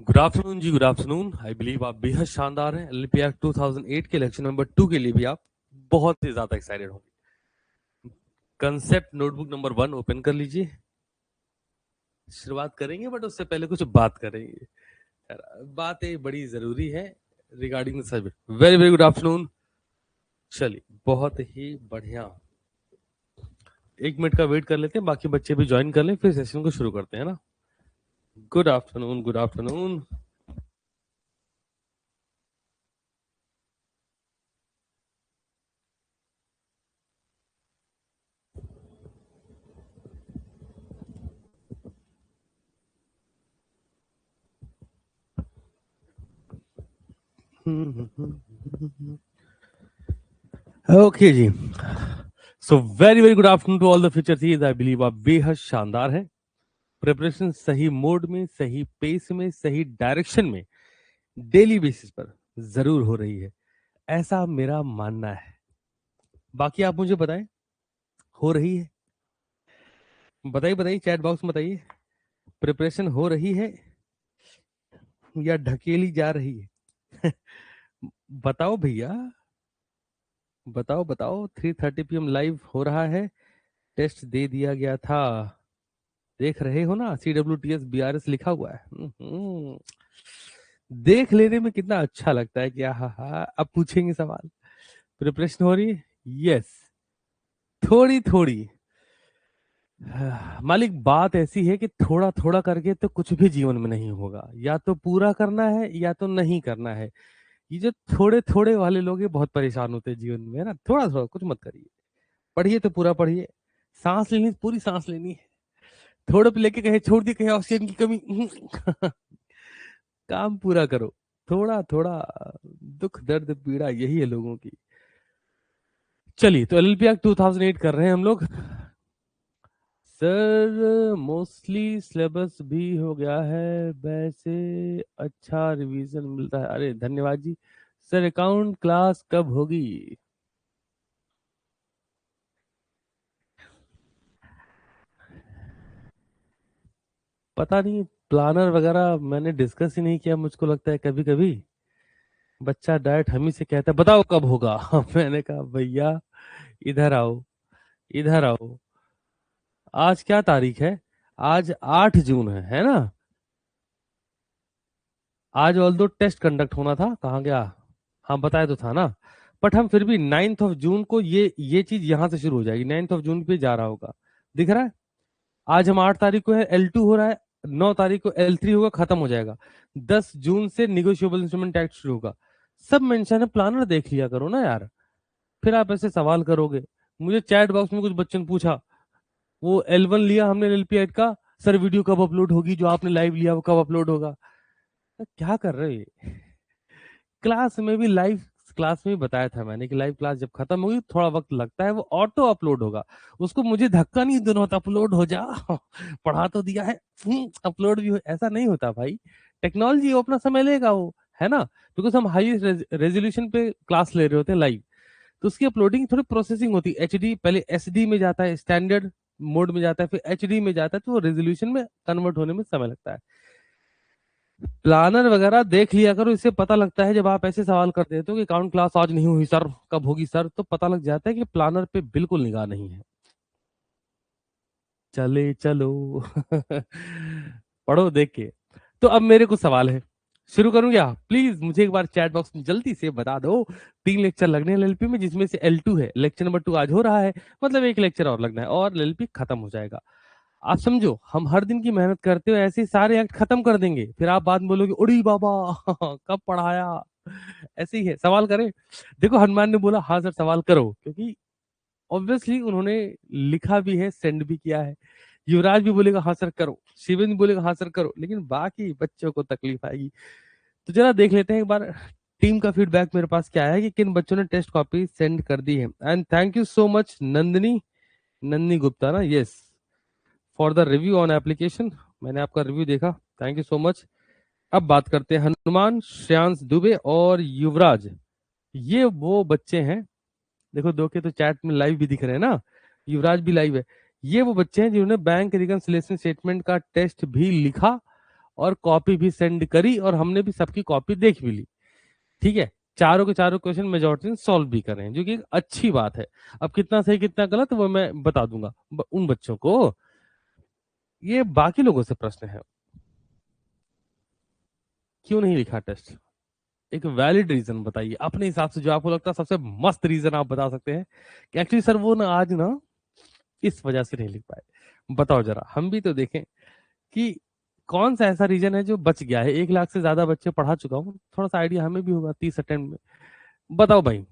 Good afternoon जी, good afternoon. I believe आप बेहद शानदार हैं। एलपीआर 2008 के इलेक्शन नंबर 2 के लिए भी आप बहुत ही ज्यादा एक्साइटेड होंगे। कंसेप्ट नोटबुक नंबर 1 ओपन कर लीजिए। शुरुआत करेंगे बट उससे पहले कुछ बात करेंगे। बात ये बड़ी जरूरी है regarding the subject. Very very good afternoon. चलिए, बहुत ही बढ़िया। 1 मिनट का वेट कर लेते हैं, बाकी बच्चे भी ज्वाइन कर लें, फिर सेशन को शुरू करते हैं ना। Good afternoon, good afternoon. Okay जी। So very very good afternoon to all the future these. I believe आप बेहद शानदार है। प्रिपरेशन सही मोड में, सही पेस में, सही डायरेक्शन में डेली बेसिस पर जरूर हो रही है, ऐसा मेरा मानना है। बाकी आप मुझे बताएं, हो रही है? बताइए बताइए, चैट बॉक्स में बताइए, प्रिपरेशन हो रही है या ढकेली जा रही है? बताओ भैया, बताओ बताओ। 3:30 PM लाइव हो रहा है। टेस्ट दे दिया गया था, देख रहे हो ना? CWTS BRS लिखा हुआ है। देख लेने में कितना अच्छा लगता है कि हाँ हाँ। अब पूछेंगे सवाल। प्रिपरेशन हो रही है? यस, थोड़ी थोड़ी। मालिक, बात ऐसी है कि थोड़ा थोड़ा करके तो कुछ भी जीवन में नहीं होगा। या तो पूरा करना है या तो नहीं करना है। ये जो थोड़े थोड़े वाले लोग ये बहुत परेशान होते हैं जीवन में, है ना? थोड़ा थोड़ा कुछ मत करिए, पढ़िए तो पूरा पढ़िए। सांस लेनी पूरी सांस लेनी है। थोड़े पे लेके कहे छोड़ दी, कहे ऑक्सीजन की कमी। काम पूरा करो, थोड़ा थोड़ा। दुख दर्द पीड़ा यही है लोगों की। चलिए, तो LLP एक्ट 2008 कर रहे हैं हम लोग। सर मोस्टली सिलेबस भी हो गया है, वैसे अच्छा रिवीजन मिलता है। अरे धन्यवाद जी। सर अकाउंट क्लास कब होगी? पता नहीं, प्लानर वगैरह मैंने डिस्कस ही नहीं किया। मुझको लगता है कभी कभी बच्चा डायरेक्ट हम ही से कहता है बताओ कब होगा। मैंने कहा भैया इधर आओ, इधर आओ। आज क्या तारीख है? आज 8 जून है ना? आज ऑल दो टेस्ट कंडक्ट होना था, कहाँ गया? हाँ बताया तो था ना। बट हम फिर भी 9 जून को ये चीज यहां से शुरू हो जाएगी। 9 जून पे जा रहा होगा, दिख रहा है? आज हम 8 तारीख को है, L2 हो रहा है। 9 तारीख को L3 होगा, खत्म हो जाएगा। 10 जून से निगोशिएबल इंस्ट्रूमेंट एक्ट शुरू होगा। सब मेंशन है, प्लानर देख लिया करो ना यार। फिर आप ऐसे सवाल करोगे। मुझे चैट बॉक्स में कुछ बच्चों ने पूछा, वो L1 लिया हमने LLP ऐड का, सर वीडियो कब अपलोड होगी? जो आपने लाइव लिया वो कब अपलोड होगा? तो क्या कर रहे हैं? क्लास में भी लाइव क्लास में भी बताया था मैंने कि लाइव क्लास जब खत्म होगी थोड़ा वक्त लगता है, वो ऑटो अपलोड होगा। उसको मुझे धक्का नहीं देना होता, अपलोड हो जा। पढ़ा तो दिया है, अपलोड भी हो, ऐसा नहीं होता भाई। टेक्नोलॉजी वो अपना समय लेगा, वो है ना। बिकॉज हम हाई रेजोल्यूशन पे क्लास ले रहे होते हैं लाइव, तो उसकी अपलोडिंग थोड़ी प्रोसेसिंग होती है। HD पहले SD में जाता है, स्टैंडर्ड मोड में जाता है, फिर HD में जाता है, तो वो रेजोल्यूशन में कन्वर्ट होने में समय लगता है। प्लानर वगैरह देख लिया करो, इससे पता लगता है। जब आप ऐसे सवाल कर देते हो कि अकाउंट क्लास आज नहीं हुई सर, कब होगी सर, तो पता लग जाता है कि प्लानर पे बिल्कुल निगाह नहीं है। चले चलो। पढ़ो देख के। तो अब मेरे कुछ सवाल है, शुरू करूं क्या? प्लीज मुझे एक बार चैट बॉक्स में जल्दी से बता दो। 3 लेक्चर लगने हैं LLP में, जिसमें से L2 है, लेक्चर नंबर 2 आज हो रहा है। मतलब एक लेक्चर और लगना है और LLP खत्म हो जाएगा। आप समझो, हम हर दिन की मेहनत करते हो, ऐसे ही सारे एक्ट खत्म कर देंगे, फिर आप बाद में बोलोगे उड़ी बाबा कब पढ़ाया। ऐसे ही है, सवाल करें। देखो, हनुमान ने बोला हाँ सर सवाल करो, क्योंकि ऑब्वियसली उन्होंने लिखा भी है, सेंड भी किया है। युवराज भी बोलेगा हाँ सर करो, शिवेंद्र भी बोलेगा हाँ सर करो, लेकिन बाकी बच्चों को तकलीफ आएगी। तो जरा देख लेते हैं एक बार टीम का फीडबैक मेरे पास क्या है कि किन बच्चों ने टेस्ट कॉपी सेंड कर दी है। And thank you so much Nandini, Nandini Gupta ना, yes, for the review on application. मैंने आपका रिव्यू देखा, थैंक यू सो मच। अब बात करते हैं हनुमान, श्रेयांश दुबे और युवराज। ये वो बच्चे हैं, देखो दो के तो चैट में लाइव भी दिख रहे हैं ना, युवराज भी लाइव है। ये वो बच्चे हैं जिन्होंने बैंक रिकंसिलिएशन स्टेटमेंट का टेस्ट भी लिखा और कॉपी भी सेंड करी और हमने भी सबकी कॉपी देख भी ली। ठीक है, चारों के चारों क्वेश्चन मेजोरिटी ने सॉल्व भी करें, जो कि एक अच्छी बात है। अब कितना सही कितना गलत वो मैं बता दूंगा उन बच्चों को। ये बाकी लोगों से प्रश्न है, क्यों नहीं लिखा टेस्ट? एक वैलिड रीजन बताइए अपने हिसाब से, जो आपको लगता है सबसे मस्त रीजन आप बता सकते हैं कि एक्चुअली सर वो ना आज ना इस वजह से नहीं लिख पाए। बताओ जरा, हम भी तो देखें कि कौन सा ऐसा रीजन है जो बच गया है। 1 लाख से ज्यादा बच्चे पढ़ा चुका हूँ, थोड़ा सा आइडिया हमें भी होगा 30 अटेम्प्ट में। बताओ भाई,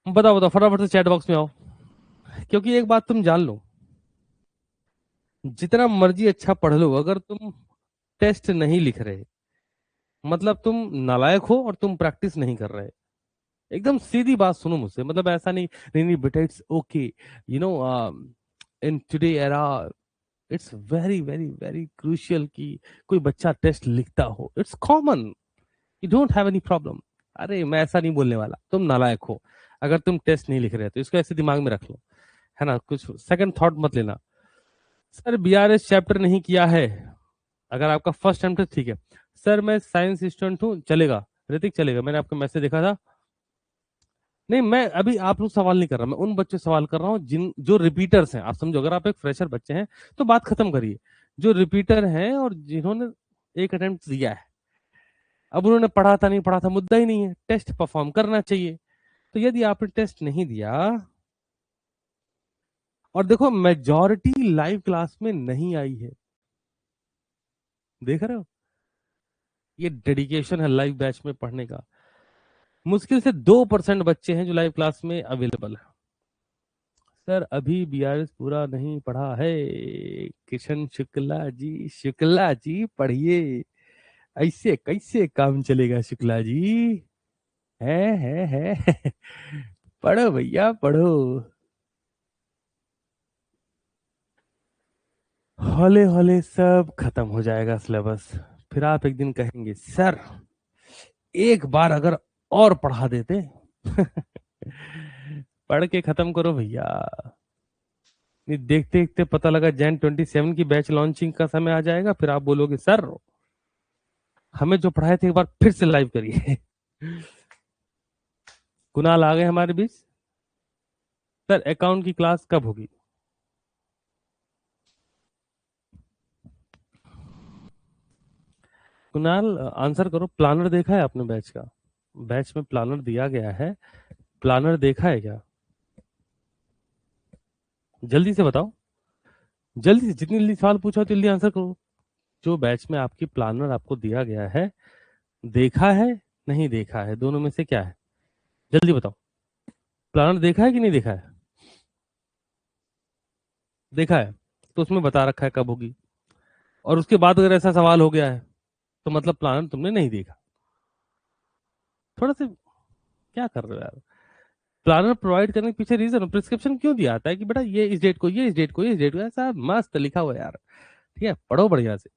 बताओ बताओ फटाफट से चैट बॉक्स में आओ। क्योंकि एक बात तुम जान लो, जितना मर्जी अच्छा पढ़ लो, अगर तुम टेस्ट नहीं लिख रहे मतलब तुम नालायक हो और तुम प्रैक्टिस नहीं कर रहे। एकदम सीधी बात सुनो मुझसे, मतलब ऐसा नहीं, नहीं नहीं बेटा it's okay, you know in today era it's very very very crucial कि कोई बच्चा टेस्ट लिखता हो, it's common, you don't have any problem. अरे मैं ऐसा नहीं बोलने वाला, तुम नालायक हो अगर तुम टेस्ट नहीं लिख रहे, तो इसको ऐसे दिमाग में रख लो, है ना, कुछ सेकंड थॉट मत लेना। सर बीआरएस चैप्टर नहीं किया है, अगर आपका फर्स्ट अटेम्प्ट है ठीक है। सर मैं साइंस स्टूडेंट हूँ, चलेगा ऋतिक चलेगा, मैंने आपका मैसेज देखा था। नहीं मैं अभी आप लोग सवाल नहीं कर रहा, मैं उन बच्चों से सवाल कर रहा हूँ जिन जो रिपीटर्स हैं। आप समझो, अगर आप एक फ्रेशर बच्चे हैं तो बात खत्म करिए। जो रिपीटर हैं और जिन्होंने एक अटेम्प्ट दिया है, अब उन्होंने पढ़ा था नहीं पढ़ा था मुद्दा ही नहीं है, टेस्ट परफॉर्म करना चाहिए। तो यदि आपने टेस्ट नहीं दिया, और देखो मेजॉरिटी लाइव क्लास में नहीं आई है, देख रहे हो, ये डेडिकेशन है लाइव बैच में पढ़ने का। मुश्किल से 2% बच्चे हैं जो लाइव क्लास में अवेलेबल है। सर अभी बीआरएस पूरा नहीं पढ़ा है, किशन शुक्ला जी पढ़िए, ऐसे कैसे काम चलेगा शुक्ला जी, है पढ़ो भैया पढ़ो, हौले हौले सब खत्म हो जाएगा सिलेबस। फिर आप एक दिन कहेंगे सर एक बार अगर और पढ़ा देते पढ़ के खत्म करो भैया। नहीं देखते देखते पता लगा Jan 27 की बैच लॉन्चिंग का समय आ जाएगा, फिर आप बोलोगे सर हमें जो पढ़ाए थे एक बार फिर से लाइव करिए। कुणाल आ गए हमारे बीच। सर अकाउंट की क्लास कब होगी? कुणाल आंसर करो, प्लानर देखा है आपने बैच का? बैच में प्लानर दिया गया है, प्लानर देखा है क्या? जल्दी से बताओ, जल्दी से, जितनी जल्दी सवाल पूछा जल्दी आंसर करो। जो बैच में आपकी प्लानर आपको दिया गया है, देखा है नहीं देखा है, दोनों में से क्या है? जल्दी बताओ, प्लानर देखा है कि नहीं देखा है? देखा है, तो उसमें बता रखा है कब होगी। और उसके बाद अगर ऐसा सवाल हो गया है तो मतलब प्लानर तुमने नहीं देखा। थोड़ा सा क्या कर रहे हो यार? प्लानर प्रोवाइड करने के पीछे रीजन, प्रिस्क्रिप्शन क्यों दिया आता है कि बेटा ये इस डेट को, ये इस डेट को, ये इस डेट को, ऐसा मस्त लिखा हुआ है यार। ठीक है, पढ़ो बढ़िया से।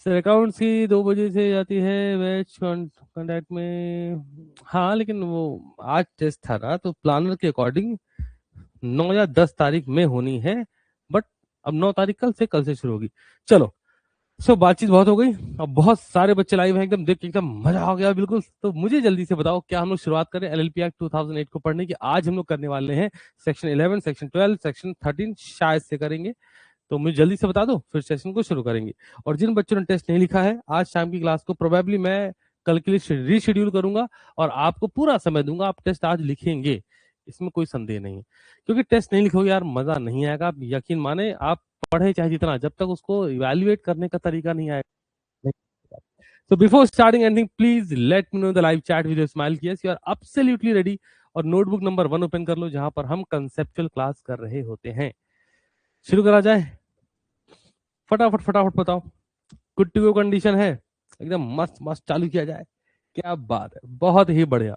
सर अकाउंट्स की 2 बजे से जाती है बैच कॉन्टैक्ट में, हाँ लेकिन वो आज टेस्ट था ना, तो प्लानर के अकॉर्डिंग 9 या 10 तारीख में होनी है, बट अब 9 तारीख कल से शुरू होगी। चलो, सो बातचीत बहुत हो गई, अब बहुत सारे बच्चे लाइव हैं, एकदम देख के एकदम मजा आ गया बिल्कुल। तो मुझे जल्दी से बताओ, क्या हम लोग शुरुआत करें एलएलपी एक्ट 2008 को पढ़ने की? आज हम लोग करने वाले हैं सेक्शन 11, सेक्शन 12, सेक्शन 13 शायद से करेंगे। तो मुझे जल्दी से बता दो, फिर सेशन को शुरू करेंगे। और जिन बच्चों ने टेस्ट नहीं लिखा है, आज शाम की क्लास को प्रोबेबली मैं कल के लिए रीशेड्यूल करूंगा और आपको पूरा समय दूंगा, आप टेस्ट आज लिखेंगे, इसमें कोई संदेह नहीं है। क्योंकि टेस्ट नहीं लिखोगे यार मजा नहीं आएगा, आप यकीन माने, आप पढ़े चाहे जितना, जब तक उसको इवेल्युएट करने का तरीका नहीं आएगा। So before starting anything, please let me know in the live chat with your smile. Yes, you are absolutely ready. और नोटबुक नंबर 1 ओपन कर लो, जहां पर हम कंसेप्चुअल क्लास कर रहे होते हैं। शुरू करा जाए, फटाफट फटाफट बताओ, गुड टू गो कंडीशन है, एकदम मस्त मस्त चालू किया जाए। क्या बात है, बहुत ही बढ़िया।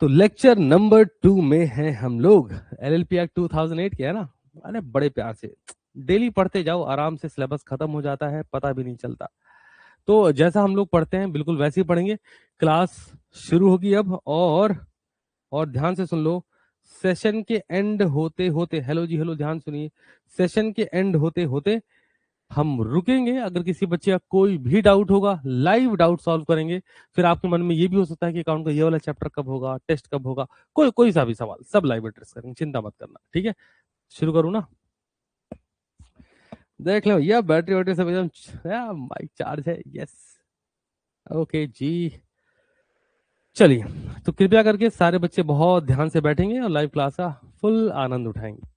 तो लेक्चर नंबर 2 में हैं हम लोग, एलएलपी एक्ट 2008 के है ना। अरे बड़े प्यार से डेली पढ़ते जाओ, आराम से सिलेबस खत्म हो जाता है, पता भी नहीं चलता। तो जैसा हम लोग पढ़ते हैं बिल्कुल वैसे ही पढ़ेंगे। क्लास शुरू होगी अब, और ध्यान से सुन लो, सेशन के एंड होते होते, हेलो जी हेलो, ध्यान सुनिए, सेशन के एंड होते होते हम रुकेंगे। अगर किसी बच्चे का कोई भी डाउट होगा, लाइव डाउट सॉल्व करेंगे। फिर आपके मन में ये भी हो सकता है कि अकाउंट का ये वाला चैप्टर कब होगा, टेस्ट कब होगा, कोई कोई सा भी सवाल सब लाइव एड्रेस करेंगे, चिंता मत करना, ठीक है। शुरू करूँ ना? देख लो भैया, बैटरी वैटरी सब एकदम माइक चार्ज है। यस, ओके जी। चलिए, तो कृपया करके सारे बच्चे बहुत ध्यान से बैठेंगे और लाइव क्लास का फुल आनंद उठाएंगे।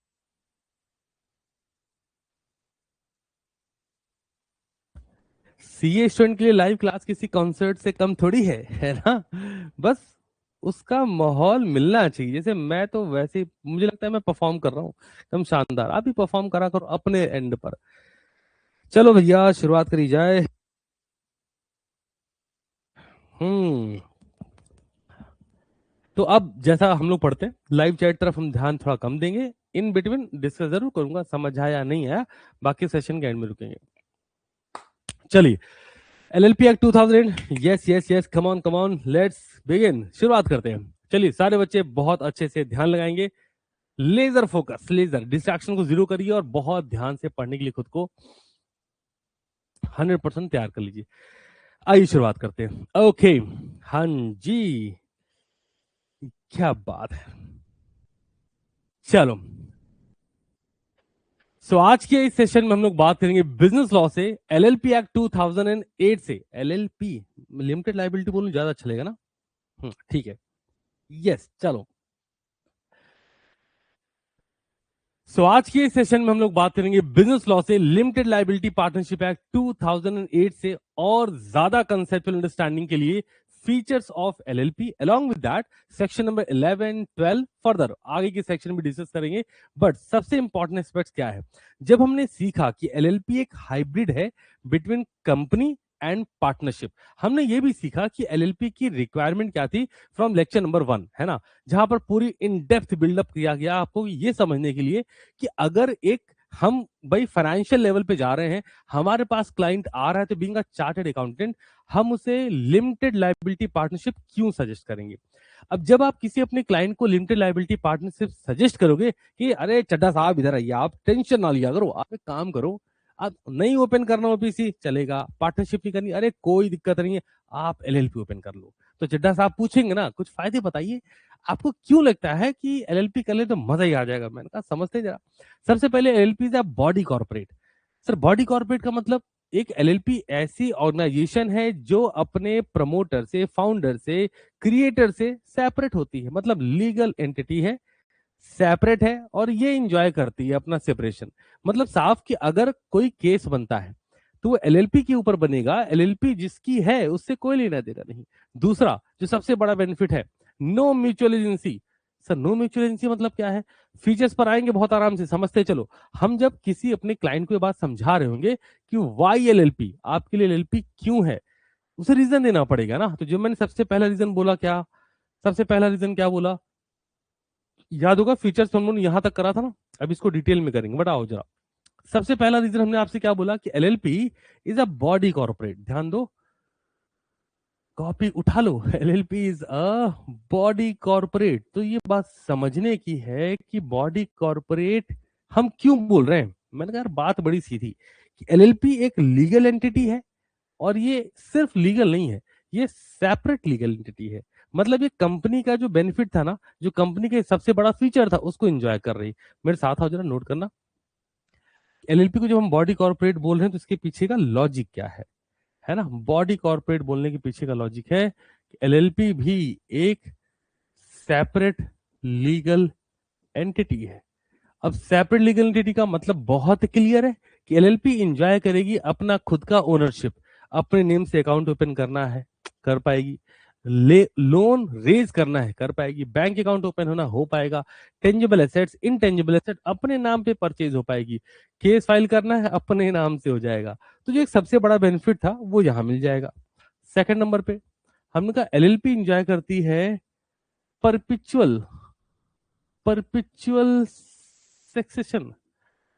सीए स्टूडेंट के लिए लाइव क्लास किसी कॉन्सर्ट से कम थोड़ी है ना। बस उसका माहौल मिलना चाहिए। जैसे मैं तो वैसे मुझे लगता है मैं परफॉर्म कर रहा हूँ एकदम शानदार, आप भी परफॉर्म करा करो अपने एंड पर। चलो भैया, शुरुआत करी जाए। हम्म तो अब जैसा हम लोग पढ़ते हैं, लाइव चैट तरफ हम ध्यान थोड़ा कम देंगे, इन बिटवीन डिस्कस जरूर करूंगा, समझ आया या नहीं आया, बाकी सेशन के एंड में रुकेंगे। चलिए, LLP act 2000, yes yes yes, come on let's begin, शुरुआत करते हैं। चलिए, सारे बच्चे बहुत अच्छे से ध्यान लगाएंगे, लेजर फोकस, लेजर डिस्ट्रैक्शन को जीरो करिए और बहुत ध्यान से पढ़ने के लिए खुद को 100% तैयार कर लीजिए। आइए शुरुआत करते हैं। ओके, हाँ जी, क्या बात है। चलो, आज के इस सेशन में हम लोग बात करेंगे बिजनेस लॉ से, एलएलपी एक्ट 2008 से। एलएलपी लिमिटेड लाइबिलिटी बोलूं ज्यादा अच्छा लगेगा ना? ठीक है, यस। चलो, आज के इस सेशन में हम लोग बात करेंगे बिजनेस लॉ से, लिमिटेड लाइबिलिटी पार्टनरशिप एक्ट 2008 से, और ज्यादा कंसेप्चुअल अंडरस्टैंडिंग के लिए features of LLP, along with that section number 11 12 further आगे के सेक्शन में डिस्कस करेंगे। बट सबसे इंपॉर्टेंट एस्पेक्ट्स क्या है, जब हमने सीखा कि एलएलपी एक हाइब्रिड है बिटवीन कंपनी एंड पार्टनरशिप, हमने ये भी सीखा कि एलएलपी की रिक्वायरमेंट क्या थी फ्रॉम लेक्चर नंबर 1, है ना, जहां पर पूरी इन डेप्थ बिल्डअप किया गया आपको ये समझने के लिए कि अगर एक हम भाई फाइनेंशियल लेवल पे जा रहे हैं, हमारे पास क्लाइंट आ रहा है, तो बीइंग अ चार्टर्ड अकाउंटेंट हम उसे लिमिटेड लायबिलिटी पार्टनरशिप क्यों सजेस्ट करेंगे। अब जब आप किसी अपने क्लाइंट को लिमिटेड लायबिलिटी पार्टनरशिप सजेस्ट करोगे कि अरे चड्डा साहब इधर आइए, आप टेंशन ना लिया करो, आप एक काम करो, आप नहीं ओपन करना ओपीसी चलेगा, पार्टनरशिप नहीं करनी, अरे कोई दिक्कत नहीं है, आप एलएलपी ओपन कर लो। तो चड्डा साहब पूछेंगे ना, कुछ फायदे बताइए, आपको क्यों लगता है कि एलएलपी कर ले तो मजा ही आ जाएगा। मैंने कहा समझते जरा। सबसे पहले LLP is a body corporate. Sir, body corporate का मतलब एक एलएलपी ऐसी ऑर्गेनाइजेशन है जो अपने प्रमोटर से, फाउंडर से, क्रिएटर से सेपरेट होती है, मतलब लीगल एंटिटी है, सेपरेट है, और ये इंजॉय करती है अपना सेपरेशन। मतलब साफ कि अगर कोई केस बनता है तो वो एलएलपी के ऊपर बनेगा, एलएलपी जिसकी है उससे कोई लेना देना नहीं। दूसरा जो सबसे बड़ा बेनिफिट है, no mutual agency. Sir, no mutual agency मतलब क्या है? फीचर्स पर आएंगे, बहुत आराम से समझते चलो। हम जब किसी अपने क्लाइंट को ये बात समझा रहे होंगे कि वाई एलएलपी, आपके लिए एलएलपी क्यों है, उसे रीजन देना पड़ेगा ना। तो जो मैंने सबसे पहला रीजन बोला, क्या सबसे पहला रीजन क्या बोला, याद होगा, फीचर्स हम लोगों ने यहां तक करा था ना, अब इसको डिटेल में करेंगे, बताओ जरा। सबसे पहला रीजन हमने आपसे क्या बोला कि LLP is a body corporate. ध्यान दो, कॉपी उठा लो, LLP is a body corporate. तो ये बात समझने की है कि बॉडी कॉर्पोरेट हम क्यों बोल रहे हैं। मैंने कहा यार बात बड़ी सीधी, कि एलएलपी एक लीगल एंटिटी है, और ये सिर्फ लीगल नहीं है, ये सेपरेट लीगल एंटिटी है। मतलब ये कंपनी का जो बेनिफिट था ना, जो कंपनी का सबसे बड़ा फीचर था, उसको एंजॉय कर रही। मेरे साथ आओ जरा, नोट करना। एलएलपी को जब हम बॉडी कॉर्पोरेट बोल रहे हैं तो इसके पीछे का लॉजिक क्या है ना। बॉडी कॉर्पोरेट बोलने के पीछे का लॉजिक है कि एलएलपी भी एक सेपरेट लीगल एंटिटी है। अब सेपरेट लीगल एंटिटी का मतलब बहुत क्लियर है कि एलएलपी एंजॉय करेगी अपना खुद का ओनरशिप, अपने नेम से अकाउंट ओपन करना है कर पाएगी, ले लोन रेज करना है कर पाएगी, बैंक अकाउंट ओपन होना हो पाएगा, टेंजिबल एसेट्स, इनटेंजिबल एसेट अपने नाम पे परचेज हो पाएगी, केस फाइल करना है अपने नाम से हो जाएगा। तो जो एक सबसे बड़ा बेनिफिट था वो यहां मिल जाएगा। सेकंड नंबर पे हमने कहा एलएलपी एंजॉय करती है परपिचुअल परपिचुअल सक्सेशन।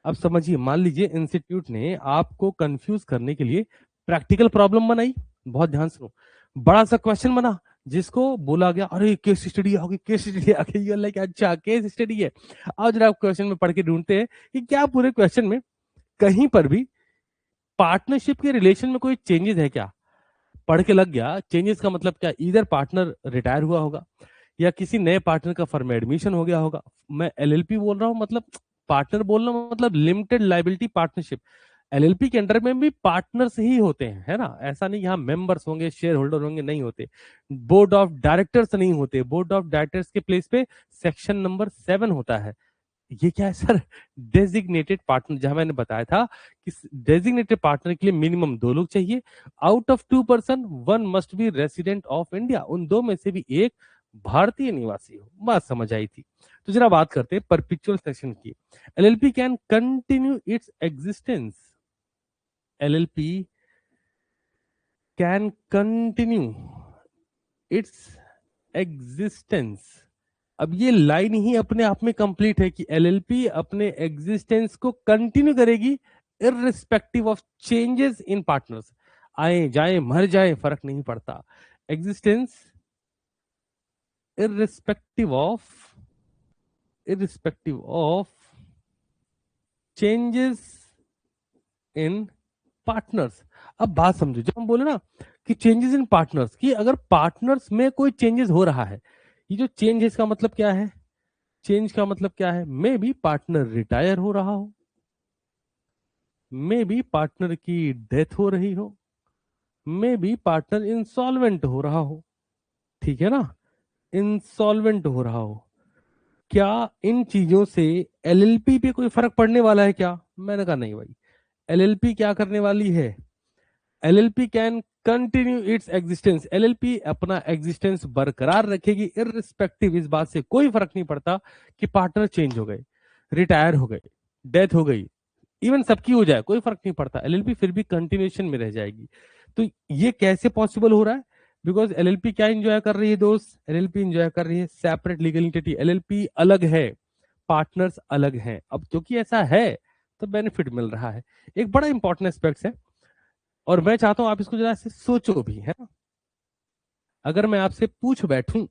अब समझिए, मान लीजिए इंस्टीट्यूट ने आपको कंफ्यूज करने के लिए प्रैक्टिकल प्रॉब्लम बनाई, बहुत ध्यान सुनो, बड़ा सा क्वेश्चन बना जिसको बोला गया अरे केस स्टडी आ गई, केस स्टडी आ गई, ये लाइक अच्छा केस स्टडी है। आओ जरा क्वेश्चन में पढ़ के ढूंढते हैं कि क्या पूरे क्वेश्चन में कहीं पर भी पार्टनरशिप के रिलेशन में कोई चेंजेस है क्या। पढ़ के लग गया चेंजेस का मतलब क्या, इधर पार्टनर रिटायर हुआ होगा या किसी नए पार्टनर का फर्म में एडमिशन हो गया होगा। मैं एलएलपी बोल रहा हूं, मतलब पार्टनर बोलना मतलब लिमिटेड लाइबिलिटी पार्टनरशिप। एलएलपी के अंडर में भी पार्टनर्स ही होते हैं, है ना, ऐसा नहीं यहाँ मेंबर्स होंगे, शेयर होल्डर होंगे, नहीं होते। बोर्ड ऑफ डायरेक्टर्स नहीं होते, बोर्ड ऑफ डायरेक्टर्स के प्लेस पे सेक्शन नंबर 7 होता है। ये क्या है सर, डेजिग्नेटेड पार्टनर, जहां मैंने बताया था कि डेजिग्नेटेड पार्टनर के लिए मिनिमम 2 लोग चाहिए। Out of 2 person 1 must be resident of India, उन 2 में से भी एक भारतीय निवासी हो। बात समझ आई थी। तो जरा बात करते हैं परपिचुअल सेक्शन की। LLP can continue its existence, LLP can continue its existence. अब ये लाइन ही अपने आप में कंप्लीट है कि एलएलपी अपने एग्जिस्टेंस को कंटिन्यू करेगी irrespective of changes in partners. आए जाए मर जाए फर्क नहीं पड़ता, existence irrespective of changes in partners. अब बात समझो, जब हम बोले ना कि चेंजेस इन पार्टनर्स, कि अगर पार्टनर्स में कोई चेंजेस हो रहा है, ये जो चेंज है इसका मतलब क्या है, चेंज का मतलब क्या है, मे बी पार्टनर रिटायर हो रहा हो, मे बी पार्टनर की डेथ हो रही हो, मे बी पार्टनर इंसॉल्वेंट हो रहा हो, ठीक है ना, इंसॉल्वेंट हो रहा हो। क्या इन चीजों से एलएलपी पे कोई फर्क पड़ने वाला है क्या? मैंने कहा नहीं भाई। एलएलपी क्या करने वाली है, LLP can continue its existence, LLP अपना एग्जिस्टेंस बरकरार रखेगी इररिस्पेक्टिव, इस बात से कोई फर्क नहीं पड़ता कि पार्टनर चेंज हो गए, रिटायर हो गए, डेथ हो गई, इवन सबकी हो जाए, कोई फर्क नहीं पड़ता, एलएलपी फिर भी कंटिन्यूएशन में रह जाएगी। तो ये कैसे पॉसिबल हो रहा है? बिकॉज एलएलपी क्या एंजॉय कर रही है दोस्त, एलएलपी एंजॉय कर रही है सेपरेट लीगल एंटिटी, एलएलपी अलग है, पार्टनर्स अलग हैं। अब क्योंकि ऐसा है तो बेनिफिट मिल रहा है। एक बड़ा इंपॉर्टेंट एस्पेक्ट है और मैं चाहता हूं आप इसको जरा से सोचो भी, है ना। अगर मैं आपसे पूछ बैठूं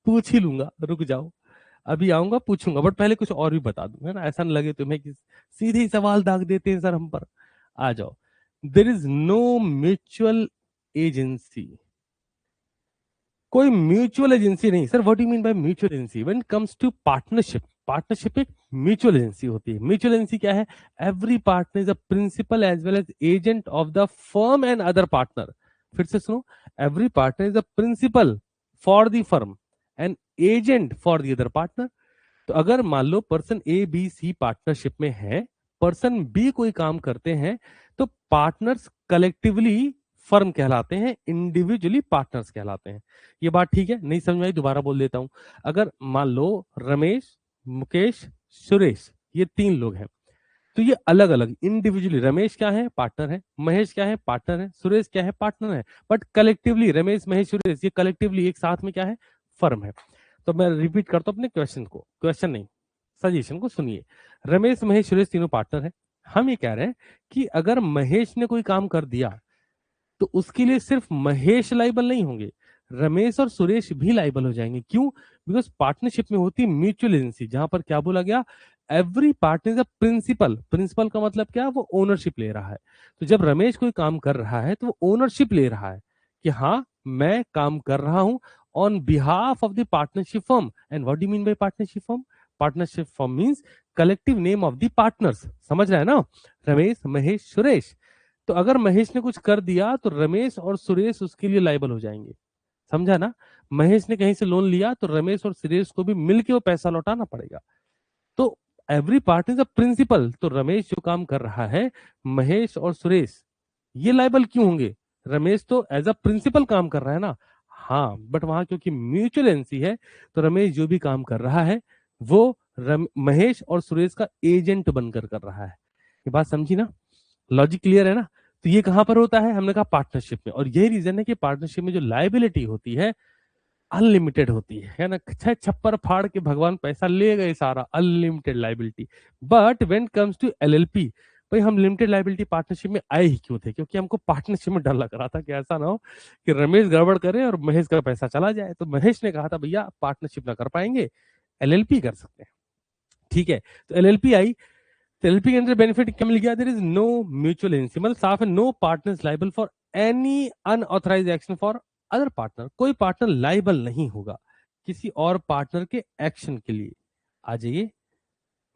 पूछ ही लूंगा, रुक जाओ अभी आऊंगा पूछूंगा, बट पहले कुछ और भी बता दूं, है ना, ऐसा न लगे तुम्हें कि सीधे ही सवाल दाग देते हैं सर हम पर। आ जाओ। There is no mutual agency, कोई म्यूचुअल एजेंसी नहीं। Sir what do you mean by mutual agency? When it comes to partnership, partnership एक म्यूचुअल एजेंसी होती है। म्यूचुअल एजेंसी क्या है? Every partner is a principal as well as agent of the firm and other partner. फिर से सुनो, every partner is a principal for the firm and agent for the other partner. तो अगर मान लो person A B C partnership में है, person B कोई काम करते हैं, तो पार्टनर्स कलेक्टिवली फर्म कहलाते हैं, इंडिविजुअली पार्टनर्स कहलाते हैं। ये बात ठीक है? नहीं समझ में आई? दोबारा बोल देता हूं। अगर मान लो रमेश, मुकेश, सुरेश, ये 3 लोग हैं, तो ये अलग अलग इंडिविजुअली, रमेश क्या है? पार्टनर है। महेश क्या है? पार्टनर है। सुरेश क्या है? पार्टनर है। बट कलेक्टिवली रमेश, महेश, सुरेश ये कलेक्टिवली एक साथ में क्या है? फर्म है। तो मैं रिपीट करता हूं अपने क्वेश्चन को, क्वेश्चन नहीं सजेशन को सुनिए। रमेश, महेश, सुरेश तीनों पार्टनर हैं। हम ये कह रहे हैं कि अगर महेश ने कोई काम कर दिया तो उसके लिए सिर्फ महेश लाइबल नहीं होंगे, रमेश और सुरेश भी लाइबल हो जाएंगे। क्यों? बिकॉज पार्टनरशिप में होती है म्यूचुअल एजेंसी, जहां पर क्या बोला गया, every partner is a principal. Principal का मतलब क्या? वो ओनरशिप ले रहा है। तो जब रमेश कोई काम कर रहा है तो वो ओनरशिप ले रहा है कि हाँ मैं काम कर रहा हूं on behalf of the partnership firm. And what do you mean bye partnership firm? Partnership firm means collective name of the partners. समझ रहे हैं ना? रमेश, महेश, सुरेश। तो अगर महेश ने कुछ कर दिया तो रमेश और सुरेश उसके लिए लाइबल हो जाएंगे। समझा ना? महेश ने कहीं से लोन लिया तो रमेश और सुरेश को भी मिलके वो पैसा लौटाना पड़ेगा। तो every part is a principal. तो रमेश जो काम कर रहा है, महेश और सुरेश ये लाइबल क्यों होंगे? रमेश तो एज अ प्रिंसिपल काम कर रहा है ना। हाँ, बट वहां क्योंकि म्यूचुअल एजेंसी है तो रमेश जो भी काम कर रहा है वो महेश और सुरेश का एजेंट बनकर कर रहा है। ये बात समझी ना? लॉजिक क्लियर है ना? तो ये कहां पर होता है? हमने कहा पार्टनरशिप में। और यही रीजन है कि पार्टनरशिप में जो लायबिलिटी होती है अनलिमिटेड होती है ना। छप्पर फाड़ के भगवान पैसा ले गए सारा, unlimited liability. But when comes to LLP, भाई हम लिमिटेड लाइबिलिटी पार्टनरशिप में आए ही क्यों थे? क्योंकि हमको पार्टनरशिप में डर लग रहा था कि ऐसा ना हो कि रमेश गड़बड़ करे और महेश का पैसा चला जाए। तो महेश ने कहा था भैया पार्टनरशिप ना कर पाएंगे, एलएलपी कर सकते हैं। ठीक है, तो एलएलपी आई। तो एलएलपी के अंदर बेनिफिट क्या मिल गया? There is no mutual agency, मतलब साफ है, no partner liable for any unauthorize action for other partner. कोई पार्टनर लाइबल नहीं होगा किसी और पार्टनर के एक्शन के लिए। आ जाइए,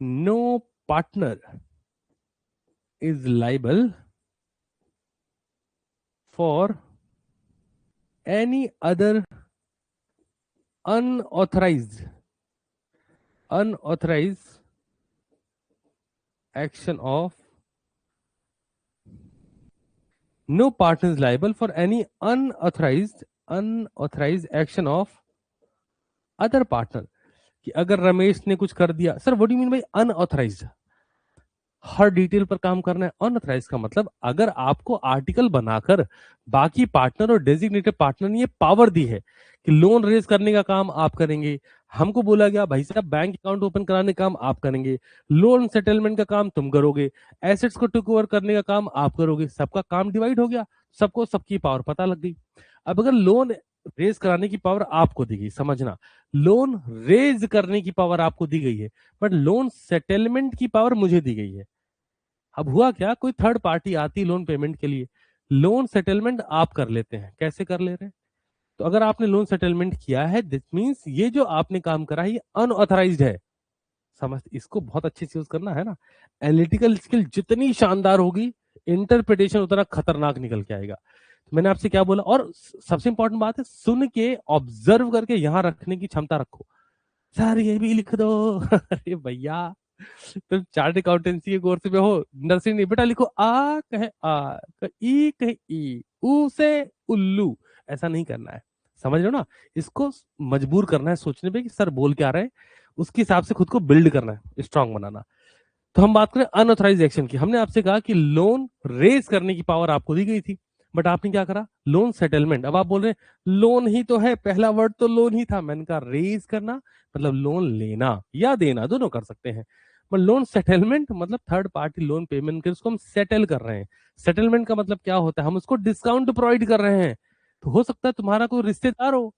no partner is liable for any other unauthorized action of no partner is liable for any unauthorized action of other partner। कि अगर रमेश ने कुछ कर दिया, sir what do you mean by unauthorized? हर डिटेल पर काम करना है। अनऑथराइज का मतलब अगर आपको आर्टिकल बनाकर बाकी पार्टनर और डेजिग्नेटेड पार्टनर ने ये पावर दी है कि लोन रेज करने का काम आप करेंगे, हमको बोला गया भाई साहब बैंक अकाउंट ओपन कराने का काम आप करेंगे, लोन सेटलमेंट का काम तुम करोगे, एसेट्स को टेक ओवर करने का काम आप करोगे, सबका काम डिवाइड हो गया, सबको सबकी पावर पता लग गई। अब अगर लोन रेज कराने की पावर आपको दी गई, समझना, लोन रेज करने की पावर आपको दी गई है, बट लोन सेटलमेंट की पावर मुझे दी गई है। अब हुआ क्या, कोई थर्ड पार्टी आती लोन पेमेंट के लिए, लोन सेटलमेंट आप कर लेते हैं। कैसे कर ले रहे हैं? तो अगर आपने लोन सेटलमेंट किया है, दिस मींस ये जो आपने काम करा है ये अनऑथराइज्ड है। समझ, इसको बहुत अच्छे से यूज करना है ना। एनालिटिकल स्किल जितनी शानदार होगी, इंटरप्रिटेशन उतना खतरनाक निकल के आएगा। तो मैंने आपसे क्या बोला, और सबसे इंपॉर्टेंट बात है, सुन के ऑब्जर्व करके यहां रखने की क्षमता रखो। सर ये भी लिख दो अरे भैया तुम चार्ट अकाउंटेंसी के कोर्स में हो, नर्सरी नहीं बेटा, लिखो आ कहे आ, ई कहे ई, ऊ से उल्लू, ऐसा नहीं करना है। समझ रहे हो ना? इसको मजबूर करना है सोचने पे कि सर बोल क्या रहे हैं, उसके हिसाब से खुद को बिल्ड करना है, स्ट्रांग बनाना। तो हम बात करें अनऑथराइज एक्शन की। हमने आपसे कहा कि लोन रेज करने की पावर आपको दी गई थी, बट आपने क्या करा? Loan settlement. अब आप बोल रहे हैं लोन ही तो है, पहला वर्ड तो लोन ही था। मैंने कहा रेज करना मतलब लोन लेना या देना, दोनों कर सकते हैं, पर लोन सेटलमेंट मतलब थर्ड पार्टी लोन पेमेंट के उसको हम सेटल कर रहे हैं। सेटलमेंट का मतलब क्या होता है? हम उसको डिस्काउंट प्रोवाइड कर रहे हैं। तो हो सकता है तुम्हारा कोई रिश्तेदार हो,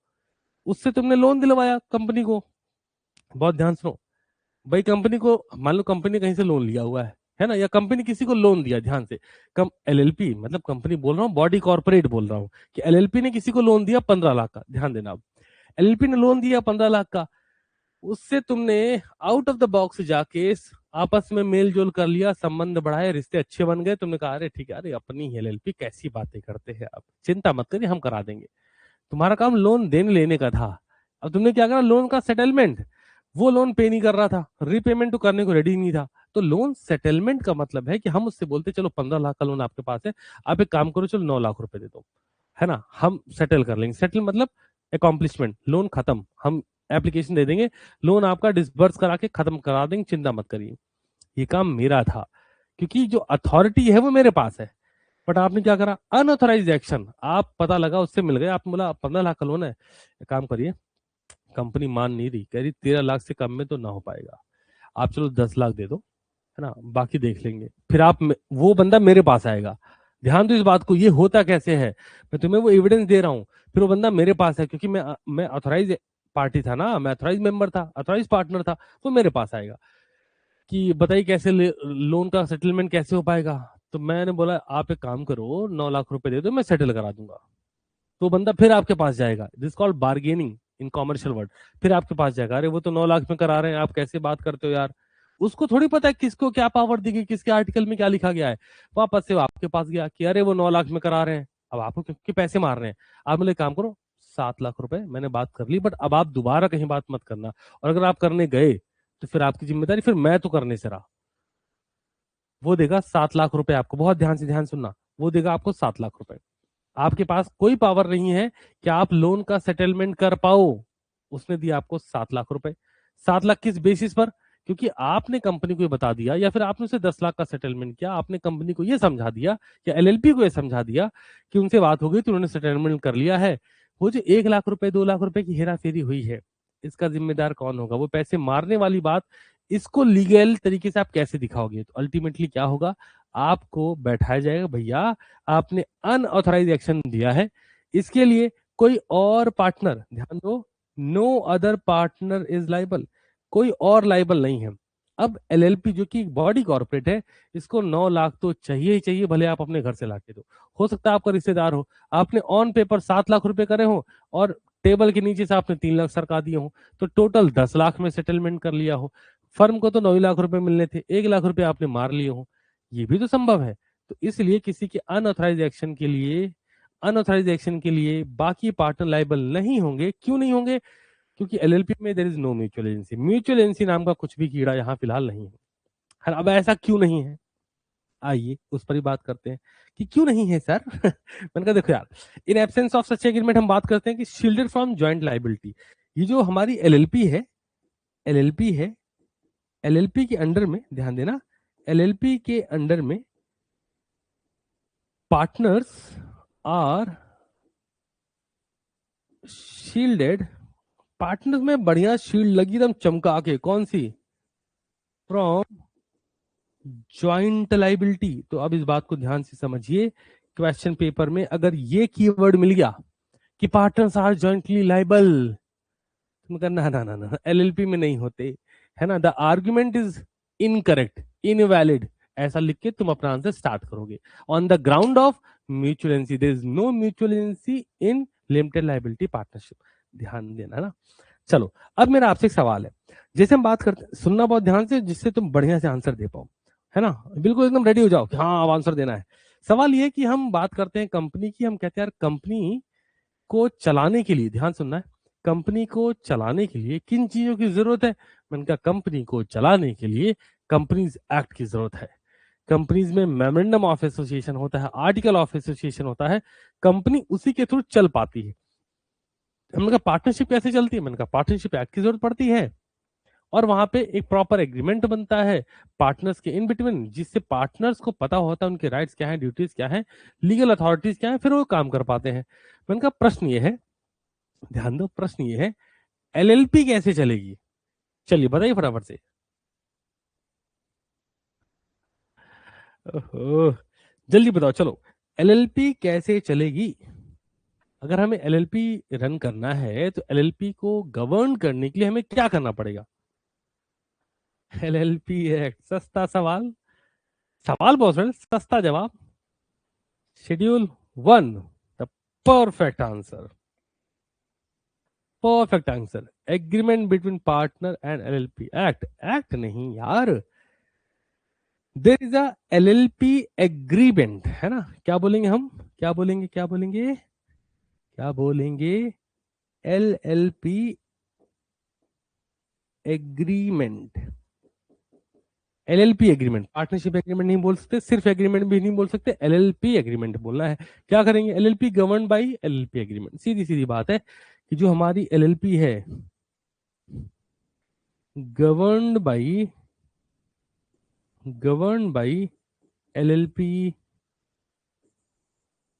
उससे तुमने लोन दिलवाया कंपनी को। बहुत ध्यान सुनो भाई, कंपनी को मान लो कंपनी कहीं से लोन लिया हुआ है ना, या कंपनी किसी को लोन दिया, ध्यान से, कम एलएलपी मतलब कंपनी बोल रहा हूँ, बॉडी कॉर्पोरेट बोल रहा हूँ, कि एलएलपी ने किसी को लोन दिया 15 लाख का। ध्यान देना, अब एलएलपी ने लोन दिया 15 लाख का, उससे तुमने आउट ऑफ द बॉक्स जाके आपस में मेल जोल कर लिया, संबंध बढ़ाए, रिश्ते अच्छे बन गए, तुमने कहा अरे ठीक है, अरे अपनी एलएलपी कैसी बातें करते हैं, आप चिंता मत करिए हम करा देंगे। तुम्हारा काम लोन देने लेने का था। अब तुमने क्या करा? लोन का सेटलमेंट। वो लोन पे नहीं कर रहा था, रीपेमेंट तो करने को रेडी नहीं था। तो लोन सेटलमेंट का मतलब है कि हम उससे बोलते चलो 15 लाख का लोन आपके पास है, आप एक काम करो चलो 9 लाख रुपए दे दो, है ना, हम सेटल कर लेंगे। सेटल मतलब अकॉम्प्लिशमेंट, लोन खत्म, हम एप्लीकेशन दे देंगे, लोन आपका डिसबर्स करा के खत्म करा देंगे, चिंता मत करिए। ये काम मेरा था, क्योंकि जो अथॉरिटी है वो मेरे पास है। बट आपने क्या करा? Unauthorize action. आप पता लगा उससे मिल गए, आप बोला 15 लाख का लोन है, एक काम करिए, कंपनी मान नहीं रही, कह रही 13 लाख से कम में तो ना हो पाएगा, आप चलो 10 लाख दे दो, है ना, बाकी देख लेंगे। फिर आप वो बंदा मेरे पास आएगा। ध्यान दो इस बात को, ये होता कैसे है, मैं तुम्हें वो एविडेंस दे रहा हूँ। फिर वो बंदा मेरे पास है, क्योंकि मैं ऑथराइज पार्टी था ना, मैं ऑथराइज मेंबर था, ऑथराइज पार्टनर था, वो मेरे पास आएगा कि बताइए कैसे लोन का सेटलमेंट कैसे हो पाएगा। तो मैंने बोला आप एक काम करो 9 लाख रुपए दे दो, मैं सेटल करा दूंगा। तो बंदा फिर आपके पास जाएगा, this called bargaining in commercial word. फिर आपके पास जाएगा, अरे वो तो 9 लाख में करा रहे हैं, आप कैसे बात करते हो यार। उसको थोड़ी पता है किसको क्या पावर दी गई, किसके आर्टिकल में क्या लिखा गया है। वापस से आपके पास गया कि अरे वो 9 लाख में करा रहे हैं, अब आपको क्योंकि पैसे मार रहे हैं। आप बोले काम करो 7 लाख रुपए मैंने बात कर ली, बट अब आप दोबारा कहीं बात मत करना, और अगर आप करने गए तो फिर आपकी जिम्मेदारी, फिर मैं तो करने से रहा। वो देगा 7 लाख रुपए आपको, बहुत ध्यान से ध्यान सुनना, वो देगा आपको 7 लाख रुपए। आपके पास कोई पावर नहीं है कि आप लोन का सेटलमेंट कर पाओ। उसने दिया आपको 7 लाख रुपए। 7 लाख किस बेसिस पर? क्योंकि आपने कंपनी को ये बता दिया, या फिर आपने उसे 10 लाख का सेटलमेंट किया, आपने कंपनी को ये समझा दिया या एलएलपी को ये समझा दिया कि उनसे बात हो गई तो उन्होंने सेटलमेंट कर लिया है। वो जो 1 लाख रुपए 2 लाख रुपए की हेरा फेरी हुई है, इसका जिम्मेदार कौन होगा? वो पैसे मारने वाली बात, इसको लीगल तरीके से आप कैसे दिखाओगे? तो अल्टीमेटली क्या होगा? आपको बैठाया जाएगा, भैया आपने अनऑथराइज एक्शन दिया है, इसके लिए कोई और पार्टनर, ध्यान दो, no other partner is liable, कोई और लाइबल नहीं है। अब एलएलपी जो कि बॉडी कॉर्पोरेट है, इसको 9 लाख तो चाहिए ही चाहिए, भले आप अपने घर से लाके दो। हो सकता है आपका रिश्तेदार हो, आपने ऑन पेपर 7 लाख रुपए करे हो और टेबल के नीचे से आपने 3 लाख सरका दिए हो, तो टोटल 10 लाख में सेटलमेंट कर लिया हो। फर्म को तो 9 लाख रुपए मिलने थे, 1 लाख रुपए आपने मार लिए हो, ये भी तो संभव है। तो इसलिए किसी के अनऑथराइज एक्शन के लिए बाकी पार्टनर लाइबल नहीं होंगे। क्यों नहीं होंगे? क्योंकि एलएलपी में there is no mutual agency, mutual agency नाम का कुछ भी कीड़ा यहाँ फिलहाल नहीं है। अब ऐसा क्यों नहीं है, आइए उस पर ही बात करते हैं कि क्यों नहीं है सर। मैंने कहा देखो यार, in absence of such agreement हम बात करते हैं कि शील्डेड फ्रॉम जॉइंट लाइबिलिटी। ये जो हमारी एलएलपी है, एलएलपी है, एलएलपी के अंडर में ध्यान देना, एलएलपी के अंडर में पार्टनर्स आर शील्डेड, पार्टनर्स में बढ़िया शील्ड लगी एकदम चमका के, कौन सी? From joint liability. तो अब इस बात को ध्यान से समझिए, क्वेश्चन पेपर में अगर ये कीवर्ड मिल गया कि पार्टनर्स आर जॉइंटली लाइबल, तुम कहना ना ना ना एलएलपी में नहीं होते, है ना, the argument is incorrect, invalid, ऐसा लिख के तुम अपना आंसर स्टार्ट करोगे on the ground of mutual agency. There is no mutual agency in limited liability partnership, ध्यान देना ना। चलो अब मेरा आपसे एक सवाल है, जैसे हम बात करते हैं, सुनना बहुत ध्यान से जिससे तुम बढ़िया से आंसर दे पाओ, है ना, बिल्कुल एकदम रेडी हो जाओ कि हाँ अब आंसर देना है। सवाल ये कि हम बात करते हैं कंपनी की, हम कहते हैं यार कंपनी को चलाने के लिए, ध्यान सुनना है, कंपनी को चलाने के लिए किन चीजों की जरूरत है? मैंने कहा कंपनी को चलाने के लिए कंपनीज एक्ट की जरूरत है। कंपनीज में मेमोरेंडम ऑफ एसोसिएशन होता है, आर्टिकल ऑफ एसोसिएशन होता है, कंपनी उसी के थ्रू चल पाती है। हमने कहा पार्टनरशिप कैसे चलती है? मैंने कहा पार्टनरशिप एक्ट की जरूरत पड़ती है, और वहां पे एक प्रॉपर एग्रीमेंट बनता है पार्टनर्स के इन बिटवीन, जिससे पार्टनर्स को पता होता है उनके राइट्स क्या है, ड्यूटीज क्या है, लीगल अथॉरिटीज क्या है, फिर वो काम कर पाते हैं। मैंने कहा प्रश्न ये है, ध्यान दो, प्रश्न ये है एलएलपी कैसे चलेगी? चलिए बताइए फटाफट से। ओहो, जल्दी बताओ चलो, एलएलपी कैसे चलेगी? अगर हमें एलएलपी रन करना है तो एलएलपी को गवर्न करने के लिए हमें क्या करना पड़ेगा? एलएलपी एक्ट, सस्ता सवाल, सवाल बहुत सरल, सस्ता जवाब, schedule 1, the perfect answer, perfect answer, agreement between partner and LLP act, act नहीं यार, there is a LLP agreement, है ना, क्या बोलेंगे हम, क्या बोलेंगे, क्या बोलेंगे, क्या बोलेंगे? LLP agreement, LLP agreement, partnership agreement नहीं बोल सकते, सिर्फ एग्रीमेंट भी नहीं बोल सकते, एलएलपी एग्रीमेंट बोलना है। क्या करेंगे? LLP govern by LLP agreement. सीधी सीधी बात है कि जो हमारी एलएलपी है गवर्न बाय एलएलपी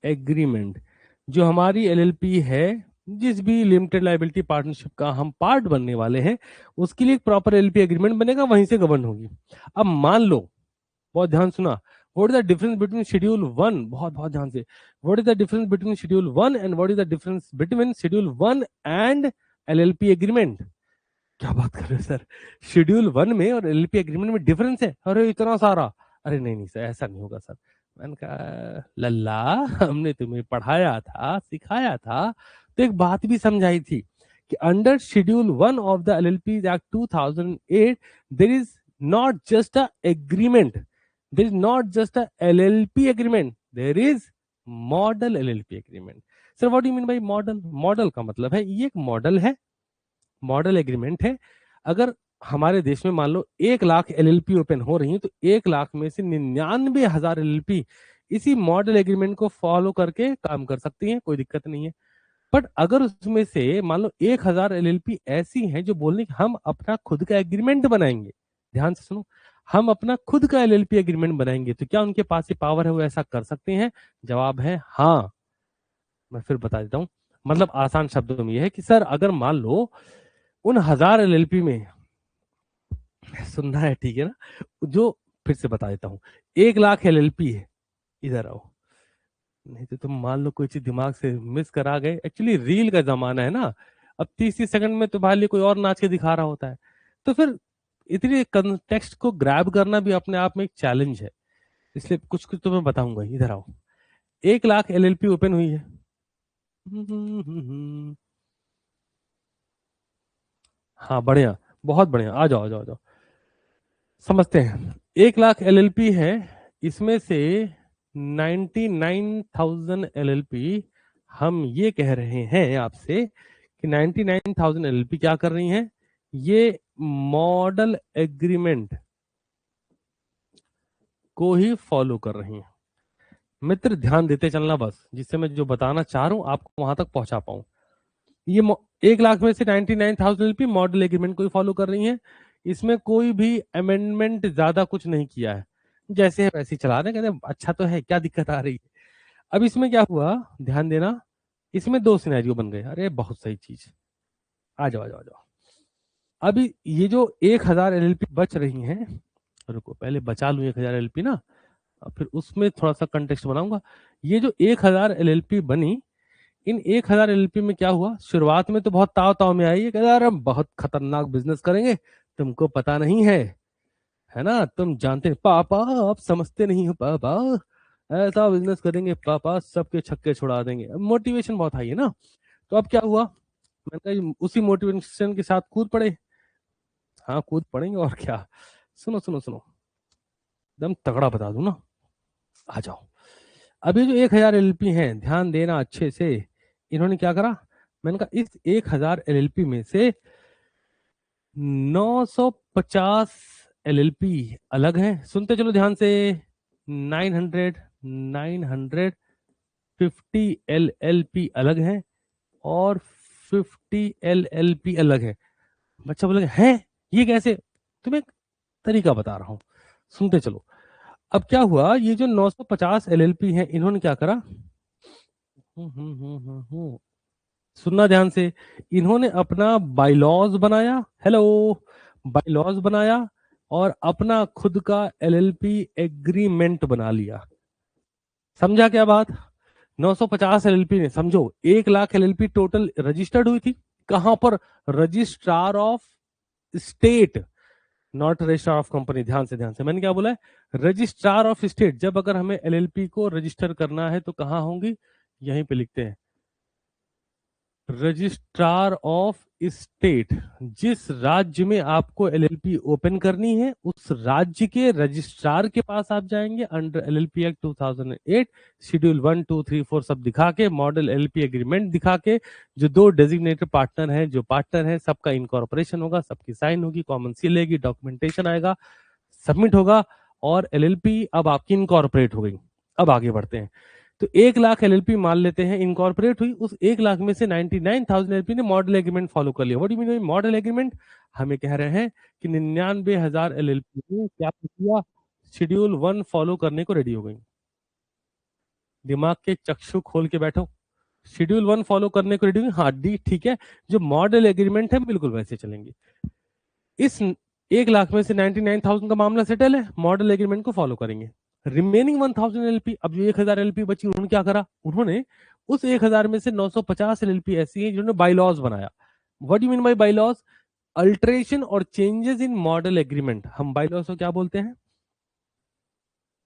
एग्रीमेंट। जो हमारी एलएलपी है, जिस भी लिमिटेड लाइबिलिटी पार्टनरशिप का हम पार्ट बनने वाले हैं, उसके लिए एक प्रॉपर एलएलपी एग्रीमेंट बनेगा, वहीं से गवर्न होगी। अब मान लो, बहुत ध्यान सुना, what is the difference between schedule 1, बहुत बहुत ध्यान से, what is the difference between schedule 1 and what is the difference between schedule 1 and LLP agreement? क्या बात कर रहे हो सर, शेड्यूल 1 में और एलएलपी एग्रीमेंट में डिफरेंस है? अरे इतना सारा, अरे नहीं नहीं सर ऐसा नहीं होगा सर। मैंने कहा लल्ला, हमने तुम्हें पढ़ाया था, सिखाया था, तो एक बात भी समझाई थी कि under schedule 1 of the LLP act 2008 there is not just a agreement, there is not just a LLP agreement, there is model LLP agreement. Sir, what do you mean by model? Model का मतलब है ये एक model है, model agreement है। अगर हमारे देश में मान लो 1 लाख एलएलपी ओपन हो रही है, तो 1 लाख में से 99,000 एलएलपी इसी मॉडल एग्रीमेंट को फॉलो करके काम कर सकती हैं, कोई दिक्कत नहीं है। बट अगर उसमें से मान लो 1,000 एलएलपी ऐसी हैं जो बोलने कि हम अपना खुद का एग्रीमेंट बनाएंगे, ध्यान से सुनो, हम अपना खुद का एलएलपी एग्रीमेंट बनाएंगे, तो क्या उनके पास ये पावर है, वो ऐसा कर सकते हैं? जवाब है हाँ। मैं फिर बता देता हूं, मतलब आसान शब्दों में यह है कि सर अगर मान लो उन 1,000 एलएलपी में, सुनना है ठीक है ना, जो फिर से बता देता हूँ। 1,00,000 LLP है, इधर आओ, नहीं तो तुम मान लो कोई चीज दिमाग से मिस करा गए। एक्चुअली रील का जमाना है ना, अब 30 सेकंड में तुम्हारे लिए कोई और नाच के दिखा रहा होता है, तो फिर इतनी कंटेक्स्ट को ग्रैब करना भी अपने आप में एक चैलेंज है। इसलिए कुछ कुछ तो मैं बताऊंगा। इधर आओ, 1,00,000 LLP ओपन हुई है। हाँ बढ़िया, बहुत बढ़िया, आ जाओ आ जाओ आ जाओ, समझते हैं। 1,00,000 LLP है, इसमें से 99,000 LLP हम ये कह रहे हैं आपसे कि 99,000 LLP क्या कर रही हैं, ये मॉडल एग्रीमेंट को ही फॉलो कर रही हैं। मित्र ध्यान देते चलना बस, जिससे मैं जो बताना चाह रहा हूं आपको वहां तक पहुंचा पाऊं। ये 1,00,000 में से 99,000 LLP मॉडल एग्रीमेंट को ही फॉलो कर रही हैं। इसमें कोई भी अमेंडमेंट ज्यादा कुछ नहीं किया है, जैसे है वैसे ही चला रहे हैं। कहते हैं अच्छा तो है, क्या दिक्कत आ रही है। अब इसमें क्या हुआ, ध्यान देना, इसमें 2 सिनेरियो बन गए। अरे बहुत सही चीज, आ जाओ आ जाओ आ जाओ। अभी ये जो 1,000 LLP बच रही हैं, रुको पहले बचा लूं 1,000 LLP ना, फिर उसमें थोड़ा सा कंटेक्स्ट बनाऊंगा। ये जो 1,000 LLP बनी, इन 1,000 LLP में क्या हुआ, शुरुआत में तो बहुत ताव ताव में आई है, कहता यार हम बहुत खतरनाक बिजनेस करेंगे, तुमको पता नहीं है ना, तुम जानते हैं पापा, आप समझते नहीं हो पापा, ऐसा बिजनेस करेंगे पापा, सबके छक्के छुड़ा देंगे। मोटिवेशन बहुत हाई है ना। तो अब क्या हुआ, मैंने कहा उसी मोटिवेशन के साथ कूद पड़े। हाँ कूद पड़ेंगे और क्या। सुनो सुनो सुनो, एकदम तगड़ा बता दूं ना, आ जाओ। अभी जो 1,000 LLP है, ध्यान देना अच्छे से, इन्होंने क्या करा, मैंने कहा इस 1,000 LLP में से 950 LLP अलग है। सुनते चलो ध्यान से, 950 LLP अलग है और 50 LLP अलग है। बच्चा बोले हैं ये कैसे, तुम्हें एक तरीका बता रहा हूं, सुनते चलो। अब क्या हुआ, ये जो 950 LLP है, इन्होंने क्या करा, सुनना ध्यान से, इन्होंने अपना बाइलॉज बनाया, हेलो, बाइलॉज बनाया और अपना खुद का LLP एग्रीमेंट बना लिया। समझा क्या बात, 950 LLP ने, समझो 1,00,000 LLP टोटल रजिस्टर्ड हुई थी, कहां पर, registrar of state, not registrar of company. ध्यान से मैंने क्या बोला है, रजिस्ट्रार ऑफ स्टेट। जब अगर हमें LLP को रजिस्टर करना है तो कहां होंगी, यहीं पे लिखते हैं, रजिस्ट्रार ऑफ स्टेट। जिस राज्य में आपको LLP ओपन करनी है, उस राज्य के रजिस्ट्रार के पास आप जाएंगे, अंडर LLP एक्ट 2008 शेड्यूल 1, 2, 3, 4 सब दिखा के, मॉडल LLP एग्रीमेंट दिखा के, जो 2 डेजिग्नेटेड पार्टनर हैं, जो पार्टनर है सबका इनकॉर्पोरेशन होगा, सबकी साइन होगी, कॉमन सील लेगी, डॉक्यूमेंटेशन आएगा, सबमिट होगा और LLP अब आपकी इनकॉर्पोरेट हो गई। अब आगे बढ़ते हैं। तो 1,00,000 LLP मान लेते हैं इनकॉर्पोरेट हुई, उस 1,00,000 में से 99,000 LLP ने मॉडल एग्रीमेंट फॉलो कर लिया। What do you mean model agreement, हमें कह रहे हैं कि 99,000 LLP ने क्या किया, शेड्यूल 1 फॉलो करने को रेडी हो गई। दिमाग के चक्षु खोल के बैठो, शेड्यूल 1 फॉलो करने को रेडी हो गई। हाँ डी ठीक है, जो मॉडल एग्रीमेंट है बिल्कुल वैसे चलेंगे। इस 1,00,000 में से 99,000 का मामला सेटल है, मॉडल एग्रीमेंट को फॉलो करेंगे। रिमेनिंग 1,000 LLP, अब जो 1,000 LLP बची, उन्होंने क्या करा, उन्होंने उस 1,000 में से 950 LLP ऐसी है जिन्होंने बाइलॉज बनाया। What you mean bye bylaws, alteration और चेंजेस इन मॉडल एग्रीमेंट। हम बाइलॉज को क्या बोलते हैं,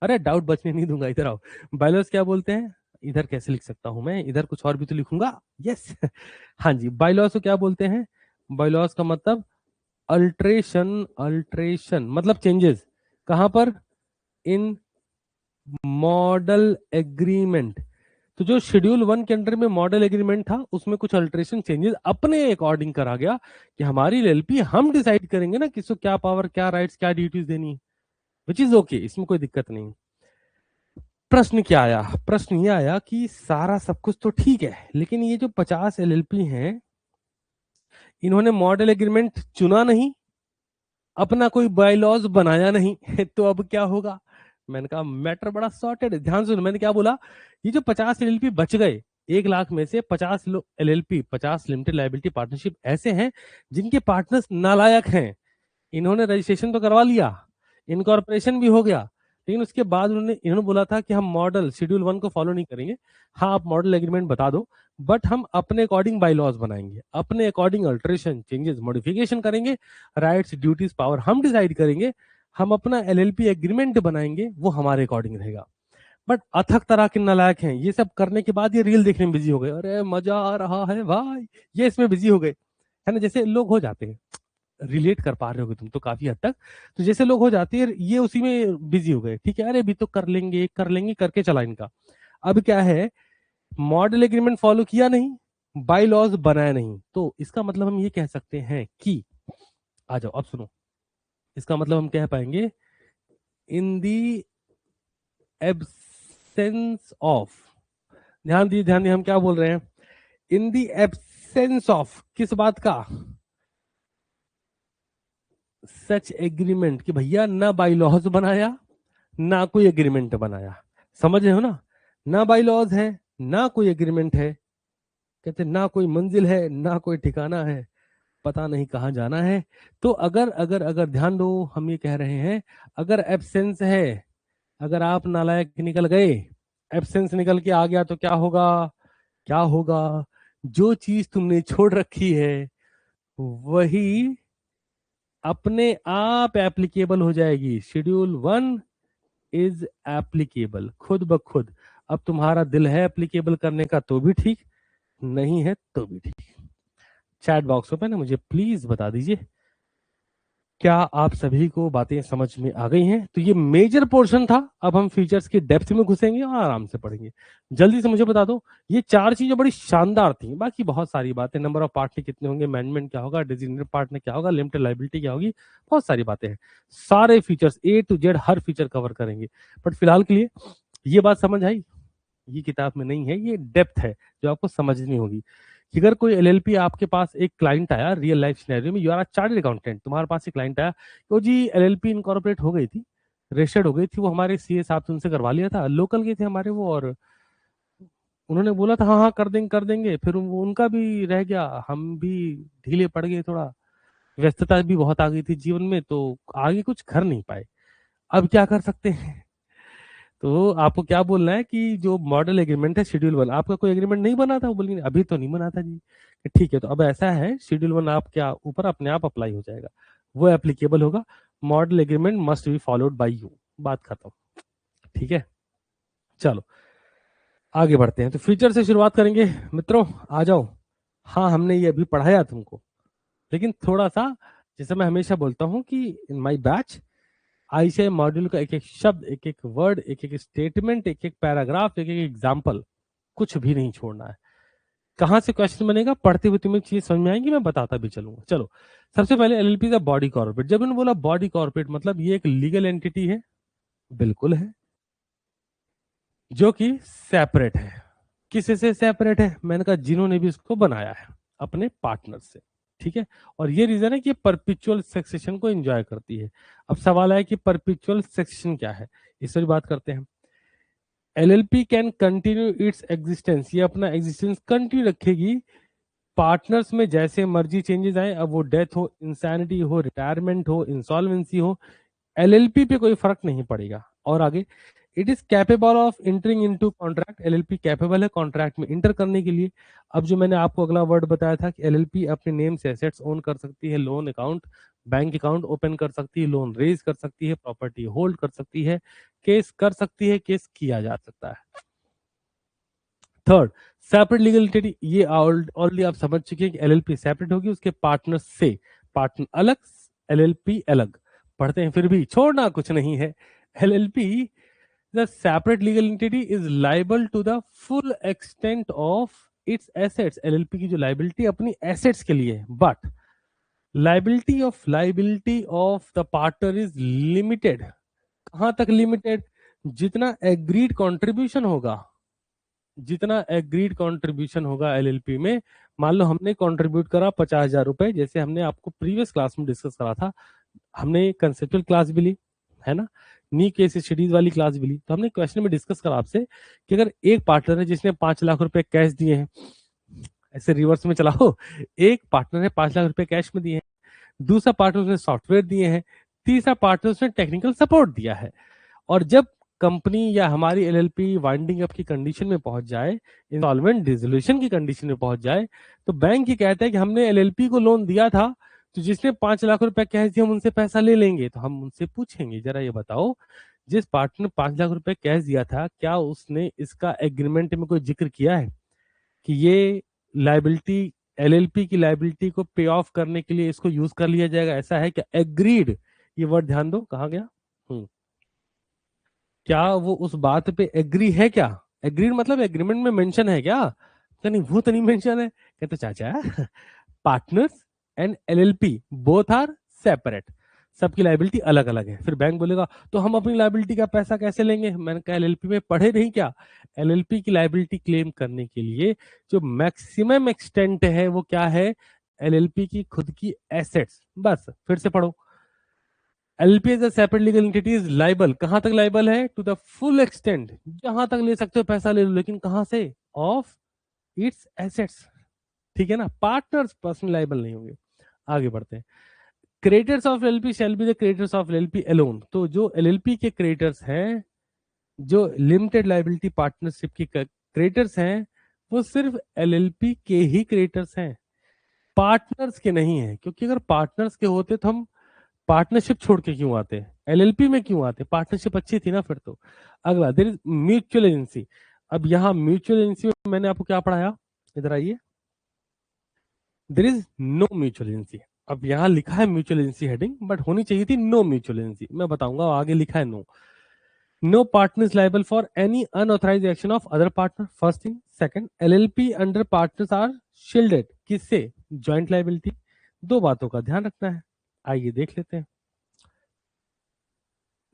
अरे डाउट बचने नहीं दूंगा, इधर आओ। बाइलॉज क्या बोलते हैं, इधर कैसे लिख सकता हूं मैं, इधर कुछ और भी तो लिखूंगा, यस हाँ जी, बाइलॉज को क्या बोलते हैं, बाइलॉज का मतलब अल्ट्रेशन मतलब चेंजेस, कहां पर, इन मॉडल एग्रीमेंट। तो जो शेड्यूल 1 के अंडर में मॉडल एग्रीमेंट था, उसमें कुछ अल्ट्रेशन चेंजेस अपने अकॉर्डिंग करा गया कि हमारी LLP हम डिसाइड करेंगे ना किसको क्या पावर, क्या राइट्स, क्या ड्यूटीज देनी है, विच इज ओके, इसमें कोई दिक्कत नहीं। प्रश्न क्या आया, प्रश्न ये आया कि सारा सब कुछ तो ठीक है, लेकिन ये जो 50 LLP हैं, इन्होंने मॉडल एग्रीमेंट चुना नहीं, अपना कोई बायलॉज बनाया नहीं तो अब क्या होगा। मैंने कहा मैटर बड़ा सॉर्टेड है, ध्यान सुनो, मैंने क्या बोला, ये जो 50 LLP बच गए, 1,00,000 में से 50 LLP, 50 लिमिटेड लाइबिलिटी पार्टनरशिप ऐसे हैं जिनके पार्टनर्स नालायक हैं, इन्होंने रजिस्ट्रेशन तो करवा लिया, इनकॉर्पोरेशन भी हो गया, लेकिन उसके बाद इन्होंने बोला था कि हम मॉडल शेड्यूल 1 को फॉलो नहीं करेंगे। हाँ, आप मॉडल एग्रीमेंट बता दो, बट हम अपने अकॉर्डिंग बाई लॉज बनाएंगे, अपने अकॉर्डिंग अल्टरेशन, चेंजेस, मॉडिफिकेशन करेंगे, राइट्स, ड्यूटीज, पावर हम डिसाइड करेंगे, हम अपना एलएलपी एग्रीमेंट बनाएंगे, वो हमारे अकॉर्डिंग रहेगा। बट अथक तरह के नालायक हैं, ये सब करने के बाद ये रील देखने में बिजी हो गए, अरे मजा आ रहा है भाई, ये इसमें बिजी हो गए, है ना, जैसे लोग हो जाते हैं। रिलेट कर पा रहे होगे तुम तो काफी हद तक, तो जैसे लोग हो जाते हैं ये उसी में बिजी हो गए, ठीक है, अरे अभी तो कर लेंगे कर लेंगे करके चला इनका। अब क्या है, मॉडल एग्रीमेंट फॉलो किया नहीं, बाई लॉज बनाया नहीं, तो इसका मतलब हम ये कह सकते हैं कि, आ जाओ अब सुनो, इसका मतलब हम कह पाएंगे इन दी एब्सेंस ऑफ, ध्यान दिए हम क्या बोल रहे हैं, इन दी एब्सेंस ऑफ किस बात का, सच एग्रीमेंट, कि भैया ना बाई लॉज बनाया ना कोई एग्रीमेंट बनाया, समझ रहे हो ना, ना बाई लॉज है ना कोई एग्रीमेंट है, कहते ना कोई मंजिल है ना कोई ठिकाना है, पता नहीं कहाँ जाना है। तो अगर अगर अगर ध्यान दो, हम ये कह रहे हैं अगर एब्सेंस है, अगर आप नालायक निकल गए, एब्सेंस निकल के आ गया, तो क्या होगा, क्या होगा, जो चीज तुमने छोड़ रखी है वही अपने आप एप्लीकेबल हो जाएगी। शेड्यूल 1 इज एप्लीकेबल खुद ब खुद। अब तुम्हारा दिल है एप्लीकेबल करने का तो भी ठीक, नहीं है तो भी ठीक। चैट बॉक्स पे ना मुझे प्लीज बता दीजिए क्या आप सभी को बातें समझ में आ गई हैं। तो ये मेजर पोर्शन था, अब हम फीचर्स की डेप्थ में घुसेंगे और आराम से पढ़ेंगे। जल्दी से मुझे बता दो, ये 4 चीजें बड़ी शानदार थी, बाकी बहुत सारी बातें, नंबर ऑफ पार्टनर कितने होंगे, मैनेजमेंट क्या होगा, डेजिग्नेटेड पार्टनर क्या होगा, लिमिटेड लायबिलिटी क्या होगी, बहुत सारी बातें हैं। सारे फीचर्स ए टू जेड हर फीचर कवर करेंगे, बट फिलहाल के लिए ये बात समझ आई, ये किताब में नहीं है, ये डेप्थ है जो आपको समझनी होगी। कि अगर कोई एलएलपी आपके पास एक क्लाइंट आया रियल लाइफ सिनेरियो में, you are a chartered accountant, तुम्हारे पास एक क्लाइंट आया, तो जी एलएलपी इनकॉर्पोरेट हो गई थी, रजिस्टर्ड हो गई थी, वो हमारे सीए साहब से उनसे करवा लिया था, लोकल के थे हमारे वो, और उन्होंने बोला था हाँ हाँ कर देंगे, फिर उनका भी रह गया, हम भी ढीले पड़ गए, थोड़ा व्यस्तता भी बहुत आ गई थी जीवन में, तो आगे कुछ कर नहीं पाए। अब क्या कर सकते हैं, तो आपको क्या बोलना है कि जो मॉडल एग्रीमेंट है शेड्यूल 1, आपका कोई एग्रीमेंट नहीं बना था, वो बोलेंगे अभी तो नहीं बना था जी, कि ठीक है, तो अब ऐसा है शेड्यूल 1 आप क्या ऊपर अपने आप अप्लाई हो जाएगा, वो एप्लीकेबल होगा, model agreement must be followed by you, बात खत्म। ठीक है, चलो आगे बढ़ते हैं, तो फीचर से शुरुआत करेंगे मित्रों, आ जाओ। हाँ, हमने ये अभी पढ़ाया तुमको, लेकिन थोड़ा सा, जैसे मैं हमेशा बोलता हूँ कि इन माई बैच आईसीआई मॉड्यूल का एक एक शब्द, एक एक वर्ड, एक एक स्टेटमेंट, एक एक पैराग्राफ, एक एक एग्जाम्पल, कुछ भी नहीं छोड़ना है। कहां से क्वेश्चन बनेगा, पढ़ते हुए तुम्हें चीज समझ में आएंगी, मैं बताता भी चलूंगा। चलो, सबसे पहले एलएलपी का बॉडी कॉर्पोरेट, जब इन्होंने बोला बॉडी कॉर्पोरेट मतलब ये एक लीगल एंटिटी है, बिल्कुल है, जो कि सेपरेट है। किसी से सेपरेट है, मैंने कहा जिन्होंने भी इसको बनाया है अपने पार्टनर से, ठीक है, और ये रीजन है कि परपिचुअल सक्सेशन को एंजॉय करती है। अब सवाल है कि परपिचुअल सक्सेशन क्या है, इस पर बात करते हैं। LLP can continue its existence, ये अपना एग्जिस्टेंस कंटिन्यू रखेगी, पार्टनर्स में जैसे मर्जी चेंजेस आए, अब वो डेथ हो, इंसैनिटी हो, रिटायरमेंट हो, इंसॉल्वेंसी हो, एलएलपी पे कोई फर्क नहीं पड़ेगा। और आगे, it is capable of entering into contract, LLP capable है कॉन्ट्रैक्ट में इंटर करने के लिए। अब जो मैंने आपको अगला वर्ड बताया था कि एलएलपी अपने नेम से एसेट्स ओन कर सकती है, loan account, bank account open कर सकती है, लोन रेज कर सकती है, प्रॉपर्टी होल्ड कर सकती है, केस कर सकती है, केस किया जा सकता है। थर्ड, सेपरेट लीगल एंटिटी, ये ऑलरेडी आप समझ चुके हैं कि एलएलपी सेपरेट होगी उसके पार्टनर से, पार्टनर अलग, एलएलपी अलग, पढ़ते हैं फिर भी छोड़ना कुछ नहीं है। LLP the separate legal entity is liable to the full extent of its assets, LLP की जो लाइबिलिटी अपनी एसेट्स के लिए, but liability of the partner is limited. कहां तक लिमिटेड, जितना एग्रीड कंट्रीब्यूशन होगा, जितना एग्रीड कंट्रीब्यूशन होगा एलएलपी में, मान लो हमने कंट्रीब्यूट करा 50,000 रुपए, जैसे हमने आपको प्रीवियस क्लास में डिस्कस करा था, हमने कंसेप्चुअल क्लास भी ली है ना, नी केस स्टडीज वाली क्लास भी ली, तो हमने क्वेश्चन में डिस्कस करा आपसे कि अगर एक पार्टनर है जिसने 5 लाख रुपए कैश दिए हैं, ऐसे रिवर्स में चलाओ, एक पार्टनर है 5 लाख रुपए कैश में दिए हैं, दूसरा पार्टनर ने सॉफ्टवेयर दिए हैं, तीसरा पार्टनर्स ने टेक्निकल सपोर्ट दिया है। और जब कंपनी या हमारी एलएलपी वाइंडिंग अप की कंडीशन में पहुंच जाए, इंसॉल्वेंट डिसोल्यूशन की कंडीशन में पहुंच जाए, तो बैंक ये कहता है कि हमने एलएलपी को लोन दिया था, तो जिसने 5 लाख रुपए कैश दिया हम उनसे पैसा ले लेंगे। तो हम उनसे पूछेंगे, जरा ये बताओ, जिस पार्टनर ने 5 लाख रुपए कैश दिया था, क्या उसने इसका एग्रीमेंट में कोई जिक्र किया है कि ये लाइबिलिटी, एलएलपी की लाइबिलिटी को पे ऑफ करने के लिए इसको यूज कर लिया जाएगा? ऐसा है क्या? एग्रीड, ये वर्ड ध्यान दो, कहा गया। क्या वो उस बात पे एग्री है क्या? एग्रीड मतलब एग्रीमेंट में मेंशन है क्या? तो नहीं, वो तो नहीं मेंशन है। कहते चाचा, partners and LLP both are separate, सबकी लाइबिलिटी अलग अलग है। फिर बैंक बोलेगा तो हम अपनी लाइबिलिटी का पैसा कैसे लेंगे? मैंने कहा एलएलपी में पढ़े नहीं क्या? एलएलपी की लाइबिलिटी क्लेम करने के लिए जो मैक्सिमम एक्सटेंट है वो क्या है? एलएलपी की खुद की एसेट्स। बस फिर से पढ़ो, LP as a separate legal entity is liable. कहां तक लाइबल है? टू द फुल एक्सटेंट, जहां तक ले सकते हो पैसा ले लो, लेकिन कहां से? Of its assets. ठीक है ना? पार्टनर्स पर्सनल लाइबल नहीं होंगे। आगे बढ़ते हैं। Creditors of LLP shall be the creditors of LLP alone. तो जो एलएलपी के क्रेडिटर्स हैं, जो लिमिटेड लाइबिलिटी पार्टनरशिप की क्रेडिटर्स हैं, वो सिर्फ एलएलपी के ही क्रेडिटर्स हैं, पार्टनर्स के नहीं है। क्योंकि अगर पार्टनर्स के होते तो हम पार्टनरशिप छोड़ के क्यों आते? एलएलपी में क्यों आते? पार्टनरशिप अच्छी थी ना फिर तो। अगला, देयर इज म्यूचुअल एजेंसी। अब यहाँ म्यूचुअल एजेंसी में मैंने आपको क्या पढ़ाया? इधर आइए, there is no mutual agency. अब यहाँ लिखा है म्यूचुअल एजेंसी हेडिंग, बट होनी चाहिए थी नो म्यूचुअल एजेंसी। मैं बताऊंगा, आगे लिखा है no. No partner is liable for any unauthorised action of other partner, first thing. Second, LLP under partners are shielded, किससे? Joint liability. दो बातों का ध्यान रखना है, आइए देख लेते हैं।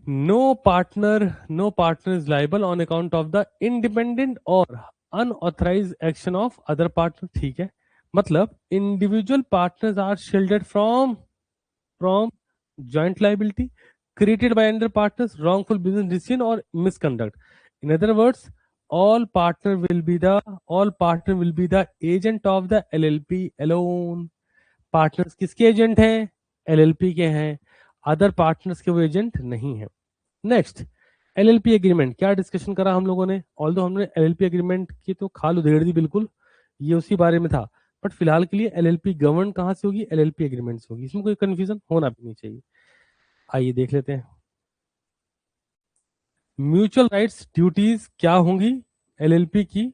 No partner is liable on account of the independent or unauthorized action of other partner। ठीक है, मतलब individual partners are shielded from joint liability created by other partners, wrongful business decision or misconduct. In other words, all partner will be the agent of the LLP alone। Partners किसके agent हैं? LLP के हैं, other partners के वो agent नहीं है। Next, LLP agreement. क्या discussion करा हम लोगों ने? ऑल्दो हमने एलएलपी एग्रीमेंट की तो खाल उधेड़ दी बिल्कुल, ये उसी बारे में था, बट फिलहाल के लिए एलएलपी गवर्न कहां से होगी? एलएलपी एग्रीमेंट से होगी। इसमें कोई कंफ्यूजन होना भी नहीं चाहिए। आइए देख लेते हैं। म्यूचुअल राइट्स ड्यूटीज क्या होंगी एलएलपी की?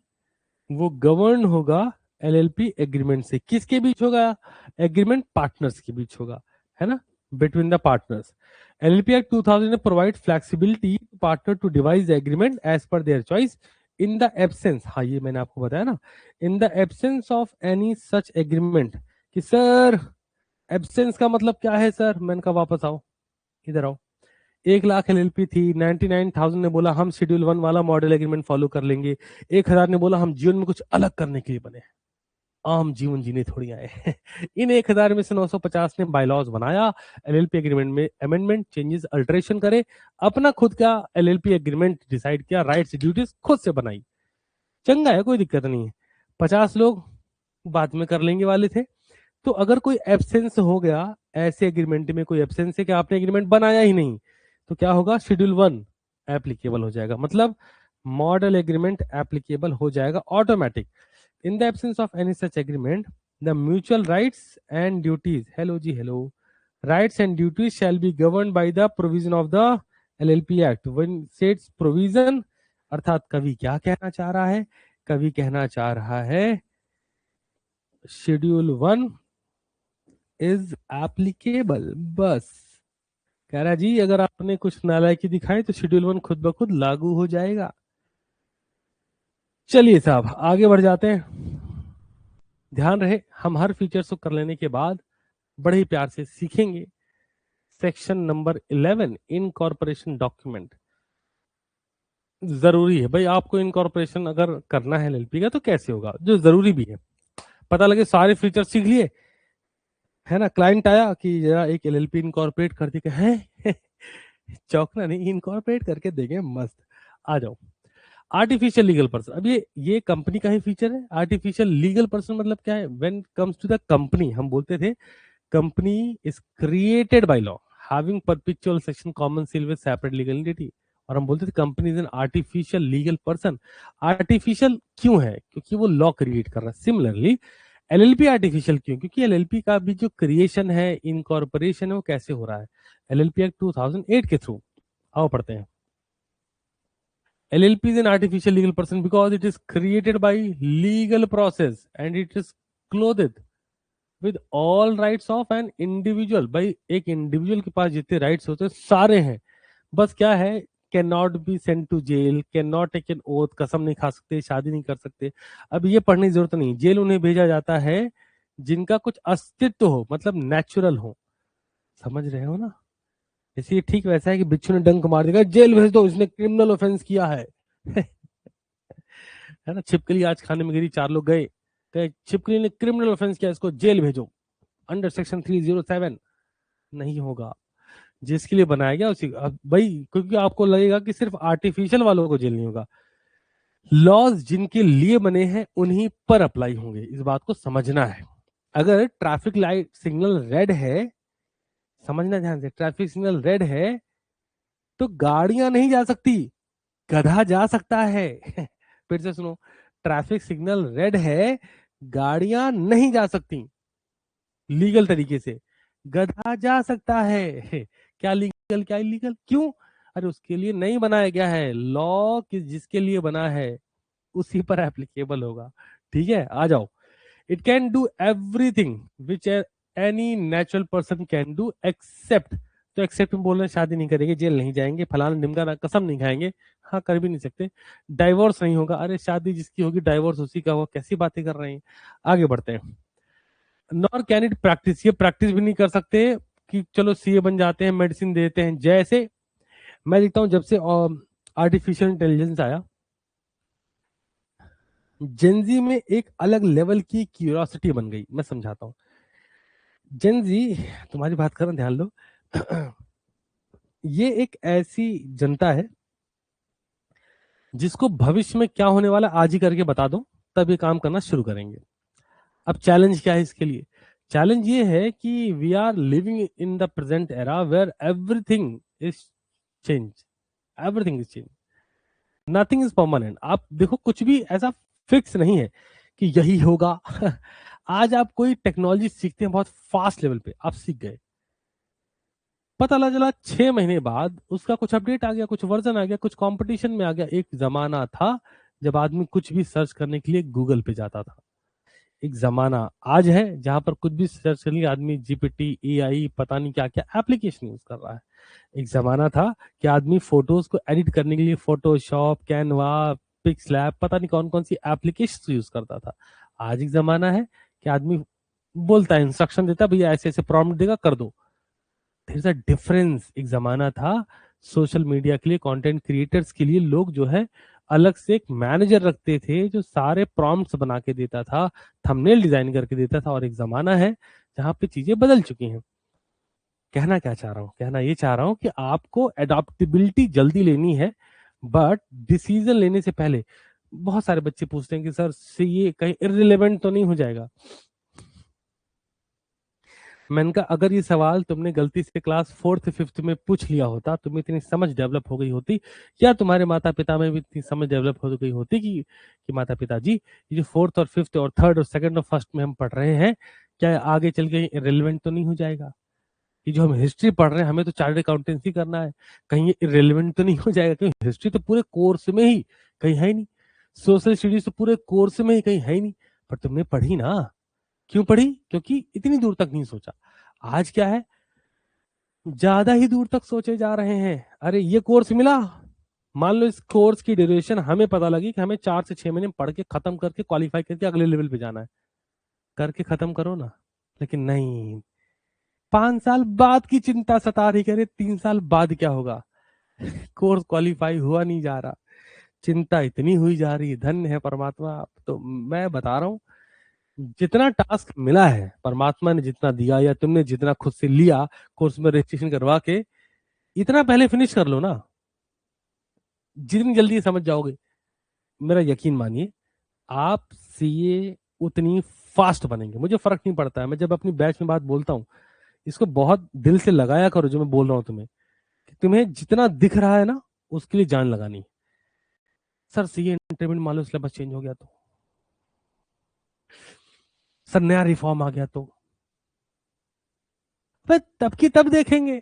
वो गवर्न होगा एलएलपी एग्रीमेंट से। किसके बीच होगा एग्रीमेंट? पार्टनर्स के बीच होगा, है ना, between the partners. LLP act 2000 ने provide flexibility partner to devise agreement as per their choice in the absence, हाँ ये मैंने आपको बताया ना, in the absence of any such agreement. कि सर एब्सेंस का मतलब क्या है सर? मैंने कहा वापस आओ, इधर आओ। 1 लाख एलएलपी थी, 99,000 ने बोला हम शेड्यूल 1 वाला मॉडल एग्रीमेंट फॉलो कर लेंगे, 1,000 ने बोला हम जीवन में कुछ अलग करने के लिए बने, आम जीवन जीने थोड़ी आए। इन 1,000 में से 950 ने बायलॉज बनाया, एलएलपी एग्रीमेंट में अमेंडमेंट, चेंजेस, अल्टरेशन करे, अपना खुद का एलएलपी एग्रीमेंट डिसाइड किया, राइट्स ड्यूटीज खुद से बनाई। चंगा है, कोई दिक्कत नहीं है। 50 लोग बाद में कर लेंगे वाले थे। तो अगर कोई एब्सेंस हो गया, ऐसे एग्रीमेंट में कोई एब्सेंस है कि आपने एग्रीमेंट बनाया ही नहीं, तो क्या होगा? शेड्यूल 1 एप्लीकेबल हो जाएगा, मतलब मॉडल एग्रीमेंट एप्लीकेबल हो जाएगा automatic. In the absence of any such agreement, the mutual rights and duties, hello जी hello, rights and duties shall be govern by the provision of the LLP act. When sets provision, अर्थात कवि क्या कहना चाह रहा है? कवि कहना चाह रहा है शेड्यूल 1 इज एप्लीकेबल। बस कह रहा जी अगर आपने कुछ नालायकी दिखाई तो शेड्यूल 1 खुद ब खुद लागू हो जाएगा। चलिए साहब आगे बढ़ जाते हैं। ध्यान रहे, हम हर फीचर्स को कर लेने के बाद बड़े ही प्यार से सीखेंगे सेक्शन नंबर 11, इनकॉर्पोरेशन डॉक्यूमेंट। जरूरी है भाई, आपको इनकॉर्पोरेशन अगर करना है एलएलपी का तो कैसे होगा, जो जरूरी भी है। पता लगे सारे फीचर्स सीख लिए, है ना, क्लाइंट आया कि जरा एक एलएलपी इनकॉर्पोरेट कर दी, है चौंकना नहीं, इनकॉर्पोरेट करके देंगे, मस्त। आ जाओ। आर्टिफिशियल लीगल पर्सन, अब ये कंपनी का ही फीचर है। आर्टिफिशियल लीगल पर्सन मतलब क्या है? When comes to the company, हम बोलते थे company is created by law, having perpetual section common seal with separate legal entity. और हम बोलते थे company is an artificial legal person. Artificial क्यों है? क्योंकि वो लॉ क्रिएट कर रहा है। सिमिलरली एलएलपी आर्टिफिशियल क्यों? क्योंकि एलएलपी का भी जो क्रिएशन है, इनकॉर्पोरेशन है, वो कैसे हो रहा है? एलएलपी एक्ट 2008 के थ्रू। आओ पढ़ते हैं। LLP is an artificial legal person because it is created by legal process and it is clothed with all rights of an individual। भाई एक इंडिविजुअल के पास जितने राइट्स होते हैं सारे हैं, बस क्या है, can not be sent to jail, can not take an oath, कसम नहीं खा सकते, शादी नहीं कर सकते। अब ये पढ़ने की जरूरत नहीं, जेल उन्हें भेजा जाता है जिनका कुछ अस्तित्व हो, मतलब नेचुरल हो। समझ रहे हो ना? इसलिए ठीक वैसा है कि बिच्छू ने डंक मार देगा, जेल भेज दो, इसने क्रिमिनल ऑफेंस किया है। है ना? छिपकली आज खाने में गिरी, 4 लोग गए, कहे छिपकली ने क्रिमिनल ऑफेंस किया, इसको जेल भेजो अंडर सेक्शन 307। नहीं होगा। जिसके लिए बनाया गया उसी भाई, क्योंकि आपको लगेगा कि सिर्फ आर्टिफिशियल वालों को जेल नहीं होगा, लॉज जिनके लिए बने हैं उन्हीं पर अप्लाई होंगे। इस बात को समझना है। अगर ट्रैफिक लाइट सिग्नल रेड है, समझना ध्यान से, ट्रैफिक सिग्नल रेड है तो गाड़ियां नहीं जा सकती, गधा जा सकता है। फिर से सुनो, ट्रैफिक सिग्नल रेड है, गाड़ियां नहीं जा सकती लीगल तरीके से, गधा जा सकता है। क्या लीगल क्या इलीगल? क्यों? अरे उसके लिए नहीं बनाया गया है लॉ, कि जिसके लिए बना है उसी पर एप्लीकेबल होगा। ठीक है, आ जाओ। It can do everything which any natural person can do except. तो एक्सेप्ट में बोल रहे हैं शादी नहीं करेंगे, जेल नहीं जाएंगे, फलाना निमका कसम नहीं खाएंगे, हाँ कर भी नहीं सकते, डाइवोर्स नहीं होगा। अरे शादी जिसकी होगी डाइवोर्स उसी का होगा, कैसी बातें कर रहे हैं। आगे बढ़ते हैं। नॉर कैन इट प्रैक्टिस, ये प्रैक्टिस भी नहीं कर सकते कि चलो सीए बन जाते हैं, मेडिसिन देते हैं। जैसे मैं लिखता हूं, जब से आर्टिफिशियल इंटेलिजेंस आया, जेनजी में एक अलग लेवल की क्यूरियोसिटी बन गई। मैं समझाता हूं। जेनजी, तुम्हारी बात करना ध्यान लो। ये एक ऐसी जनता है जिसको भविष्य में क्या होने वाला आज ही करके बता दो, तब ये काम करना शुरू करेंगे। अब चैलेंज क्या है इसके लिए? चैलेंज ये है कि we are living in the present era where everything is change, everything is change, nothing is permanent. आप देखो, कुछ भी ऐसा फिक्स नहीं है कि यही होगा। आज आप कोई टेक्नोलॉजी सीखते हैं बहुत फास्ट लेवल पे, आप सीख गए, पता चला 6 महीने बाद उसका कुछ अपडेट आ गया, कुछ वर्जन आ गया, कुछ कंपटीशन में आ गया। एक जमाना था जब आदमी कुछ भी सर्च करने के लिए गूगल पे जाता था। एक जमाना आज है जहां पर कुछ भी सर्च करने के लिए आदमी जीपीटी, एआई, पता नहीं क्या क्या एप्लीकेशन यूज कर रहा है। एक जमाना था कि आदमी फोटोज को एडिट करने के लिए फोटोशॉप, कैनवा, पिक्सलैब, पता नहीं कौन कौन सी एप्लीकेशन यूज करता था। आज एक जमाना है कि आदमी बोलता है, इंस्ट्रक्शन देता है, भैया ऐसे ऐसे प्रॉम्प्ट देगा, कर दो। There is a difference. एक जमाना था सोशल मीडिया के लिए, कंटेंट क्रिएटर्स के लिए लोग जो है अलग से एक मैनेजर रखते थे जो सारे प्रॉम्प्ट्स बना के देता था, थंबनेल डिजाइन करके देता था। और एक जमाना है जहां पे चीजें बदल चुकी हैं। कहना क्या चाह रहा हूं? कहना ये चाह रहा हूं कि आपको अडॉप्टेबिलिटी जल्दी लेनी है, बट डिसीजन लेने से पहले बहुत सारे बच्चे पूछते हैं कि सर से ये कहीं इररिलेवेंट तो नहीं हो जाएगा। मैंने कहा अगर ये सवाल तुमने गलती से क्लास 4th 5th में पूछ लिया होता, तुम्हें इतनी समझ डेवलप हो गई होती, या तुम्हारे माता पिता में भी इतनी समझ डेवलप हो गई होती कि माता पिता जी, ये जो 4th और 5th और 3rd और 2nd और 1st में हम पढ़ रहे हैं, क्या आगे चल के इररिलेवेंट तो नहीं हो जाएगा? ये जो हम हिस्ट्री पढ़ रहे हैं, हमें तो चार्टर्ड अकाउंटेंसी करना है, कहीं ये इररिलेवेंट तो नहीं हो जाएगा? क्योंकि हिस्ट्री तो पूरे कोर्स में ही कहीं है नहीं, सोशल स्टडीज तो पूरे कोर्स में ही कहीं है नहीं, पर तुमने पढ़ी ना। क्यों पढ़ी? क्योंकि इतनी दूर तक नहीं सोचा। आज क्या है, ज्यादा ही दूर तक सोचे जा रहे हैं। अरे ये कोर्स मिला, मान लो इस कोर्स की ड्यूरेशन हमें पता लगी कि हमें 4 से 6 महीने पढ़ के खत्म करके क्वालिफाई करके अगले लेवल पे जाना है, करके खत्म करो ना। लेकिन नहीं, 5 साल बाद की चिंता सता रही, करे 3 साल बाद क्या होगा, कोर्स क्वालिफाई हुआ नहीं जा रहा, चिंता इतनी हुई जा रही है। धन्य है परमात्मा। तो मैं बता रहा हूं, जितना टास्क मिला है परमात्मा ने, जितना दिया या तुमने जितना खुद से लिया कोर्स में रजिस्ट्रेशन करवा के, इतना पहले फिनिश कर लो ना, जितनी जल्दी समझ जाओगे, मेरा यकीन मानिए, आप सीए उतनी फास्ट बनेंगे। मुझे फर्क नहीं पड़ता है, मैं जब अपनी बैच में बात बोलता हूँ, इसको बहुत दिल से लगाया करो जो मैं बोल रहा हूं तुम्हें, कि तुम्हें जितना दिख रहा है ना उसके लिए जान लगानी। सर सीए इंटरमीडिएट मान लो सिलेबस चेंज हो गया तो, सर नया रिफॉर्म आ गया तो, भाई तब की तब देखेंगे।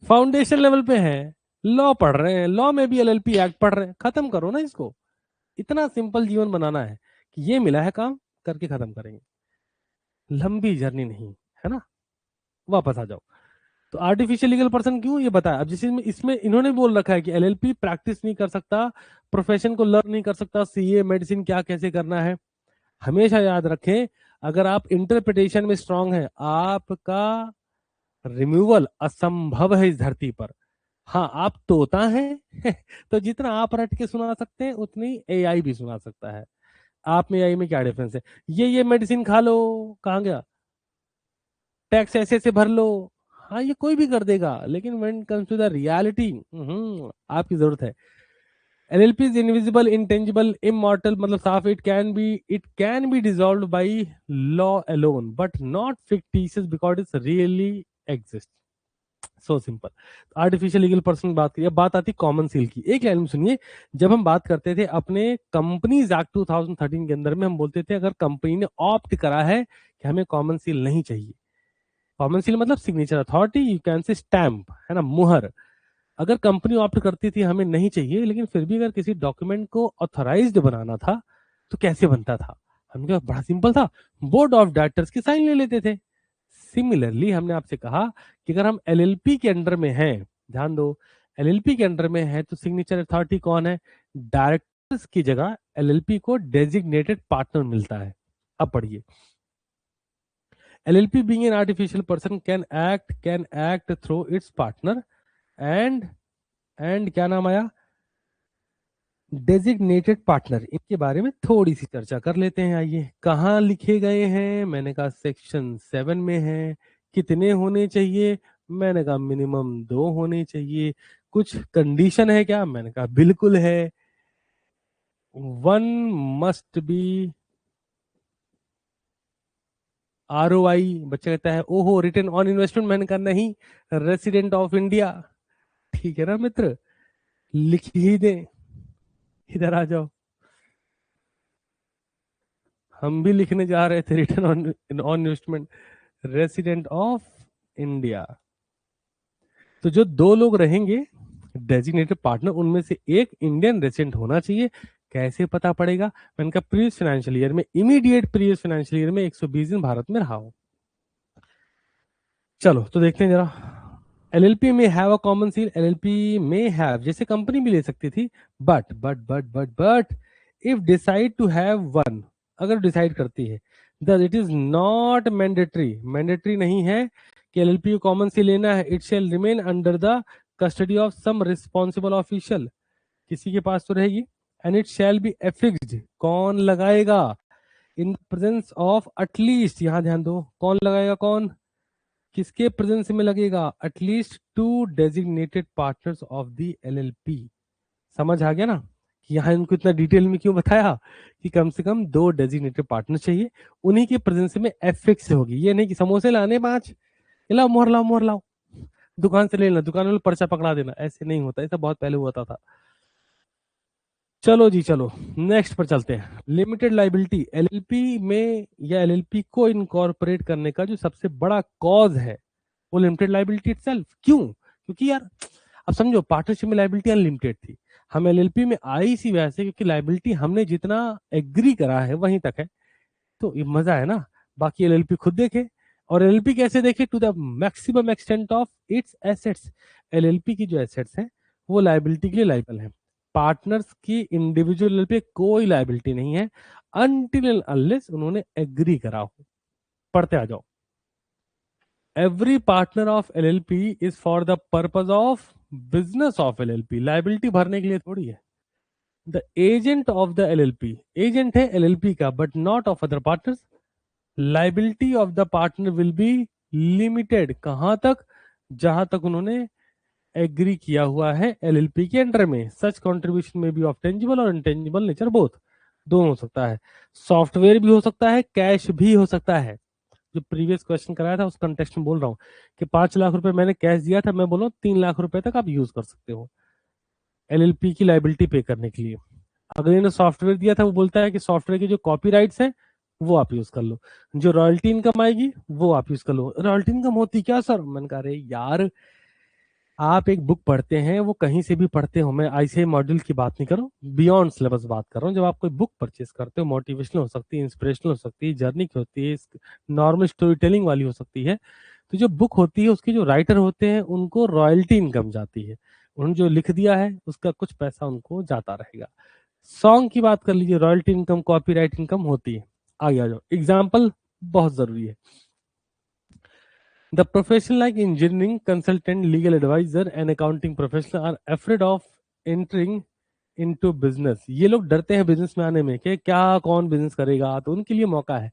फाउंडेशन लेवल पे है, लॉ पढ़ रहे हैं, लॉ में भी एलएलपी एक्ट पढ़ रहे हैं, खत्म करो ना इसको। इतना सिंपल जीवन बनाना है कि ये मिला है काम, करके खत्म करेंगे, लंबी जर्नी नहीं है ना। वापस आ जाओ। तो आर्टिफिशियल लीगल पर्सन क्यों, ये बताया। अब जिस इसमें इसमें इन्होंने बोल रखा है कि एलएलपी प्रैक्टिस नहीं कर सकता, प्रोफेशन को लर्न नहीं कर सकता, सीए मेडिसिन क्या कैसे करना है। हमेशा याद रखें, अगर आप इंटरप्रिटेशन में स्ट्रांग है, आपका रिमूवल असंभव है इस धरती पर। हाँ आप तोता हैं। तो जितना आप रट के सुना सकते हैं उतनी एआई भी सुना सकता है। आप में एआई में क्या डिफरेंस है। ये मेडिसिन खा लो, कहाँ गया, टैक्स ऐसे ऐसे भर लो, हाँ ये कोई भी कर देगा, लेकिन when comes to the reality आपकी जरूरत है। LLP is invisible, intangible, immortal, मतलब साफ, it can be dissolved by law alone but not fictitious because it's really exist. So simple. Artificial legal person की बात करिए, अब बात आती कॉमन सील की। एक लाइन में सुनिए, जब हम बात करते थे अपने कंपनीज एक्ट 2013 के अंदर में, हम बोलते थे अगर कंपनी ने ऑप्ट करा है कि हमें कॉमन सील नहीं चाहिए, कॉमन सील मतलब signature authority, you can say stamp, है ना, मुहर। अगर कंपनी ऑप्ट करती थी हमें नहीं चाहिए, लेकिन फिर भी अगर किसी डॉक्यूमेंट को ऑथराइज्ड बनाना था तो कैसे बनता था, हमने कहा बड़ा सिंपल था, बोर्ड ऑफ डायरेक्टर्स की साइन ले लेते थे। सिमिलरली हमने आपसे कहा कि अगर हम एलएलपी के अंडर में हैं, ध्यान दो, एलएलपी के अंडर में है तो सिग्नेचर अथॉरिटी कौन है, डायरेक्टर्स की जगह एलएलपी को डेजिग्नेटेड पार्टनर मिलता है। अब पढ़िए, LLP being an artificial person can act through its partner and क्या नाम आया, डेजिग्नेटेड पार्टनर। इनके बारे में थोड़ी सी चर्चा कर लेते हैं। आइए, कहाँ लिखे गए हैं, मैंने कहा सेक्शन 7 में है। कितने होने चाहिए, मैंने कहा मिनिमम 2 होने चाहिए। कुछ कंडीशन है क्या, मैंने कहा बिल्कुल है। वन मस्ट बी ROI, बच्चा कहता है ओहो रिटर्न ऑन इन्वेस्टमेंट, मैंने कहा नहीं, रेसिडेंट ऑफ इंडिया। ठीक है ना मित्र, लिख ही दे, इधर आ जाओ, हम भी लिखने जा रहे थे return on on investment, resident of India. तो जो 2 लोग रहेंगे डेजिग्नेटेड पार्टनर, उनमें से एक इंडियन रेसिडेंट होना चाहिए। कैसे पता पड़ेगा, मैंने कहा प्रीवियस फाइनेंशियल ईयर में, इमीडिएट प्रीवियस फाइनेंशियल ईयर में 120 दिन भारत में रहा हो। चलो तो देखते हैं जरा। एलएलपी में have a common seal, LLP में हैव, जैसे कंपनी भी ले सकती थी, but if decide to have one, अगर डिसाइड करती है, it is not mandatory, mandatory नहीं है कि एलएलपी को कॉमन सील लेना है। It shall remain under the custody of some responsible official, किसी के पास तो रहेगी। And it shall be affixed, कौन लगाएगा, इन प्रेजेंस ऑफ एटलीस्ट, यहां ध्यान दो, कौन लगाएगा, कौन, किसके प्रेजेंस में लगेगा, at least 2 designated partners of the LLP. समझ आ गया ना कि यहाँ इनको इतना डिटेल में क्यों बताया, कि कम से कम 2 डेजिग्नेटेड पार्टनर चाहिए, उन्हीं के प्रेजेंस में एफिक्स होगी। ये नहीं कि समोसे लाने 5, लाओ मोहर लाओ मोहर लाओ, दुकान से ले लेना, दुकान में पर्चा पकड़ा देना, ऐसे नहीं होता, ऐसा बहुत पहले होता था। चलो जी चलो, नेक्स्ट पर चलते हैं। लिमिटेड लाइबिलिटी, एलएलपी में या एलएलपी को इनकॉर्पोरेट करने का जो सबसे बड़ा कॉज है वो लिमिटेड लाइबिलिटी इटसेल्फ। क्यों, क्योंकि यार अब समझो, पार्टनरशिप में लाइबिलिटी अनलिमिटेड थी, हम एलएलपी में आई सी वैसे क्योंकि लाइबिलिटी हमने जितना एग्री करा है वहीं तक है, तो ये मजा है ना। बाकी एलएलपी खुद देखे, और एलएलपी कैसे देखे, to the maximum extent of its assets. LLP की जो एसेट्स हैं वो लाइबिलिटी के लिए लाइबल है, पार्टनर्स की इंडिविजुअल पे कोई लाइबिलिटी नहीं है अनटिल अनलेस उन्होंने एग्री करा हो। पढ़ते आ जाओ। Every partner of LLP is for the purpose of business of LLP, liability भरने के लिए थोड़ी है। The agent of the LLP, agent है एलएलपी का but not of other partners. Liability of the partner will be limited, कहां तक, जहां तक उन्होंने एग्री किया हुआ है एलएलपी के अंडर में। सच कंट्रीब्यूशन में बी ऑफ टेंजिबल और इनटेंजिबल नेचर बोथ, दोनों हो सकता है, सॉफ्टवेयर भी हो सकता है, कैश भी हो सकता है। जो प्रीवियस क्वेश्चन कराया था उस कंटेक्स्ट में बोल रहा हूँ कि 5 लाख रुपए मैंने कैश दिया था, मैं बोल रहा हूँ 3 लाख रुपए तक आप यूज कर सकते हो एलएलपी की लाइबिलिटी पे करने के लिए। अगर इन्होंने सॉफ्टवेयर दिया था, वो बोलता है कि सॉफ्टवेयर के जो कॉपीराइट्स हैं वो आप यूज कर लो, जो रॉयल्टी इनकम आएगी वो आप यूज कर लो। रॉयल्टी इनकम होती क्या सर? मैंने कहा अरे यार, आप एक बुक पढ़ते हैं, वो कहीं से भी पढ़ते हो, मैं ऐसे मॉड्यूल की बात नहीं कर रहा हूँ, बियॉन्ड सिलेबस बात कर रहा हूँ। जब आप कोई बुक परचेस करते हो, मोटिवेशनल हो सकती है, इंस्पिरेशनल हो सकती है, जर्नी की होती है, नॉर्मल स्टोरी टेलिंग वाली हो सकती है, तो जो बुक होती है उसके जो राइटर होते हैं उनको रॉयल्टी इनकम जाती है, उन्होंने जो लिख दिया है उसका कुछ पैसा उनको जाता रहेगा। सॉन्ग की बात कर लीजिए, रॉयल्टी इनकम, कॉपीराइट इनकम होती है। आगे आ जाओ, एग्जाम्पल बहुत जरूरी है। The profession like engineering, consultant, legal advisor and accounting professional are afraid of entering into business. ये लोग डरते हैं बिजनेस में आने में कि क्या कौन बिजनेस करेगा, तो उनके लिए मौका है।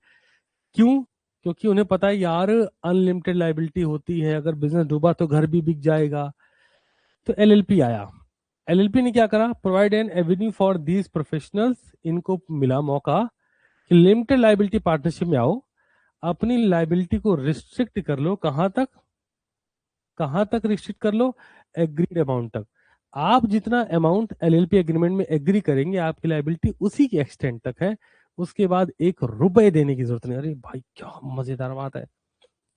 क्यों? क्योंकि उन्हें पता है यार अनलिमिटेड लाइबिलिटी होती है, अगर बिजनेस डूबा तो घर भी बिक जाएगा। तो एलएलपी आया। एलएलपी ने क्या करा? Provide an Avenue for these professionals. इनको मिला मौका कि लिमिटेड लाइबिलिटी पार्टनरशिप में आओ, अपनी लाइबिलिटी को रिस्ट्रिक्ट कर लो। कहां तक रिस्ट्रिक्ट कर लो? एग्रीड अमाउंट तक। आप जितना अमाउंट एलएलपी एग्रीमेंट में एग्री करेंगे, आपकी लाइबिलिटी उसी के एक्सटेंट तक है, उसके बाद 1 रुपए देने की जरूरत नहीं। अरे भाई क्या मजेदार बात है।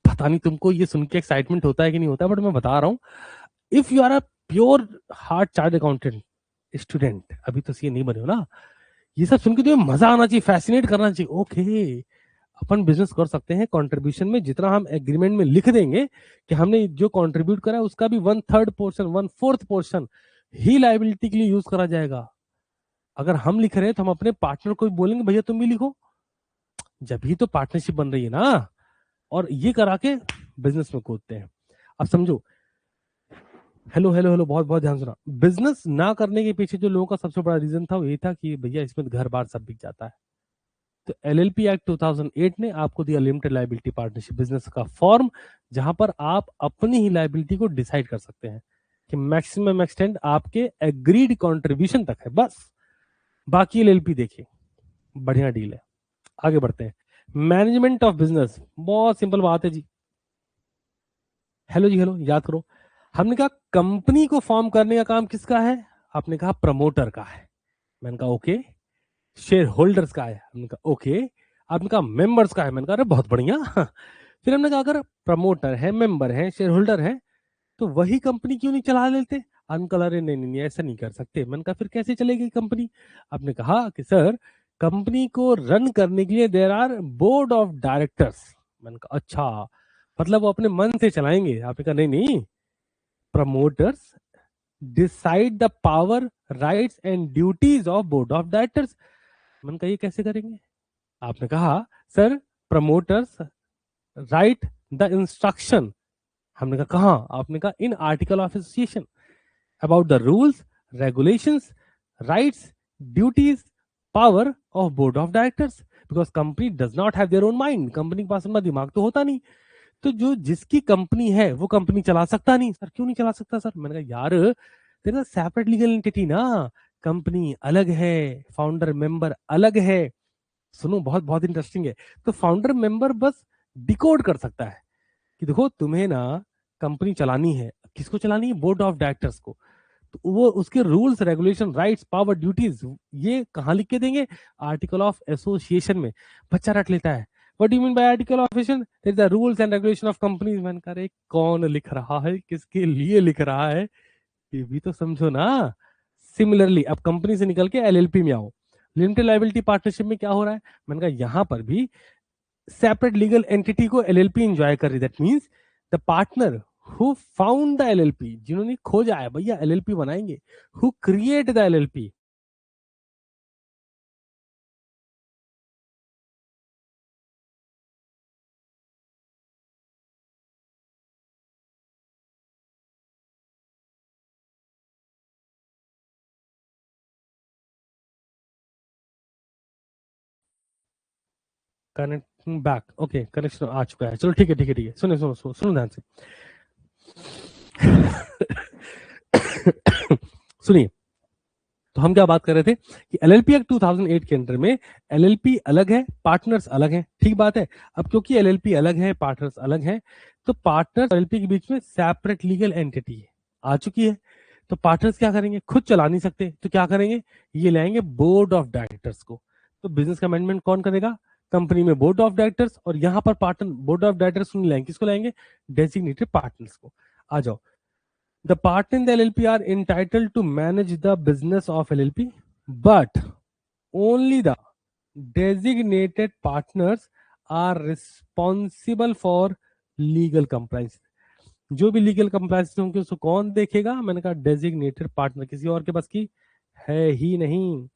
पता नहीं तुमको ये सुन के एक्साइटमेंट होता है कि नहीं होता, बट मैं बता रहा हूँ, if you are a pure hard chart accountant student, अभी तो सीए नहीं बने हो ना, ये सब सुन के तुम्हें मजा आना चाहिए, फैसिनेट करना चाहिए। ओके, अपन बिजनेस कर सकते हैं, कंट्रीब्यूशन में जितना हम एग्रीमेंट में लिख देंगे कि हमने जो कंट्रीब्यूट करा है उसका भी 1/3 पोर्शन, 1/4 पोर्शन ही लाइबिलिटी के लिए यूज करा जाएगा। अगर हम लिख रहे हैं तो हम अपने पार्टनर को भी बोलेंगे भैया तुम भी लिखो, जब भी तो पार्टनरशिप बन रही है ना। और ये करा के बिजनेस में कूदते हैं। अब समझो, हेलो हेलो हेलो, बहुत बहुत ध्यान सुना। बिजनेस ना करने के पीछे जो लोगों का सबसे बड़ा रीजन था वो ये था कि भैया इसमें घर बार सब बिक जाता है। तो एलएलपी एक्ट 2008 ने आपको दिया लिमिटेड लाइबिलिटी पार्टनरशिप बिजनेस का फॉर्म, जहां पर आप अपनी ही लाइबिलिटी को डिसाइड कर सकते हैं कि मैक्सिमम एक्सटेंड आपके एग्रीड कंट्रीब्यूशन तक है, बस बाकी एलएलपी देखिए। बढ़िया डील है। आगे बढ़ते हैं। मैनेजमेंट ऑफ बिजनेस, बहुत सिंपल बात है जी। हेलो जी, हेलो, याद करो, हमने कहा कंपनी को फॉर्म करने का काम किसका है? आपने कहा प्रमोटर का है। मैंने कहा ओके। शेयर होल्डर्स का है? हमने कहा ओके। आपने कहा मेंबर्स का है? मैंने कहा अरे बहुत बढ़िया। फिर हमने कहा अगर प्रमोटर है, मेंबर है, शेयर होल्डर है, तो वही कंपनी क्यों नहीं चला लेते? अंकल अरे नहीं नहीं नहीं, ऐसा नहीं कर सकते। मैंने कहा फिर कैसे चलेगी कंपनी? आपने कहा कि सर कंपनी को रन करने के लिए there are board of directors. मैंने कहा अच्छा, मतलब वो अपने मन से चलाएंगे? आपने कहा नहीं नहीं, promoters decide the power, rights and duties of board of directors. मैंने कहा ये कैसे करेंगे? आपने कहा sir promoters right the instruction. हमने कहा कहाँ? आपने कहा in article of association about the rules, regulations, rights, duties, power of board of directors, because company does not have their own mind. Company के पास अपना दिमाग तो होता नहीं, तो जो जिसकी कंपनी है वो कंपनी चला सकता नहीं। सर क्यों नहीं चला सकता सर? मैंने कहा यार तेरा सेपरेट लीगल एंटिटी ना, कंपनी अलग है, फाउंडर मेंबर अलग है। सुनो, बहुत बहुत इंटरेस्टिंग है। तो फाउंडर मेंबर बस डिकोड कर सकता है कि देखो तुम्हें ना कंपनी चलानी है, किसको चलानी है? बोर्ड ऑफ डायरेक्टर्स को। तो वो उसके rules, regulation, rights, power, duties ये कहाँ लिख के देंगे? आर्टिकल ऑफ एसोसिएशन में। बच्चा रट लेता है, what do you mean by article of association? There is the rules and regulation of companies. मैंने कहा रे कौन लिख रहा है, किसके लिए लिख रहा है, ये भी तो समझो ना। सिमिलरली अब कंपनी से निकल के एलएलपी में आओ, लिमिटेड लायबिलिटी पार्टनरशिप में क्या हो रहा है? मैंने कहा यहां पर भी सेपरेट लीगल एंटिटी को एलएलपी एंजॉय कर रही। That means the partner who found the LLP, जिन्होंने खोजा है भैया एलएलपी बनाएंगे, who create the LLP, connecting back. Okay, connection आ चुका है, चलो ठीक है ठीक है ठीक है। सुनो सुनो सुनो सुनो ध्यान से। सुनिए, तो हम क्या बात कर रहे थे कि एलएलपी एक्ट 2008 के अंदर में एलएलपी अलग है, पार्टनर्स अलग हैं, ठीक बात है। अब क्योंकि एलएलपी अलग है, पार्टनर्स अलग हैं, तो पार्टनर्स और एलएलपी के बीच में सेपरेट लीगल एंटिटी आ चुकी है। तो पार्टनर्स क्या करेंगे, खुद चला नहीं सकते, तो क्या करेंगे, ये लाएंगे बोर्ड ऑफ डायरेक्टर्स को। तो बिजनेस का मैनेजमेंट कौन करेगा, कंपनी में बोर्ड ऑफ डायरेक्टर्स, और यहाँ पर पार्टनर बोर्ड ऑफ डायरेक्टर्स लाएंगे, किसको लाएंगे, डेजिग्नेटेड पार्टनर्स को। आ जाओ, the partner in the LLP are entitled to manage the business of LLP, but only the designated partners are responsible for legal compliance. जो भी लीगल कंप्लायंस होंगे उसको कौन देखेगा, मैंने कहा डेजिग्नेटेड पार्टनर, किसी और के बस की है ही नहीं।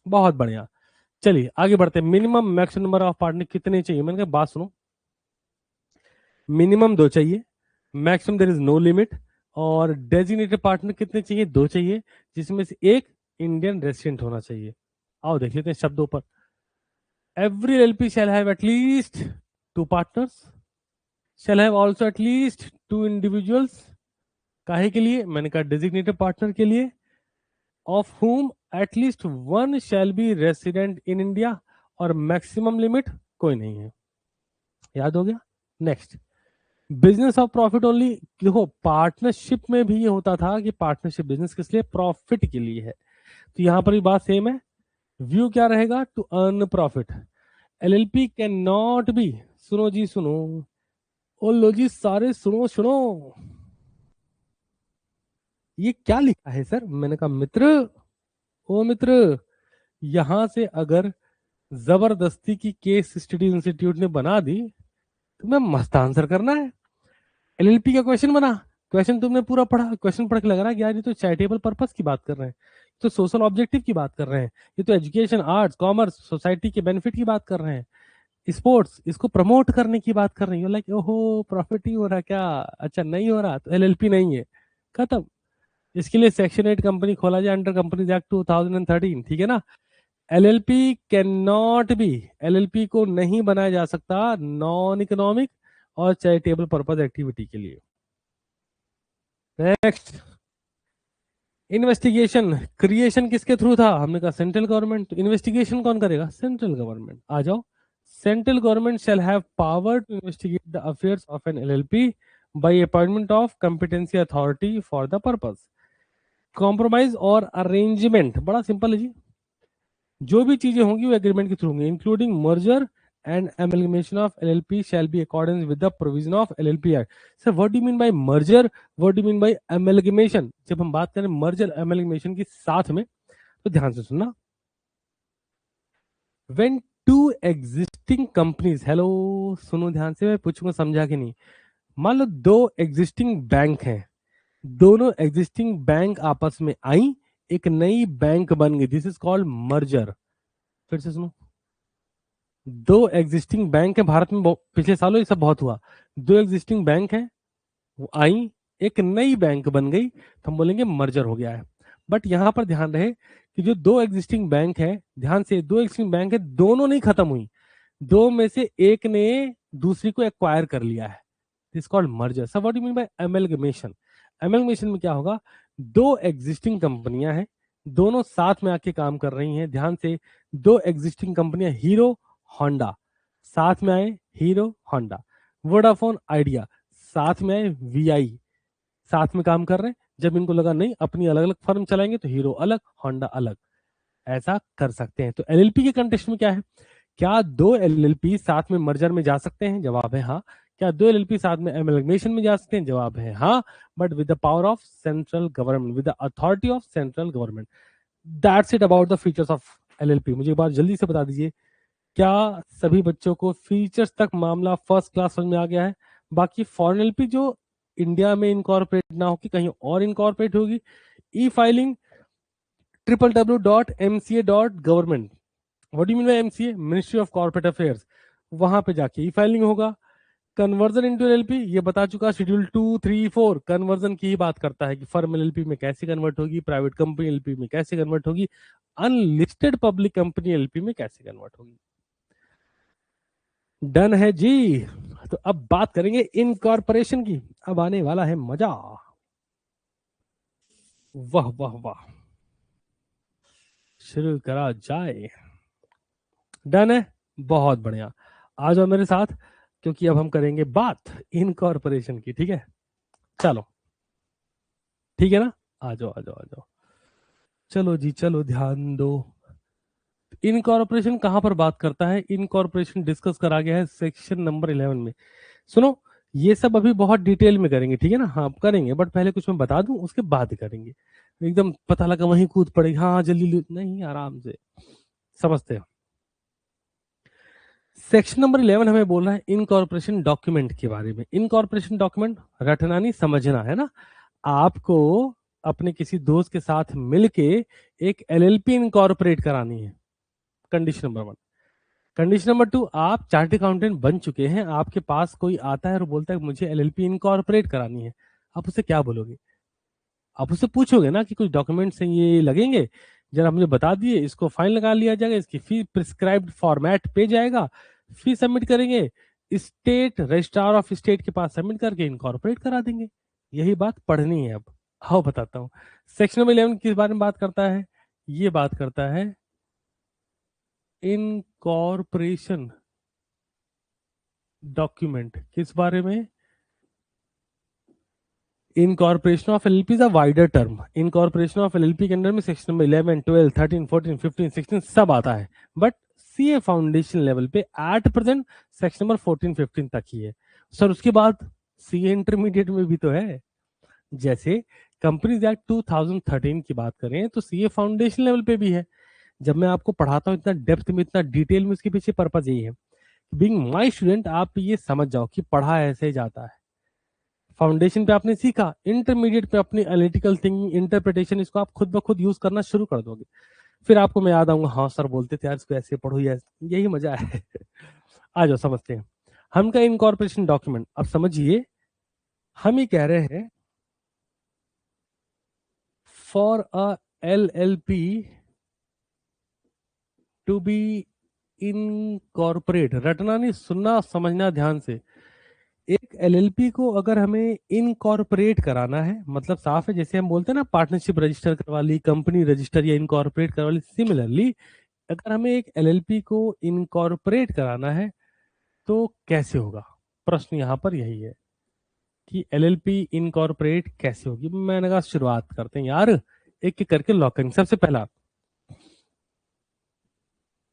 बहुत बढ़िया, चलिए आगे बढ़ते हैं। Minimum maximum number of partner कितने चाहिए, मैंने कहा बात सुनो, मिनिमम 2 चाहिए, maximum there is no limit. और डेजिग्नेटेड पार्टनर कितने चाहिए, 2 चाहिए, जिसमें से एक इंडियन रेसिडेंट होना चाहिए। आओ देख लेते हैं शब्दों पर। Every LP shall have at least 2 partners, shall have also at least 2 individuals. काहे के लिए, मैंने कहा डेजिग्नेटेड पार्टनर के लिए, of whom at least 1 shall be resident in India, और मैक्सिमम लिमिट कोई नहीं है। याद हो गया। Next, business of profit only. देखो पार्टनरशिप में भी ये होता था कि पार्टनरशिप बिजनेस किस लिए, प्रॉफिट के लिए है, तो यहां पर भी बात सेम है। व्यू क्या रहेगा, to earn profit. LLP can not be, सुनो जी सुनो, ओ लो जी सारे सुनो सुनो, ये क्या लिखा है सर, मैंने कहा मित्र, ओ मित्र, यहां से अगर जबरदस्ती की केस स्टडी इंस्टीट्यूट ने बना दी तो मैं मस्त आंसर करना है। एलएलपी का क्वेश्चन बना, क्वेश्चन तुमने पूरा पढ़ा, क्वेश्चन पढ़ के लग रहा है कि यार ये तो चैरिटेबल पर्पस की बात कर रहे हैं, तो सोशल ऑब्जेक्टिव की बात कर रहे हैं, ये तो एजुकेशन, आर्ट्स, कॉमर्स, सोसाइटी के बेनिफिट की बात कर रहे हैं, स्पोर्ट्स इसको प्रमोट करने की बात कर रही है। लाइक ओहो प्रॉफिट ही हो रहा क्या, अच्छा नहीं हो रहा तो एलएलपी नहीं है, खत्म। इसके लिए सेक्शन 8 कंपनी खोला जाए अंडर कंपनीज एक्ट 2013, ठीक है ना। LLP can not B, LLP को नहीं बनाया जा सकता नॉन इकोनॉमिक और चैरिटेबल पर्पज एक्टिविटी के लिए। नेक्स्ट, इन्वेस्टिगेशन, क्रिएशन किसके थ्रू था, हमने कहा सेंट्रल गवर्नमेंट, तो इन्वेस्टिगेशन कौन करेगा, सेंट्रल गवर्नमेंट। आ जाओ, central government shall have power to investigate the affairs of an LLP by appointment of competency authority for the purpose. Compromise और अरेंजमेंट बड़ा सिंपल है जी, जो भी चीजें होंगी वो एग्रीमेंट के थ्रू होंगी, including merger and amalgamation of LLP shall be accordance with the provision of LLP Act. Sir, what do you mean by merger? What do you mean by amalgamation? जब हम बात करें merger amalgamation की साथ में, तो ध्यान से सुनना। When two existing companies, hello सुनो ध्यान से, मैं पूछूंगा समझा कि नहीं। मान लो 2 एग्जिस्टिंग बैंक हैं, दोनों एग्जिस्टिंग बैंक आपस में आई, एक नई बैंक बन गई, दिस इज कॉल्ड मर्जर। फिर से सुनो, 2 एग्जिस्टिंग बैंक है, भारत में पिछले सालों ये सब बहुत हुआ, 2 एग्जिस्टिंग बैंक है, वो आई, एक नई बैंक बन गई, तो हम बोलेंगे मर्जर हो गया है। बट यहां पर ध्यान रहे कि जो 2 एग्जिस्टिंग बैंक है, ध्यान से 2 एग्जिस्टिंग बैंक है, दोनों नहीं खत्म हुई, 2 में से एक ने दूसरी को एक्वायर कर लिया है, this called merger. So what do you mean bye amalgamation? Amalgamation में क्या होगा, 2 एग्जिस्टिंग कंपनियां हैं, दोनों साथ में आके काम कर रही हैं, ध्यान से 2 एग्जिस्टिंग कंपनियां, हीरो होंडा साथ में आए, हीरो होंडा, वोडाफोन आइडिया साथ में आए, वीआई साथ में काम कर रहे हैं, जब इनको लगा नहीं अपनी अलग अलग फर्म चलाएंगे तो हीरो अलग होंडा अलग, ऐसा कर सकते हैं। तो एलएलपी के कंटेक्स्ट में क्या है, क्या 2 एलएलपी साथ में मर्जर में जा सकते हैं, जवाब है हाँ। क्या 2 एलएलपी साथ में एमलगमेशन में जा सकते हैं, जवाब है हाँ, but with the power of central government, with the authority of central government. That's it about the features of LLP. मुझे एक बार जल्दी से बता दीजिए, क्या सभी बच्चों को फीचर्स तक मामला फर्स्ट क्लास समझ में आ गया है? बाकी फॉरेन एलपी जो इंडिया में इनकॉर्पोरेट ना होगी, कहीं और इनकॉर्पोरेट होगी, ई filing www.mca.government, what do you mean bye MCA, ministry of corporate affairs, वहां पे जाके ई फाइलिंग होगा। कन्वर्जन इनटू एलएलपी ये बता चुका, शेड्यूल 2, 3, 4 कन्वर्जन की ही बात करता है कि फर्म एलएलपी में कैसे कन्वर्ट होगी, प्राइवेट कंपनी एलएलपी में कैसे कन्वर्ट होगी, अनलिस्टेड पब्लिक कंपनी एलएलपी में कैसे कन्वर्ट होगी। डन है जी। तो अब बात करेंगे इनकॉर्पोरेशन की, अब आने वाला है मजा। वाह वाह वाह, शुरू करा जाए। डन है, बहुत बढ़िया। आ जाओ मेरे साथ, क्योंकि अब हम करेंगे बात इनकॉर्पोरेशन की। ठीक है, चलो ठीक है ना, आ जाओ आ जाओ आ जाओ। चलो जी चलो, ध्यान दो। इनकॉर्पोरेशन कहां पर बात करता है? इनकॉर्पोरेशन डिस्कस करा गया है सेक्शन नंबर 11 में। सुनो, ये सब अभी बहुत डिटेल में करेंगे, ठीक है ना? हाँ करेंगे, बट पहले कुछ मैं बता दूं, उसके बाद ही करेंगे। एकदम पता लगा वहीं कूद पड़ेगी, हाँ हाँ जल्दी नहीं, आराम से समझते हैं। सेक्शन नंबर 11 हमें बोल रहा है इनकॉर्पोरेशन डॉक्यूमेंट के बारे में। इनकॉर्पोरेशन डॉक्यूमेंट रटना नहीं, समझना है ना। आपको अपने किसी दोस्त के साथ मिलके एक एलएलपी इनकॉर्पोरेट करानी है, कंडीशन नंबर 1। कंडीशन नंबर 2, आप चार्ट अकाउंटेंट बन चुके हैं, आपके पास कोई आता है और बोलता है मुझे एलएलपी इनकॉर्पोरेट करानी है, आप उसे क्या बोलोगे? आप उससे पूछोगे ना कि कुछ डॉक्यूमेंट्स हैं ये लगेंगे, जरा मुझे बता दिए, इसको फाइन लगा लिया जाएगा, इसकी फी प्रिस्क्राइब्ड फॉर्मेट पे जाएगा, फी सबमिट करेंगे, स्टेट रजिस्ट्रार ऑफ स्टेट के पास सबमिट करके इनकॉर्पोरेट करा देंगे। यही बात पढ़नी है अब। आओ बताता हूँ। सेक्शन नंबर 11 किस बारे में बात करता है? ये बात करता है इनकॉर्पोरेशन डॉक्यूमेंट। किस बारे में? Incorporation of LLP is a wider term. Incorporation of LLP के अंदर में सेक्शन नंबर 11, 12, 13, 14, 15, 16 सब आता है, बट सीए फाउंडेशन लेवल पे एट प्रेजेंट सेक्शन नंबर 14, 15 तक ही है सर। उसके बाद सीए इंटरमीडिएट में भी तो है। जैसे कंपनीज एक्ट 2013 की बात करें तो सीए फाउंडेशन लेवल पे भी है। जब मैं आपको पढ़ाता हूँ इतना डेप्थ में, इतना डिटेल में, उसके पीछे पर्पज यही है, बीइंग माय स्टूडेंट आप ये समझ जाओ कि पढ़ा ऐसे जाता है। फाउंडेशन पे आपने सीखा, इंटरमीडिएट पे अपनी एनालिटिकल थिंकिंग, इंटरप्रिटेशन, इसको आप खुद ब खुद यूज करना शुरू कर दोगे। फिर आपको मैं याद आऊंगा, हाँ सर बोलते थे यार इसको ऐसे पढ़ो, यही मजा है। आ जाओ समझते हैं। हम का इनकॉर्पोरेशन डॉक्यूमेंट, अब समझिए, हम ये कह रहे हैं for a LLP to be incorporate, रटना नहीं, सुनना समझना ध्यान से। एक एलएलपी को अगर हमें इनकॉर्पोरेट कराना है, मतलब साफ है, जैसे हम बोलते हैं ना पार्टनरशिप रजिस्टर करवा ली, कंपनी रजिस्टर या इनकॉर्पोरेट करवा ली, सिमिलरली अगर हमें एक एलएलपी को इनकॉर्पोरेट कराना है तो कैसे होगा? प्रश्न यहाँ पर यही है कि एलएलपी इनकॉर्पोरेट कैसे होगी। मैंने कहा शुरुआत करते हैं यार, एक एक करके लॉक करेंगे। सबसे पहला,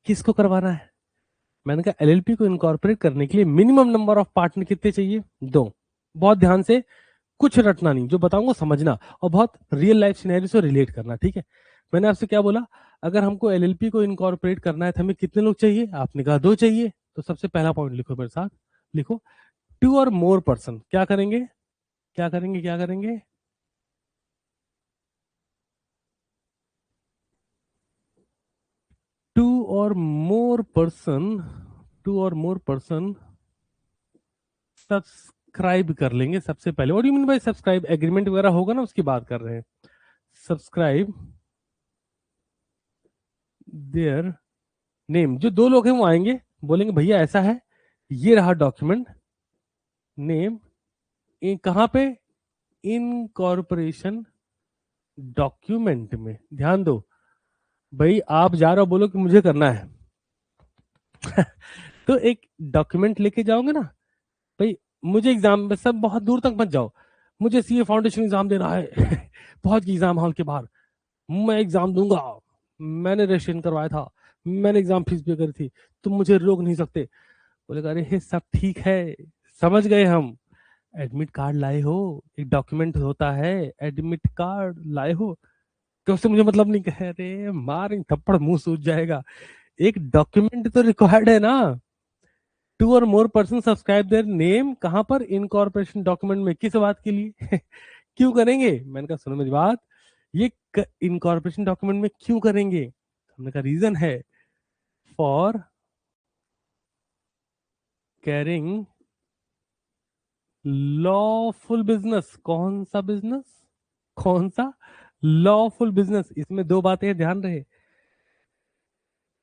किसको करवाना है? मैंने कहा एलएलपी को इनकॉर्पोरेट करने के लिए मिनिमम नंबर ऑफ पार्टनर कितने चाहिए? 2। बहुत ध्यान से, कुछ रटना नहीं, जो बताऊंगा समझना, और बहुत रियल लाइफ सिनेरियो से रिलेट करना, ठीक है? मैंने आपसे क्या बोला, अगर हमको एलएलपी को इनकॉर्पोरेट करना है तो हमें कितने लोग चाहिए? आपने कहा 2 चाहिए। तो सबसे पहला पॉइंट लिखो मेरे साथ, लिखो 2 और मोर पर्सन। क्या करेंगे, क्या करेंगे, क्या करेंगे? 2 और मोर पर्सन, 2 और मोर पर्सन सब्सक्राइब कर लेंगे सबसे पहले। What do you mean bye subscribe? Agreement वगैरह होगा ना, उसकी बात कर रहे हैं। Subscribe their name. जो 2 लोग हैं वो आएंगे, बोलेंगे भैया ऐसा है, ये रहा डॉक्यूमेंट, नेम कहाँ पे? इनकॉर्पोरेशन डॉक्यूमेंट में। ध्यान दो भाई, आप जा रहे हो, बोलो कि मुझे करना है। तो एक डॉक्यूमेंट लेके जाओगे ना भाई, मुझे एग्जाम में, सब बहुत दूर तक मत जाओ, मुझे सीए फाउंडेशन एग्जाम देना है। पहुंच गई एग्जाम हॉल के बाहर, मैं एग्जाम दूंगा, मैंने रजिस्ट्रेशन करवाया था, मैंने एग्जाम फीस पे करी थी, तुम मुझे रोक नहीं सकते। बोलेगा अरे ये सब ठीक है, समझ गए हम। एडमिट कार्ड लाए हो? एक डॉक्यूमेंट होता है, एडमिट कार्ड लाए हो? तो उससे मुझे मतलब नहीं, कह रहे मार थप्पड़ मुंह सूज जाएगा। एक डॉक्यूमेंट तो रिक्वायर्ड है ना। 2 और more person subscribe their name, कहां पर? इनकॉर्पोरेशन डॉक्यूमेंट में। किस बात के लिए? क्यों करेंगे? मैंने कहा सुनो मेरी बात, ये इनकॉर्पोरेशन डॉक्यूमेंट में क्यों करेंगे? हमने कहा रीजन है फॉर कैरिंग लॉफुल बिजनेस। कौन सा बिजनेस? कौन सा? Lawful business. इसमें 2 बातें ध्यान रहे,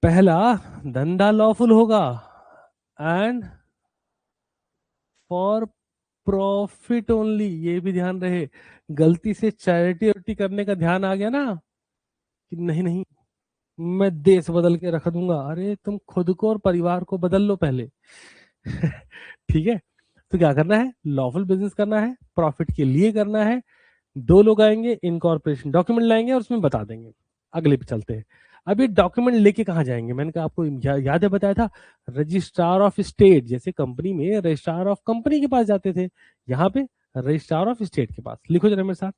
पहला धंधा लॉफुल होगा, एंड फॉर प्रॉफिट ओनली, ये भी ध्यान रहे। गलती से चैरिटी करने का ध्यान आ गया ना कि नहीं नहीं, मैं देश बदल के रख दूंगा। अरे तुम खुद को और परिवार को बदल लो पहले। ठीक है। तो क्या करना है, लॉफुल बिजनेस करना है, प्रॉफिट के लिए करना है। दो लोग आएंगे, इनकॉर्पोरेशन डॉक्यूमेंट लाएंगे और उसमें बता देंगे। अगले पे चलते हैं। अब ये डॉक्यूमेंट लेके कहाँ जाएंगे, मैंने कहा आपको याद है बताया था, रजिस्ट्रार ऑफ स्टेट। जैसे कंपनी में रजिस्ट्रार ऑफ कंपनी के पास जाते थे, यहाँ पे रजिस्ट्रार ऑफ स्टेट के पास। लिखो जरा मेरे साथ,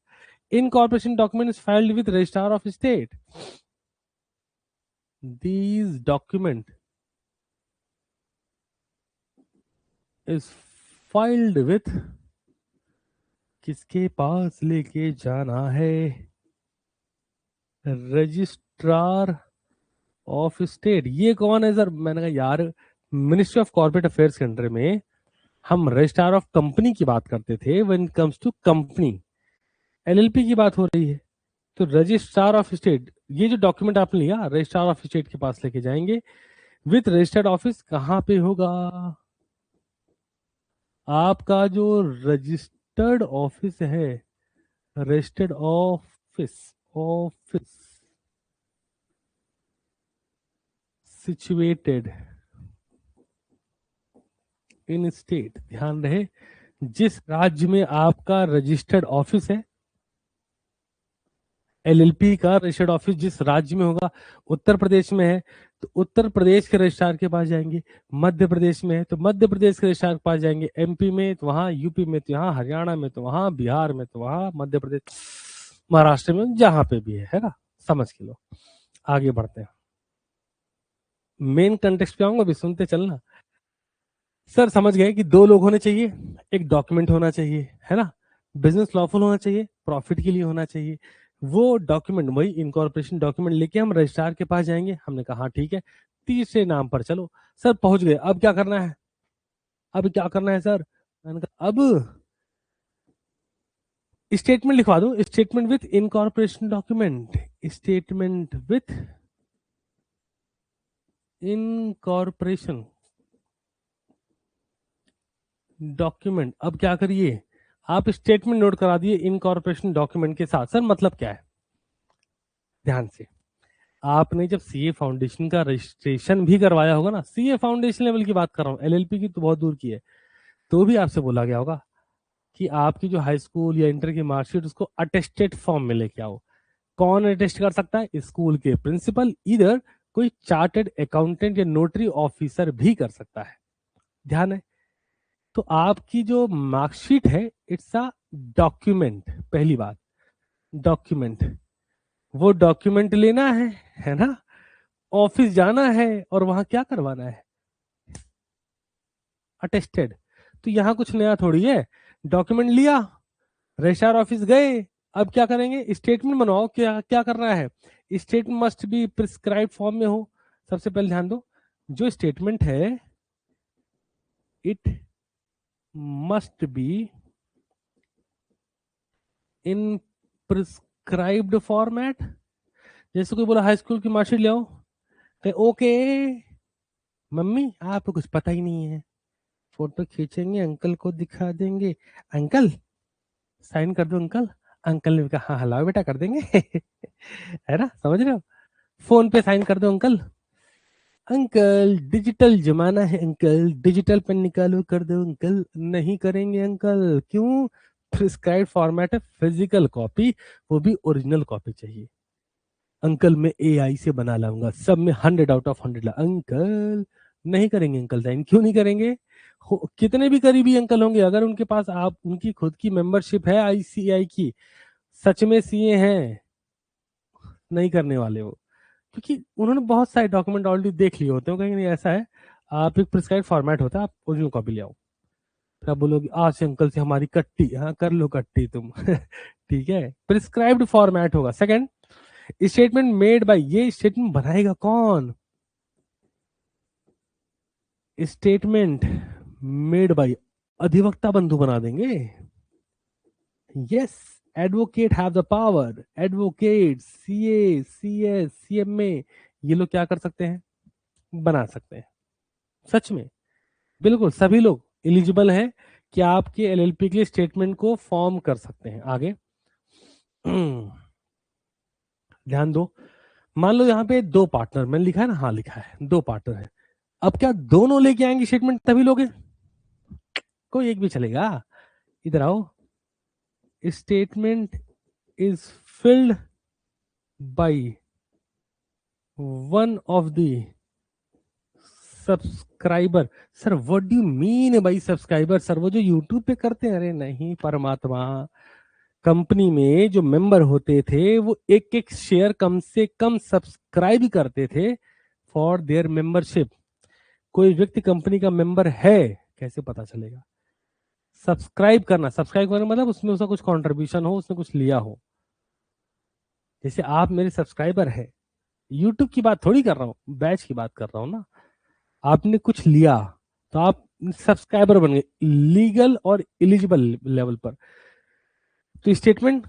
incorporation document is filed with registrar of state. These document is filed with, किसके पास लेके जाना है, रजिस्ट्रार ऑफ स्टेट। ये कौन है सर, मैंने कहा यार मिनिस्ट्री ऑफ कॉर्पोरेट अफेयर्स के अंडर में हम रजिस्ट्रार ऑफ कंपनी की बात करते थे when it comes to company. LLP की बात हो रही है, तो रजिस्ट्रार ऑफ स्टेट, ये जो डॉक्यूमेंट आपने लिया रजिस्ट्रार ऑफ स्टेट के पास लेके जाएंगे। विथ रजिस्टर्ड ऑफिस कहाँ पे होगा, आपका जो रजिस्टर्ड ऑफिस है, registered office, office situated in state. ध्यान रहे, जिस राज्य में आपका रजिस्टर्ड ऑफिस है, एलएलपी का रजिस्टर्ड ऑफिस जिस राज्य में होगा, उत्तर प्रदेश में है तो उत्तर प्रदेश के रजिस्ट्रार के पास जाएंगे, मध्य प्रदेश में है तो मध्य प्रदेश के रजिस्ट्रार के पास जाएंगे, एमपी में तो वहां, यूपी में तो यहाँ, हरियाणा में तो वहां, बिहार में तो वहां, मध्य प्रदेश, महाराष्ट्र में, जहां पे भी है ना। समझ के लो। आगे बढ़ते हैं, मेन कंटेक्स्ट पे आऊंगा, अभी सुनते चलना। सर समझ गए कि दो लोग होने चाहिए, एक डॉक्यूमेंट होना चाहिए, है ना, बिजनेस लॉफुल होना चाहिए, प्रॉफिट के लिए होना चाहिए। वो डॉक्यूमेंट, वही इनकॉर्पोरेशन डॉक्यूमेंट लेके हम रजिस्ट्रार के पास जाएंगे। हमने कहा हाँ ठीक है, तीसरे नाम पर चलो। सर पहुंच गए, अब क्या करना है, अब क्या करना है सर, मैंने कहा अब स्टेटमेंट लिखवा दो, statement with incorporation document, statement with incorporation document. अब क्या करिए, आप स्टेटमेंट नोट करा दिए इनकॉर्पोरेशन डॉक्यूमेंट के साथ। सर मतलब क्या है, ध्यान से, आपने जब सीए फाउंडेशन का रजिस्ट्रेशन भी करवाया होगा ना, सीए फाउंडेशन लेवल की बात कर रहा हूँ, एलएलपी की तो बहुत दूर की है, तो भी आपसे बोला गया होगा कि आपकी जो हाई स्कूल या इंटर की मार्कशीट उसको अटेस्टेड फॉर्म में लेके आओ। कौन अटेस्ट कर सकता है, स्कूल के प्रिंसिपल, इधर कोई चार्टेड अकाउंटेंट या नोटरी ऑफिसर भी कर सकता है। ध्यान है, तो आपकी जो मार्कशीट है इट्स अ डॉक्यूमेंट। पहली बात, डॉक्यूमेंट, वो डॉक्यूमेंट लेना है ना, ऑफिस जाना है और वहां क्या करवाना है, अटेस्टेड। तो यहाँ कुछ नया थोड़ी है, डॉक्यूमेंट लिया, रजिस्ट्रार ऑफिस गए, अब क्या करेंगे, स्टेटमेंट बनवाओ। क्या क्या करना है, statement must be prescribe form में हो। सबसे पहले ध्यान दो, जो स्टेटमेंट है it must be in prescribed format. जैसे कोई बोला हाई स्कूल की मार्कशीट ले आओ, तो ओके मम्मी आपको कुछ पता ही नहीं है, फोटो खींचेंगे, अंकल को दिखा देंगे, अंकल साइन कर दो अंकल। अंकल ने कहा हाँ हलाओ बेटा कर देंगे। है ना, समझ रहे हो, फोन पे साइन कर दो अंकल। अंकल डिजिटल जमाना है अंकल, डिजिटल पेन निकालो कर दो अंकल। नहीं करेंगे अंकल, क्यों, प्रिस्क्राइब फॉर्मेट है, फिजिकल कॉपी, वो भी ओरिजिनल कॉपी चाहिए। अंकल मैं एआई से बना लाऊंगा, सब में 100 आउट ऑफ 100 ला। अंकल नहीं करेंगे अंकल साइन, क्यों नहीं करेंगे, कितने भी करीबी अंकल होंगे, अगर उनके पास आप उनकी खुद की मेंबरशिप है आईसीआई की, सच में सीए हैं, नहीं करने वाले वो, क्योंकि उन्होंने बहुत सारे डॉक्यूमेंट ऑलरेडी देख लिए होते हैं। कहीं नहीं ऐसा है, आप एक प्रिस्क्राइब फॉर्मेट होता है, आप ओरिजिनल कॉपी ले आओ। फिर आप बोलोगे आज से अंकल से हमारी कट्टी, हाँ कर लो कट्टी तुम। ठीक है, प्रिस्क्राइब्ड फॉर्मेट होगा। सेकंड, स्टेटमेंट मेड बाय, ये स्टेटमेंट बनाएगा कौन, स्टेटमेंट मेड बाय अधिवक्ता बंधु बना देंगे। Yes, advocate have the power, advocate, CA, CS, CMA, ये लोग क्या कर सकते हैं, बना सकते हैं। सच में, बिल्कुल सभी लोग एलिजिबल हैं कि आपके एलएलपी के लिए स्टेटमेंट को फॉर्म कर सकते हैं। आगे ध्यान दो, मान लो यहाँ पे दो पार्टनर, मैंने लिखा है ना, हाँ लिखा है दो पार्टनर है। अब क्या दोनों लेके आएंगे स्टेटमेंट तभी लोगे? कोई एक भी चलेगा। इधर आओ, statement is filled by one of the subscriber. Sir what do you mean by subscriber? Sir वो जो यूट्यूब पे करते हैं? अरे नहीं परमात्मा, कंपनी में जो मेंबर होते थे वो एक एक शेयर कम से कम सब्सक्राइब करते थे फॉर देयर मेंबरशिप। कोई व्यक्ति कंपनी का मेंबर है कैसे पता चलेगा? सब्सक्राइब करना मतलब उसमें उसका कुछ कंट्रीब्यूशन हो, उसने कुछ लिया हो। जैसे आप मेरे सब्सक्राइबर है, यूट्यूब की बात थोड़ी कर रहा हूँ, बैच की बात कर रहा हूँ ना। आपने कुछ लिया तो आप सब्सक्राइबर बन गए, लीगल और इलिजिबल लेवल पर। तो स्टेटमेंट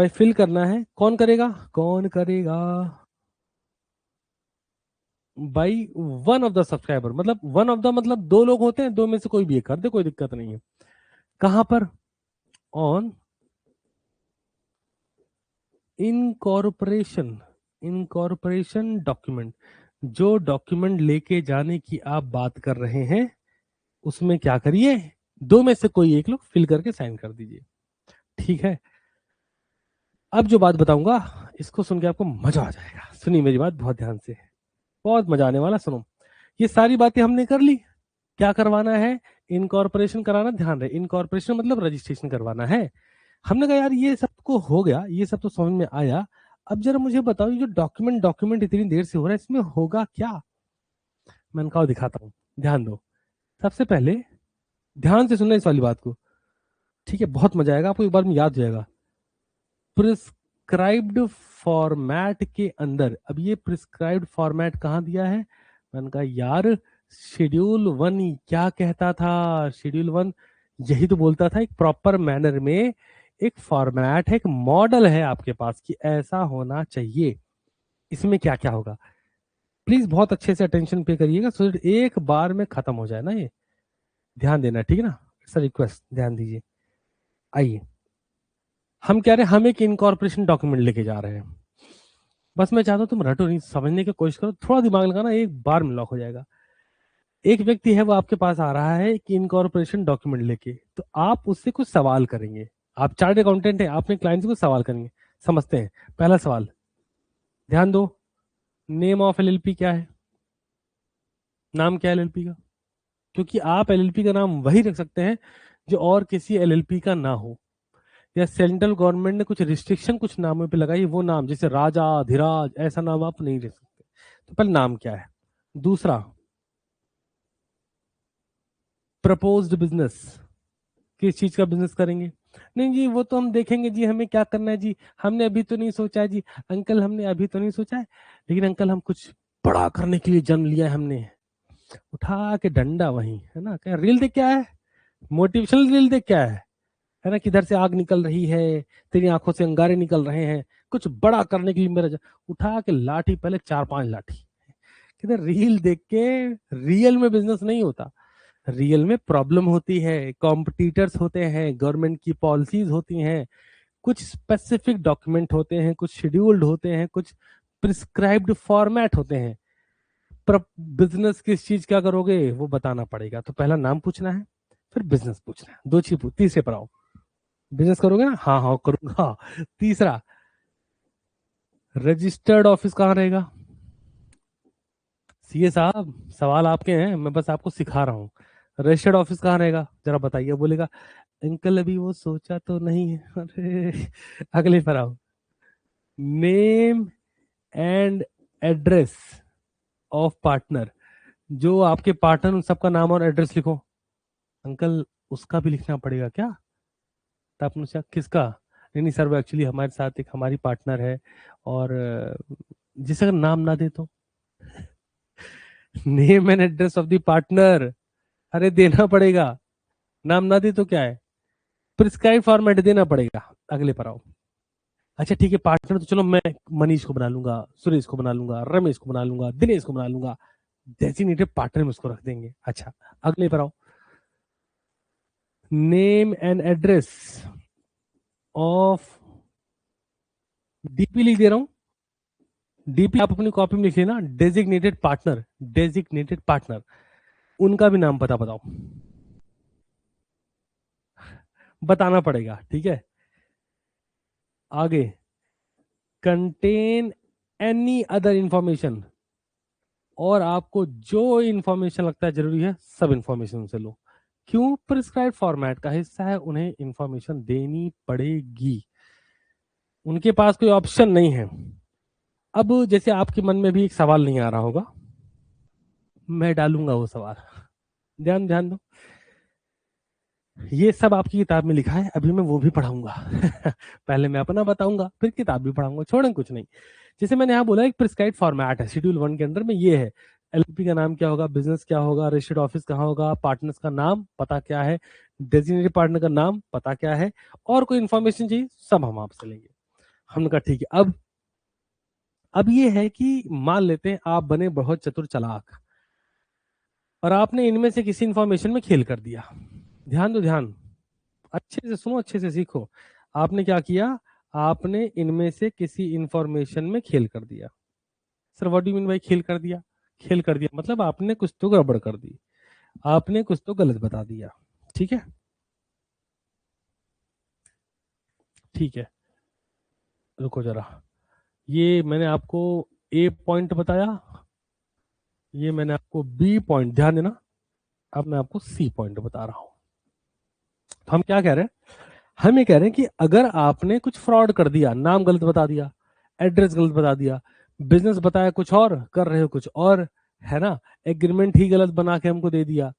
फिल करना है, कौन करेगा? कौन करेगा? By one of the subscriber, मतलब वन ऑफ द मतलब दो लोग होते हैं, दो में से कोई भी एक कर दे, कोई दिक्कत नहीं है। कहां पर? On incorporation, incorporation document. जो डॉक्यूमेंट लेके जाने की आप बात कर रहे हैं उसमें क्या करिए, दो में से कोई एक लोग फिल करके साइन कर दीजिए। ठीक है। अब जो बात बताऊंगा इसको सुन के आपको मजा आ जाएगा, सुनिए मेरी बात बहुत ध्यान से, बहुत मजा आने वाला। सुनो, ये सारी बातें हमने कर ली। क्या करवाना है? इनकॉर्पोरेशन कराना। ध्यान रहे, इनकॉर्पोरेशन मतलब रजिस्ट्रेशन करवाना है। हमने कहा यार ये सब को हो गया, ये सब तो समझ में आया। अब जरा मुझे बताओ, ये जो डॉक्यूमेंट डॉक्यूमेंट इतनी देर से हो रहा है इसमें होगा क्या? मैंने कहा दिखाता हूँ, ध्यान दो। सबसे पहले ध्यान से सुनना इस वाली बात को, ठीक है? बहुत मजा आएगा आपको, एक बार में याद हो जाएगा। प्रिस्क्राइब्ड फॉर्मेट के अंदर, अब ये प्रिस्क्राइब्ड फॉर्मेट कहाँ दिया है? मैंने कहा यार शेड्यूल 1 क्या कहता था? शेड्यूल 1 यही तो बोलता था एक प्रॉपर मैनर में एक फॉर्मेट है, एक मॉडल है आपके पास कि ऐसा होना चाहिए। इसमें क्या क्या होगा, प्लीज बहुत अच्छे से अटेंशन पे करिएगा, सो एक बार में खत्म हो जाए ना ये। ध्यान देना, ठीक है ना? इट्स अ रिक्वेस्ट, ध्यान दीजिए। आइए, हम कह रहे हैं हम एक इनकॉर्पोरेशन डॉक्यूमेंट लेके जा रहे हैं। बस मैं चाहता हूँ तुम रटो नहीं, समझने की कोशिश करो, थोड़ा दिमाग लगाना, एक बार में लॉक हो जाएगा। एक व्यक्ति है वो आपके पास आ रहा है कि इनकॉर्पोरेशन डॉक्यूमेंट लेके, तो आप उससे कुछ सवाल करेंगे। आप चार्ट अकाउंटेंट है, आपने क्लाइंट से कुछ सवाल करेंगे। समझते हैं? पहला सवाल, ध्यान दो, नेम ऑफ एलएलपी क्या है? नाम क्या है एलएलपी का? क्योंकि आप एलएलपी का नाम वही रख सकते हैं जो और किसी एलएलपी का ना हो, या सेंट्रल गवर्नमेंट ने कुछ रिस्ट्रिक्शन कुछ नामों पे लगाई, वो नाम जैसे राजा धीराज ऐसा नाम आप नहीं रख सकते। तो पहले नाम क्या है। दूसरा, प्रपोज्ड बिजनेस, किस चीज का बिजनेस करेंगे? नहीं जी वो तो हम देखेंगे जी, हमें क्या करना है जी, हमने अभी तो नहीं सोचा है जी। अंकल हमने अभी तो नहीं सोचा है, लेकिन अंकल हम कुछ बड़ा करने के लिए जन्म लिया है हमने। उठा के डंडा वहीं, है ना? क्या रील देख क्या है, मोटिवेशनल रील देख क्या है ना? किधर से आग निकल रही है, तेरी आंखों से अंगारे निकल रहे हैं, कुछ बड़ा करने के लिए मेरा उठा के लाठी, पहले 4-5 लाठी। किधर रील देख के रियल में बिजनेस नहीं होता। रियल में प्रॉब्लम होती है, कॉम्पिटिटर्स होते हैं, गवर्नमेंट की पॉलिसीज होती हैं, कुछ स्पेसिफिक डॉक्यूमेंट होते हैं, कुछ शेड्यूल्ड होते हैं, कुछ प्रिस्क्राइब्ड फॉर्मेट होते हैं। पर बिजनेस किस चीज का करोगे वो बताना पड़ेगा। तो पहला नाम पूछना है, फिर बिजनेस पूछना है, दो चीज तीसरे पर आओ। बिजनेस करोगे ना? हाँ हाँ करूंगा। तीसरा, रजिस्टर्ड ऑफिस कहाँ रहेगा? सीए साहब सवाल आपके हैं, मैं बस आपको सिखा रहा हूँ। रजिस्टर्ड ऑफिस कहाँ रहेगा जरा बताइए। बोलेगा अंकल अभी वो सोचा तो नहीं है। अरे अगले पर आओ, name and address of partner. जो आपके पार्टनर उन सबका नाम और एड्रेस लिखो। अंकल उसका भी लिखना पड़ेगा क्या? तो आपने पूछा किसका? नहीं नहीं सर वो एक्चुअली हमारे साथ एक हमारी पार्टनर है, और जिसे अगर नाम ना दे तो? Name and address of the partner, अरे देना पड़ेगा। नाम ना दे तो क्या है, प्रिस्क्राइब फॉर्मेट देना पड़ेगा। अगले पर आओ। अच्छा ठीक है, पार्टनर तो चलो मैं मनीष को बना लूंगा, सुरेश को बना लूंगा, रमेश को बना लूंगा, दिनेश को बना लूंगा, डेजिग्नेटेड पार्टनर में उसको रख देंगे। अच्छा अगले पर आओ, name and address of, DP लिख दे रहा हूं, डीपी आप अपनी कॉपी में लिख लेना, डेजिग्नेटेड पार्टनर, डेजिग्नेटेड पार्टनर, उनका भी नाम पता बताओ, बताना पड़ेगा, ठीक है। आगे, कंटेन एनी अदर इंफॉर्मेशन, और आपको जो इंफॉर्मेशन लगता है जरूरी है सब इंफॉर्मेशन से लो। क्यों? प्रिस्क्राइब फॉर्मेट का हिस्सा है, उन्हें इंफॉर्मेशन देनी पड़ेगी, उनके पास कोई ऑप्शन नहीं है। अब जैसे आपके मन में भी एक सवाल नहीं आ रहा होगा, मैं डालूंगा वो सवाल, ध्यान ध्यान दो। ये सब आपकी किताब में लिखा है, अभी मैं वो भी पढ़ाऊंगा पहले मैं अपना बताऊंगा, फिर किताब भी पढ़ाऊंगा, छोड़ें कुछ नहीं। जैसे मैंने यहाँ बोला, एक प्रिस्क्राइब फॉर्मेट है शेड्यूल 1 के अंदर में, ये है एलपी का नाम क्या होगा, बिजनेस क्या होगा, रजिस्टर्ड ऑफिस कहाँ होगा, पार्टनर्स का नाम पता क्या है, डेजिग्नेटेड पार्टनर का नाम पता क्या है, और कोई इंफॉर्मेशन चाहिए सब हम आपसे लेंगे। हमने कहा ठीक है। अब ये है कि मान लेते हैं आप बने बहुत चतुर चालाक, और आपने इनमें से किसी इंफॉर्मेशन में खेल कर दिया। ध्यान दो, ध्यान, अच्छे से सुनो, अच्छे से सीखो। आपने क्या किया? आपने इनमें से किसी इंफॉर्मेशन में खेल कर दिया। Sir what do mean by खेल कर दिया? खेल कर दिया मतलब आपने कुछ तो गड़बड़ कर दी, आपने कुछ तो गलत बता दिया, ठीक है, ठीक है। रुको जरा, ये मैंने आपको ए पॉइंट बताया, ये मैंने आपको बी पॉइंट, ध्यान देना, अब मैं आपको सी पॉइंट बता रहा हूं। तो हम क्या कह रहे हैं? हम ये कह रहे हैं कि अगर आपने कुछ फ्रॉड कर दिया, नाम गलत बता दिया, एड्रेस गलत बता दिया, बिजनेस बताया कुछ और, कर रहे हो कुछ और, है ना, एग्रीमेंट ही गलत बना के हमको दे दिया,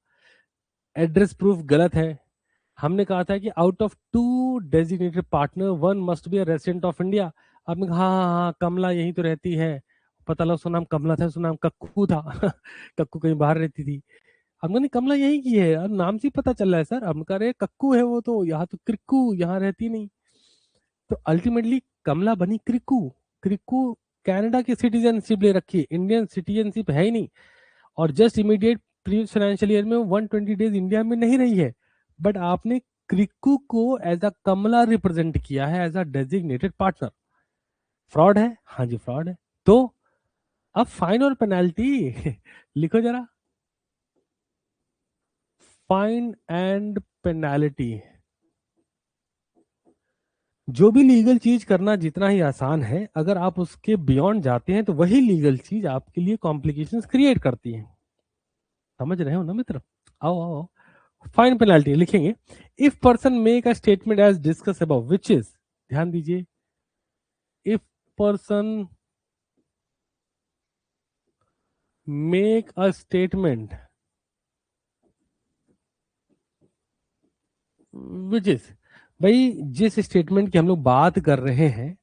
एड्रेस प्रूफ गलत है, हमने कहा था कि out of 2 designated partner 1 must be a resident of India. आपने कहा हाँ हाँ हाँ, कमला यहीं तो रहती है, पता लगा उसका नाम कमला था, उसका नाम कक्कू था कक्कू कहीं बाहर रहती थी। हमने नहीं, कमला यहीं की है, अब नाम से ही पता चल रहा है सर। हम कह रहे कक्कू है वो तो, यहाँ तो क्रिक्कू, यहाँ रहती नहीं। तो अल्टीमेटली कमला बनी क्रिक्कू। क्रिक्कू कनाडा की सिटीजनशिप ले रखी है, इंडियन सिटीजनशिप है ही नहीं, और just immediate previous financial year में 120 डेज इंडिया में नहीं रही है, बट आपने क्रिक्कू को एज अ कमला रिप्रेजेंट किया है as a designated partner. Fraud है? हाँ जी फ्रॉड है। तो अब फाइन और पेनाल्टी लिखो जरा, फाइन एंड पेनाल्टी। जो भी लीगल चीज करना जितना ही आसान है, अगर आप उसके बियॉन्ड जाते हैं तो वही लीगल चीज आपके लिए कॉम्प्लिकेशंस क्रिएट करती है। समझ रहे हो ना मित्र? आओ आओ आओ। फाइन पेनाल्टी लिखेंगे, if person make a statement as discuss above which is, ध्यान दीजिए, if person make a statement which is, भाई जिस स्टेटमेंट की हम लोग बात कर रहे हैं,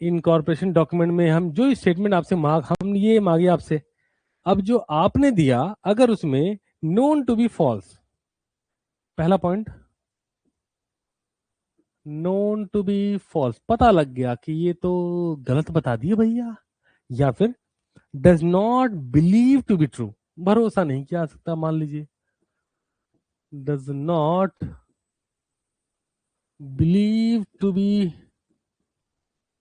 इनकॉर्पोरेशन डॉक्यूमेंट में हम जो स्टेटमेंट आपसे हम ये मांगे आपसे, अब जो आपने दिया अगर उसमें नोन टू बी फॉल्स, पहला point, known to be false, पता लग गया कि ये तो गलत बता दिए भैया, या फिर does not believe to be true, भरोसा नहीं किया जा सकता, मान लीजिए does not believe to be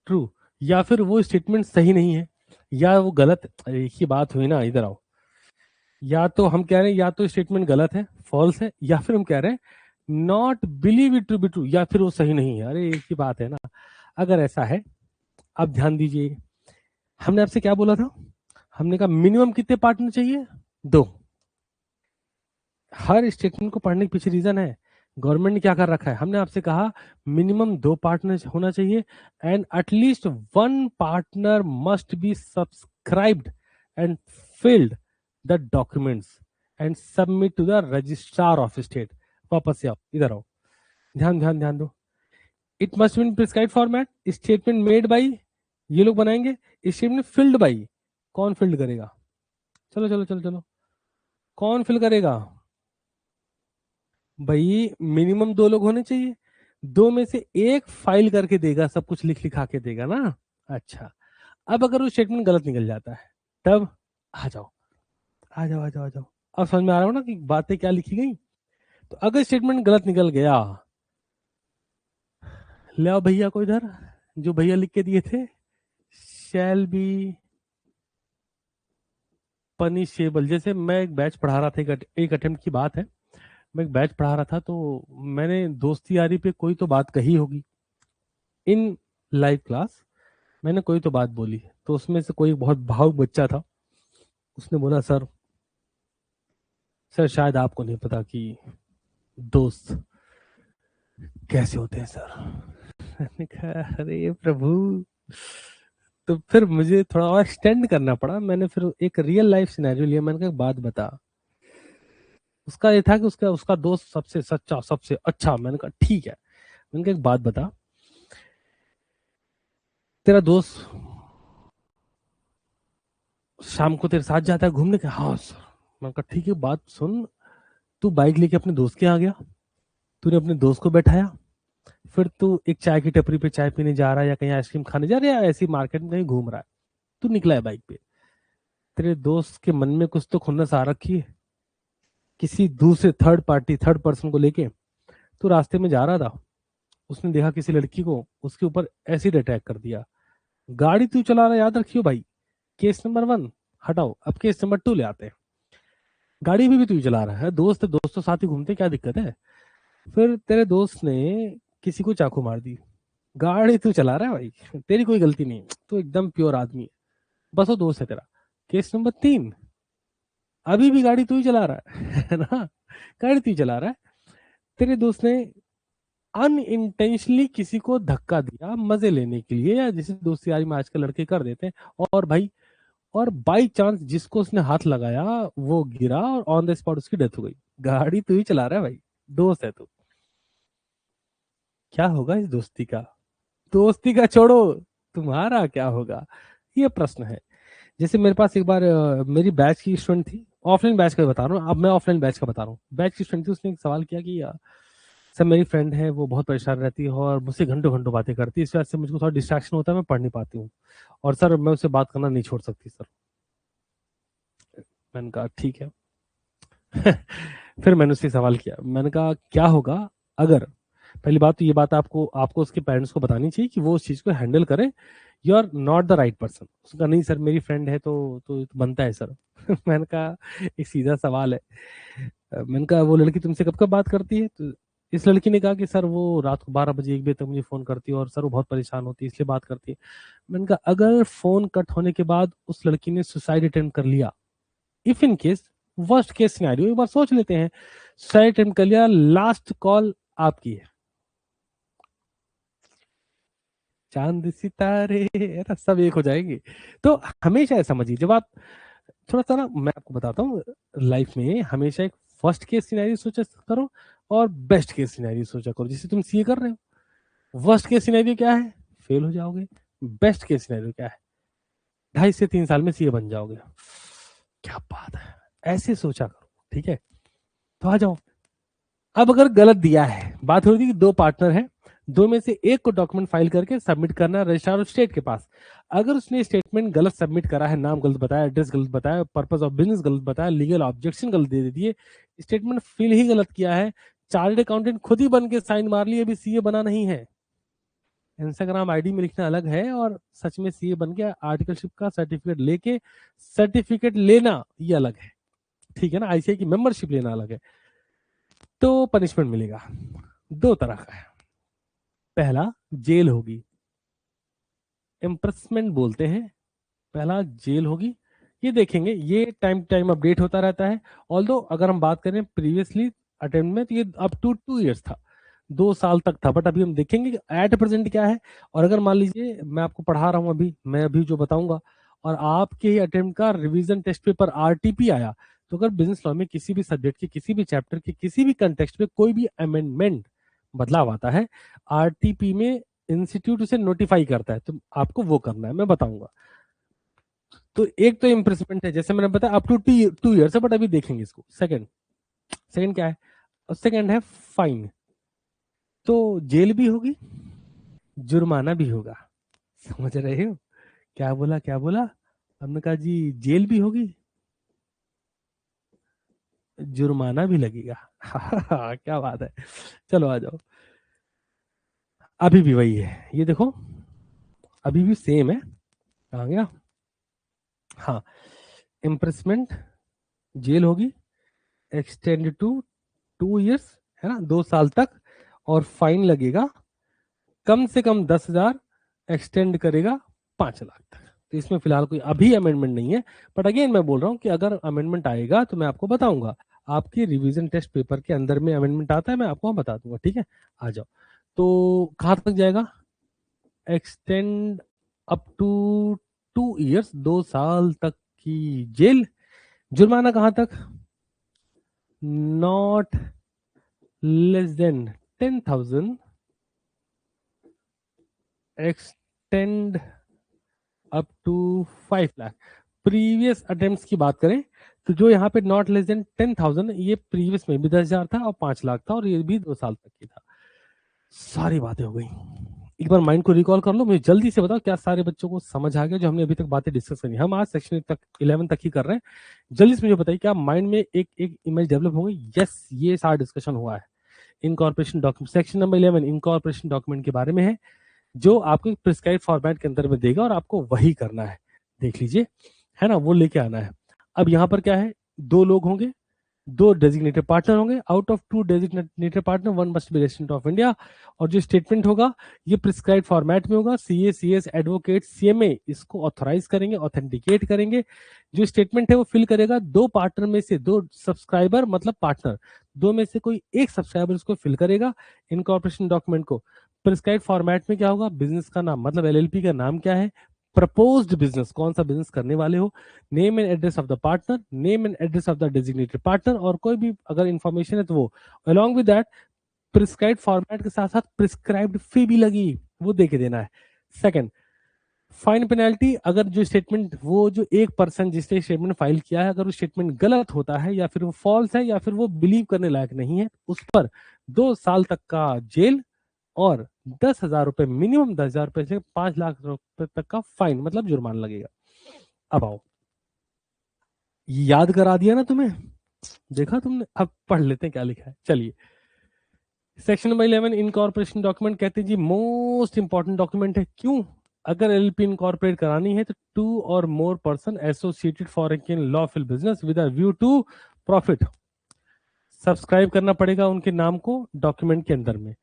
true, या फिर वो स्टेटमेंट सही नहीं है, या वो गलत, एक ही बात हुई ना, इधर आओ, या तो हम कह रहे हैं या तो स्टेटमेंट गलत है, फॉल्स है, या फिर हम कह रहे हैं not believe it to be true, या फिर वो सही नहीं है। अरे एक ही बात है ना। अगर ऐसा है, अब ध्यान दीजिए, हमने आपसे क्या बोला था? हमने कहा मिनिमम कितने पार्टनर चाहिए? 2। हर स्टेटमेंट को पढ़ने के पीछे रीजन है, गवर्नमेंट ने क्या कर रखा है, हमने आपसे कहा मिनिमम 2 पार्टनर होना चाहिए, and at least 1 partner must be subscribed and filled the documents and submit to the registrar of state. वापस से आओ, इधर आओ, ध्यान ध्यान ध्यान दो। It must be in prescribe format, statement made by, ये लोग बनाएंगे, स्टेटमेंट फिल्ड बाई, कौन फिल्ड करेगा? चलो चलो चलो चलो, कौन फिल करेगा? भाई मिनिमम 2 लोग होने चाहिए, 2 में से एक फाइल करके देगा, सब कुछ लिख लिखा के देगा ना। अच्छा, अब अगर वो स्टेटमेंट गलत निकल जाता है, तब आ जाओ आ जाओ आ जाओ आ जाओ, अब समझ में आ रहा हो ना कि बातें क्या लिखी गई। तो अगर स्टेटमेंट गलत निकल गया, ले आओ भैया को इधर, जो भैया लिख के दिए थे, शैल बी पनिशेबल। जैसे मैं एक बैच पढ़ा रहा था, एक अटेम्प्ट की बात है, मैं एक बैच पढ़ा रहा था, तो मैंने दोस्ती यारी पे कोई तो बात कही होगी इन लाइव क्लास, मैंने कोई तो बात बोली, तो उसमें से कोई बहुत भावुक बच्चा था, उसने बोला सर, सर शायद आपको नहीं पता कि दोस्त कैसे होते हैं सर। मैंने कहा अरे प्रभु। तो फिर मुझे थोड़ा और एक्सटेंड करना पड़ा, मैंने फिर एक रियल लाइफ सिनेरियो लिया, मैंने कहा बात बता। उसका ये था कि उसका उसका दोस्त सबसे सच्चा सबसे अच्छा। मैंने कहा ठीक है। मैंने कहा एक बात बता, तेरा दोस्त शाम को तेरे साथ जाता है घूमने के? हाँ सर। मैंने कहा ठीक है, बात सुन, तू बाइक लेके अपने दोस्त के यहाँ गया, तूने अपने दोस्त को बैठाया, फिर तू एक चाय की टपरी पे चाय पीने जा रहा है, या कहीं आइसक्रीम खाने जा रहा है, या ऐसी मार्केट में कहीं घूम रहा है, तू निकला है बाइक पे, तेरे दोस्त के मन में कुछ तो खुन्नस आ रखी है, किसी दूसरे थर्ड पार्टी थर्ड पर्सन को लेके तू रास्ते में जा रहा था, उसने देखा किसी लड़की को, उसके ऊपर एसिड अटैक कर दिया, गाड़ी तू चला रहा है, याद रखियो भाई, केस नंबर 1 हटाओ, अब केस नंबर 2 ले आते हैं। गाड़ी भी तू ही चला रहा है, दोस्त दोस्तों साथ ही घूमते, क्या दिक्कत है? फिर तेरे दोस्त ने किसी को चाकू मार दी, गाड़ी तू चला रहा है भाई, तेरी कोई गलती नहीं, तू एकदम प्योर आदमी है, बस वो दोस्त है तेरा। केस नंबर 3, अभी भी गाड़ी तू ही चला रहा है ना, गाड़ी तू ही चला रहा है, तेरे दोस्त ने अनइंटेंशनली किसी को धक्का दिया मजे लेने के लिए, या जिसे दोस्ती यारी में आजकल लड़के कर देते हैं, और भाई, और बाई चांस जिसको उसने हाथ लगाया वो गिरा और ऑन द स्पॉट उसकी डेथ हो गई। गाड़ी तू ही चला रहा है भाई, दोस्त है तू, क्या होगा इस दोस्ती का? दोस्ती का छोड़ो, तुम्हारा क्या होगा, ये प्रश्न है। जैसे मेरे पास एक बार मेरी बैच की स्टूडेंट थी, ऑफलाइन बैच का बता रहा हूँ, अब मैं ऑफलाइन बैच का बता रहा हूँ। बैच की स्टूडेंट थी, उसने एक सवाल किया कि सर मेरी फ्रेंड है, वो बहुत परेशान रहती है और मुझसे घंटों घंटों बातें करती है, इस वजह से मुझको थोड़ा डिस्ट्रैक्शन होता है, मैं पढ़ नहीं पाती हूँ, और सर मैं उससे बात करना नहीं छोड़ सकती सर। मैंने कहा ठीक है। फिर मैंने उससे सवाल किया, मैंने कहा क्या होगा अगर, पहली बात तो ये बात आपको आपको उसके पेरेंट्स को बतानी चाहिए कि वो उस चीज को हैंडल करे, you are not the right person. उसका नहीं सर मेरी फ्रेंड है तो बनता है सर। मैंने कहा एक सीधा सवाल है, मैंने कहा वो लड़की तुमसे कब कब बात करती है? तो इस लड़की ने कहा कि सर वो रात को 12 बजे 1 बजे तक मुझे फोन करती है, और सर वो बहुत परेशान होती है इसलिए बात करती है। मैंने कहा अगर फोन कट होने के बाद उस लड़की ने सुसाइड अटेम्प्ट कर लिया, if in case, worst case scenario एक बार सोच लेते हैं, सुसाइड अटेम्प्ट कर लिया, लास्ट कॉल आपकी है, चांद सितारे ना सब एक हो जाएंगे। तो हमेशा ऐसा समझिए, जब आप थोड़ा सा ना, मैं आपको बताता हूँ, लाइफ में हमेशा एक फर्स्ट केस सिनेरियो सोचा करो और बेस्ट केस सिनेरियो सोचा करो। जैसे तुम सीए कर रहे हो, वर्स्ट केस सिनेरियो क्या है? फेल हो जाओगे। बेस्ट केस सिनेरियो क्या है? 2.5 से 3 साल में सीए बन जाओगे। क्या बात है, ऐसे सोचा करो, ठीक है? तो आ जाओ, अब अगर गलत दिया है, बात हो रही थी कि 2 पार्टनर हैं, दो में से एक को डॉक्यूमेंट फाइल करके सबमिट करना रजिस्ट्रार ऑफ स्टेट के पास। अगर उसने स्टेटमेंट गलत सबमिट करा है, नाम गलत बताया, एड्रेस गलत बताया, पर्पस ऑफ बिजनेस गलत बताया, लीगल ऑब्जेक्शन गलत दे दिए, स्टेटमेंट फिल ही गलत किया है, चार्टर्ड अकाउंटेंट खुद ही बन के साइन मार लिए, अभी सीए बना नहीं है, इंस्टाग्राम आईडी में लिखना अलग है, और सच में सीए बन गया, आर्टिकलशिप का सर्टिफिकेट लेके, सर्टिफिकेट लेना ये अलग है, ठीक है ना? आईसीआई की मेंबरशिप लेना अलग है। तो पनिशमेंट मिलेगा, 2 तरह का है। पहला जेल होगी, इम्प्रेसमेंट बोलते हैं, पहला जेल होगी। ये देखेंगे, ये टाइम टाइम अपडेट होता रहता है। ऑल्दो अगर हम बात करें प्रीवियसली अटेम्प्ट में, तो ये अप टू 2 इयर्स था, 2 साल तक था, बट अभी हम देखेंगे कि एट प्रेजेंट क्या है। और अगर मान लीजिए मैं आपको पढ़ा रहा हूँ अभी, मैं अभी जो बताऊंगा, और आपके ही अटेम्प्ट का रिवीजन टेस्ट पेपर आरटीपी आया, तो अगर बिजनेस लॉ में किसी भी सब्जेक्ट के किसी भी चैप्टर के किसी भी कंटेक्स्ट में कोई भी अमेंडमेंट बदलाव आता है, आरटीपी में इंस्टीट्यूट उसे नोटिफाई करता है, तो आपको वो करना है, मैं बताऊंगा। तो एक तो इम्प्रेसमेंट है, जैसे मैंने बताया अप टू 2 इयर्स है, बट अभी देखेंगे इसको। सेकंड, सेकंड क्या है? सेकंड है फाइन। तो जेल भी होगी, जुर्माना भी होगा, समझ रहे हो? क्या बोला, क्या बोला? हमने कहा जी जेल भी होगी, जुर्माना भी लगेगा। क्या बात है, चलो आ जाओ। अभी भी वही है, ये देखो, अभी भी सेम है, कहाँ गया, हाँ, इम्प्रेसमेंट जेल होगी, एक्सटेंड टू 2 years, है ना, 2 साल तक, और फाइन लगेगा कम से कम 10,000, एक्सटेंड करेगा 5 लाख तक। तो इसमें फिलहाल कोई अभी अमेंडमेंट नहीं है, बट अगेन मैं बोल रहा हूँ कि अगर अमेंडमेंट आएगा तो मैं आपको बताऊंगा, आपकी रिवीजन टेस्ट पेपर के अंदर में अमेंडमेंट आता है, मैं आपको बता दूंगा, ठीक है। आ जाओ, तो कहाँ तक जाएगा, एक्सटेंड अप टू 2 years, 2 साल तक की जेल, जुर्माना कहाँ तक, not less than 10,000, extend up to 5 lakh. Previous attempts की बात करें तो जो यहाँ पे नॉट लेस देन 10,000, ये प्रीवियस में भी 10,000 था और 5 लाख था, और ये भी 2 साल तक की था। सारी बातें हो गई, एक बार माइंड को रिकॉल कर लो, मुझे जल्दी से बताओ क्या सारे बच्चों को समझ आ गया जो हमने अभी तक बातें डिस्कस करी। हम आज सेक्शन तक 11 तक ही कर रहे हैं, जल्दी से मुझे बताइए क्या माइंड में एक एक इमेज डेवलप हो गई। यस, ये सारा डिस्कशन हुआ है। Incorporation document, section number 11 incorporation document के बारे में है, जो आपको प्रिस्क्राइब फॉर्मेट के अंदर में देगा और आपको वही करना है, देख लीजिए, है ना, वो लेके आना है। अब यहाँ पर क्या है, 2 लोग होंगे, 2 डेजिग्नेटेड पार्टनर होंगे, out of 2 designated partner 1 must be resident of India, और जो स्टेटमेंट होगा ये प्रिस्क्राइब फॉर्मेट में होगा, सीए, सीएस, एडवोकेट, सीएमए इसको ऑथराइज करेंगे, ऑथेंटिकेट करेंगे। जो स्टेटमेंट है वो फिल करेगा 2 पार्टनर में से 2 सब्सक्राइबर, मतलब पार्टनर 2 में से कोई एक सब्सक्राइबर इसको फिल करेगा इनकॉर्पोरेशन डॉक्यूमेंट को। प्रिस्क्राइब फॉर्मेट में क्या होगा, बिजनेस का नाम, मतलब एलएलपी का नाम क्या है, प्रपोज्ड बिजनेस, कौन सा बिजनेस करने वाले हो, name and address of the partner, name and address of the designated partner, और कोई भी अगर इंफॉर्मेशन है तो वो, along with that prescribed format के साथ साथ प्रिस्क्राइब्ड फी भी लगी, वो दे के देना है। सेकंड, फाइन पेनल्टी, अगर जो स्टेटमेंट, वो जो एक पर्सन जिसने स्टेटमेंट फाइल किया है, अगर वो स्टेटमेंट गलत होता है या फिर वो फॉल्स है या फिर वो बिलीव करने लायक नहीं है, उस पर 2 साल तक का जेल और 10,000 रुपए, मिनिमम 10,000 रुपए से 5 लाख रुपए तक का फाइन, मतलब जुर्माना लगेगा। अब आओ, याद करा दिया ना तुम्हें, देखा तुमने, अब पढ़ लेते हैं क्या लिखा है, चलिए। सेक्शन नंबर 11 इनकॉर्पोरेशन डॉक्यूमेंट, कहते हैं जी मोस्ट इंपॉर्टेंट डॉक्यूमेंट है, क्यों, अगर एलपी इनकॉर्पोरेट करानी है तो 2 और more person associated for in lawful business with a view to profit, subscribe करना पड़ेगा उनके नाम को डॉक्यूमेंट के अंदर में।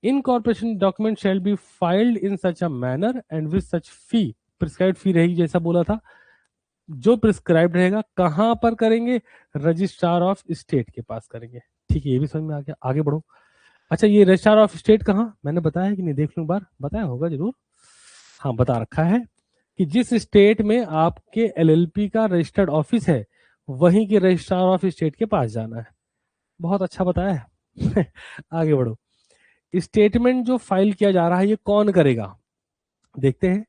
Incorporation document shall be filed in such a manner and with such fee, prescribed fee रहेगी जैसा बोला था, जो प्रिस्क्राइब रहेगा कहां पर करेंगे, रजिस्ट्रार ऑफ स्टेट के पास करेंगे। ठीक है, ये भी समझ में आ गया, आगे बढ़ो। अच्छा, ये रजिस्ट्रार ऑफ स्टेट कहाँ, मैंने बताया कि नहीं, देख लूं बार, बताया होगा जरूर, हाँ बता रखा है कि जिस स्टेट में आपके एलएलपी का रजिस्टर्ड ऑफिस है वहीं के रजिस्ट्रार ऑफ स्टेट के पास जाना है। बहुत अच्छा बताया है आगे बढ़ो। स्टेटमेंट जो फाइल किया जा रहा है ये कौन करेगा, देखते हैं।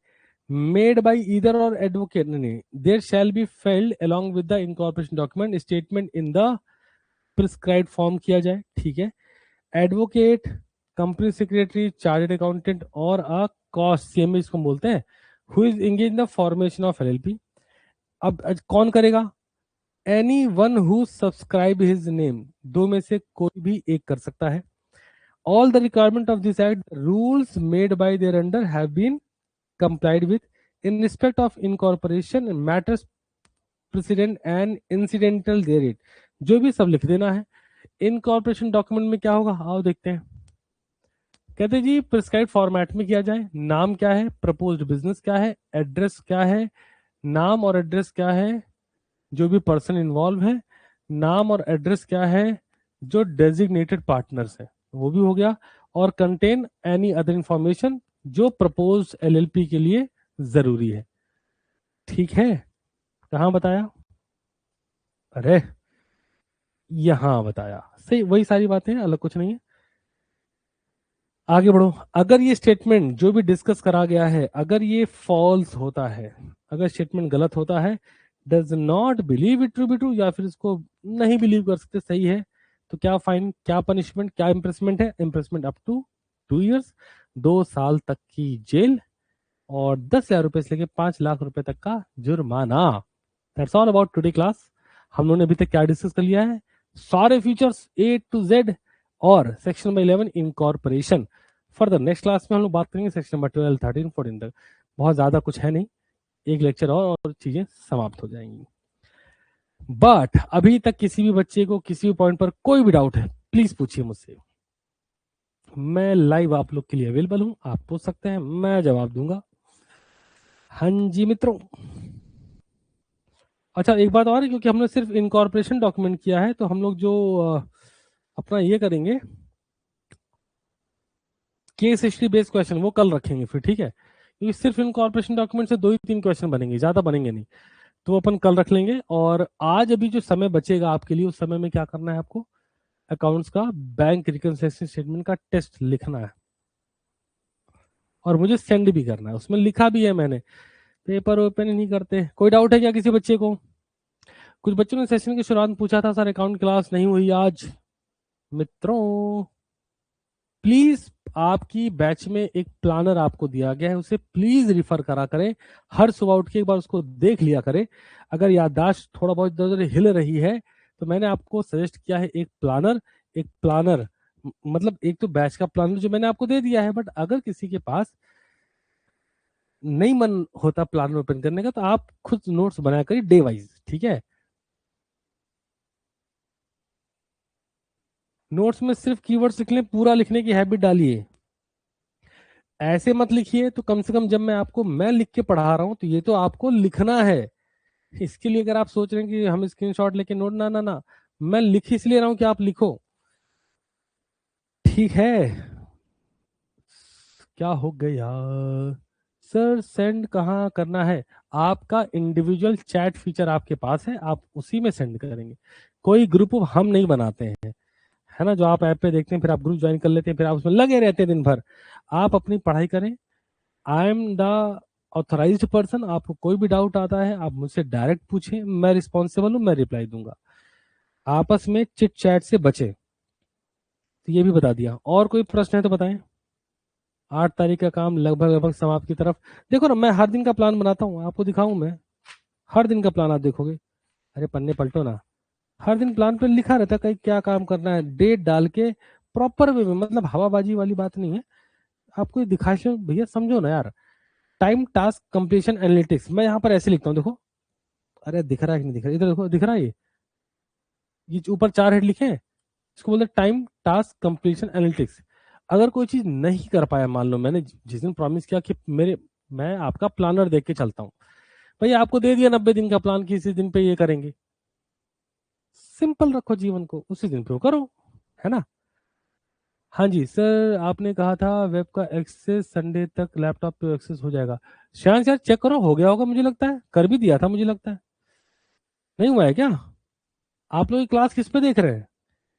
Made by either or advocate, नहीं, there shall be filed along with the incorporation document statement in the prescribed form किया जाए, ठीक है। Advocate, company secretary, chartered accountant or a cost, CMA इसको बोलते हैं, who is engage in the formation of LLP. अब कौन करेगा, any one who subscribe his name, 2 में से कोई भी एक कर सकता है। All the requirement of this act, rules made by there under have been complied with in respect of incorporation matters precedent and incidental therein, जो भी सब लिख देना है। इनकॉर्पोरेशन डॉक्यूमेंट में क्या होगा, आओ देखते हैं। कहते हैं जी प्रिस्क्राइब फॉर्मेट में किया जाए, नाम क्या है, प्रपोज्ड बिजनेस क्या है, एड्रेस क्या है, नाम और एड्रेस क्या है जो भी पर्सन इन्वॉल्व है, नाम और एड्रेस क्या है जो डेजिग्नेटेड पार्टनर्स है, वो भी हो गया, और कंटेन एनी अदर इंफॉर्मेशन जो प्रपोज एलएलपी के लिए जरूरी है। ठीक है, कहाँ बताया, अरे यहां बताया, सही, वही सारी बातें हैं, अलग कुछ नहीं है। आगे बढ़ो, अगर ये स्टेटमेंट जो भी डिस्कस करा गया है अगर ये फॉल्स होता है, अगर स्टेटमेंट गलत होता है, does not believe it to be true, या फिर इसको नहीं बिलीव कर सकते सही है, तो क्या फाइन, क्या पनिशमेंट, क्या इम्प्रेसमेंट है, इम्प्रेसमेंट अप टू 2 years, 2 साल तक की जेल और 10,000 रुपए से लेकर 5 लाख रुपए तक का जुर्माना। That's all about today class. हम लोगों ने अभी तक क्या डिस्कस कर लिया है, सारे फीचर्स A to Z और section number 11 incorporation. Further next class में हम लोग बात करेंगे सेक्शन नंबर 12, 13, 14 तक। बहुत ज्यादा कुछ है नहीं, एक लेक्चर और चीजें समाप्त हो जाएंगी। बट अभी तक किसी भी बच्चे को किसी भी पॉइंट पर कोई भी डाउट है प्लीज पूछिए मुझसे, मैं लाइव आप लोग के लिए अवेलेबल हूं, आप पूछ सकते हैं, मैं जवाब दूंगा। हाँ जी मित्रों। अच्छा एक बात और है, क्योंकि हमने सिर्फ इनकॉर्पोरेशन डॉक्यूमेंट किया है तो हम लोग जो अपना ये करेंगे केस हिस्ट्री बेस्ड क्वेश्चन वो कल रखेंगे फिर, ठीक है, क्योंकि सिर्फ इनकॉर्पोरेशन डॉक्यूमेंट से 2 ही 3 क्वेश्चन बनेंगे, ज्यादा बनेंगे नहीं, तो वो अपन कल रख लेंगे। और आज अभी जो समय बचेगा आपके लिए, उस समय में क्या करना है आपको, अकाउंट्स का बैंक रिकंसिलिएशन स्टेटमेंट का टेस्ट लिखना है और मुझे सेंड भी करना है। उसमें लिखा भी है मैंने, पेपर ओपन ही नहीं करते। कोई डाउट है क्या किसी बच्चे को? कुछ बच्चों ने सेशन की शुरुआत में पूछा था सर अकाउंट क्लास नहीं हुई आज। मित्रों प्लीज, आपकी बैच में एक प्लानर आपको दिया गया है, उसे प्लीज रिफर करा करें, हर सुबह उठ के एक बार उसको देख लिया करें। अगर याददाश्त थोड़ा बहुत इधर उधर हिल रही है तो मैंने आपको सजेस्ट किया है एक प्लानर मतलब एक तो बैच का प्लानर जो मैंने आपको दे दिया है, बट अगर किसी के पास नहीं मन होता प्लानर ओपन करने का तो आप खुद नोट्स बना करिए डे वाइज, ठीक है। नोट्स में सिर्फ कीवर्ड्स लिख लें, पूरा लिखने की हैबिट डालिए। ऐसे मत लिखिए, तो कम से कम जब मैं लिख के पढ़ा रहा हूं तो ये तो आपको लिखना है। इसके लिए अगर आप सोच रहे हैं कि हम स्क्रीनशॉट लेके नोट, ना ना ना, मैं लिख इसलिए रहा हूं कि आप लिखो, ठीक है। क्या हो गया सर, सेंड कहाँ करना है? आपका इंडिविजुअल चैट फीचर आपके पास है, आप उसी में सेंड करेंगे। कोई ग्रुप हम नहीं बनाते हैं, है ना, जो आप ऐप पे देखते हैं फिर आप ग्रुप ज्वाइन कर लेते हैं फिर आप उसमें लगे रहते हैं दिन भर। आप अपनी पढ़ाई करें, I am the authorised person. आपको कोई भी डाउट आता है आप मुझसे डायरेक्ट पूछें, मैं रिस्पॉन्सिबल हूं, मैं रिप्लाई दूंगा। आपस में चिट चैट से बचे, तो ये भी बता दिया। और कोई प्रश्न है तो बताएं। 8 तारीख का काम लगभग लगभग समाप्त की तरफ। देखो ना, मैं हर दिन का प्लान बनाता हूँ, आपको दिखाऊं मैं, हर दिन का प्लान आप देखोगे। अरे पन्ने पलटो ना, हर दिन प्लान पे लिखा रहता है कहीं क्या काम करना है, डेट डाल के प्रॉपर वे में, मतलब हवाबाजी वाली बात नहीं है। आपको ये दिखाई भैया, समझो ना यार। टाइम टास्क कंप्लीशन एनालिटिक्स, मैं यहाँ पर ऐसे लिखता हूँ, देखो। अरे दिख रहा है कि नहीं दिख रहा है? इधर देखो, दिख रहा है ये जो ऊपर 4 हेड लिखे हैं, इसको बोलते हैं टाइम टास्क कंप्लीशन एनालिटिक्स। अगर कोई चीज नहीं कर पाया, मान लो मैंने जिस दिन प्रॉमिस किया कि मैं आपका प्लानर देख के चलता हूँ, भाई आपको दे दिया 90 दिन का प्लान कि इसी दिन पे ये करेंगे, सिंपल रखो जीवन को, उसी दिन पे वो करो, है ना। हाँ जी सर, आपने कहा था वेब का एक्सेस संडे तक लैपटॉप पे एक्सेस हो जाएगा। शायद यार चेक करो, हो गया होगा, मुझे लगता है कर भी दिया था, मुझे लगता है। नहीं हुआ है क्या? आप लोग की क्लास किस पे देख रहे हैं?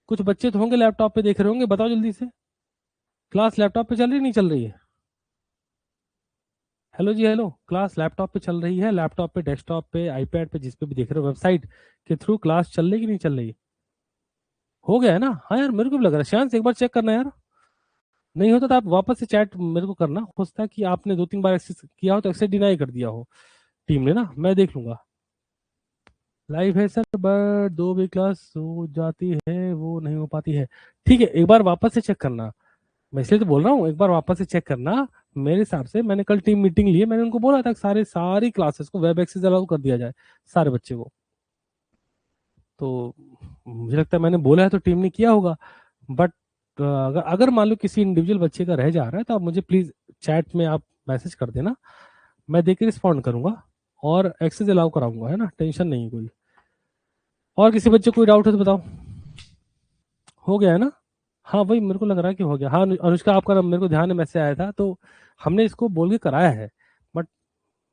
कुछ बच्चे तो होंगे लैपटॉप पे देख रहे होंगे, बताओ जल्दी से। क्लास लैपटॉप पे चल रही नहीं चल रही है? हेलो जी हेलो, क्लास लैपटॉप पे चल रही है? लैपटॉप पे, डेस्कटॉप पे, आईपैड पे, जिस पे भी देख रहे हो, वेबसाइट के थ्रू क्लास चल रही कि नहीं चल रही? हो गया है ना? हाँ यार, मेरे को भी लग रहा है। शांत एक बार चेक करना यार, नहीं होता तो आप वापस से चैट मेरे को करना। हो सकता है कि आपने 2 3 बार एक्सेस किया हो तो एक्सेस डिनाई कर दिया हो टीम ने ना, मैं देख लूंगा। लाइव है सर, बट 2 भी क्लास हो जाती है, वो नहीं हो पाती है। ठीक है, एक बार वापस से चेक करना, मैं इसलिए तो बोल रहा हूँ, एक बार वापस से चेक करना। मेरे हिसाब से मैंने कल टीम मीटिंग ली है, मैंने उनको बोला था कि सारी क्लासेस को वेब एक्सेस अलाउ कर दिया जाए, सारे बच्चे को। तो मुझे लगता है मैंने बोला है तो टीम ने किया होगा। बट अगर अगर मान लो किसी इंडिविजुअल बच्चे का रह जा रहा है तो आप मुझे प्लीज चैट में आप मैसेज कर देना, मैं देख के रिस्पॉन्ड करूंगा और एक्सेस अलाउ कराऊंगा, है ना, टेंशन नहीं है कोई। और किसी बच्चे को कोई डाउट है तो बताओ। हो गया है ना? हाँ वही मेरे को लग रहा है कि हो गया। हाँ अनुष्का, आपका मेरे को ध्यान में मैसेज आया था तो हमने इसको बोल के कराया है, बट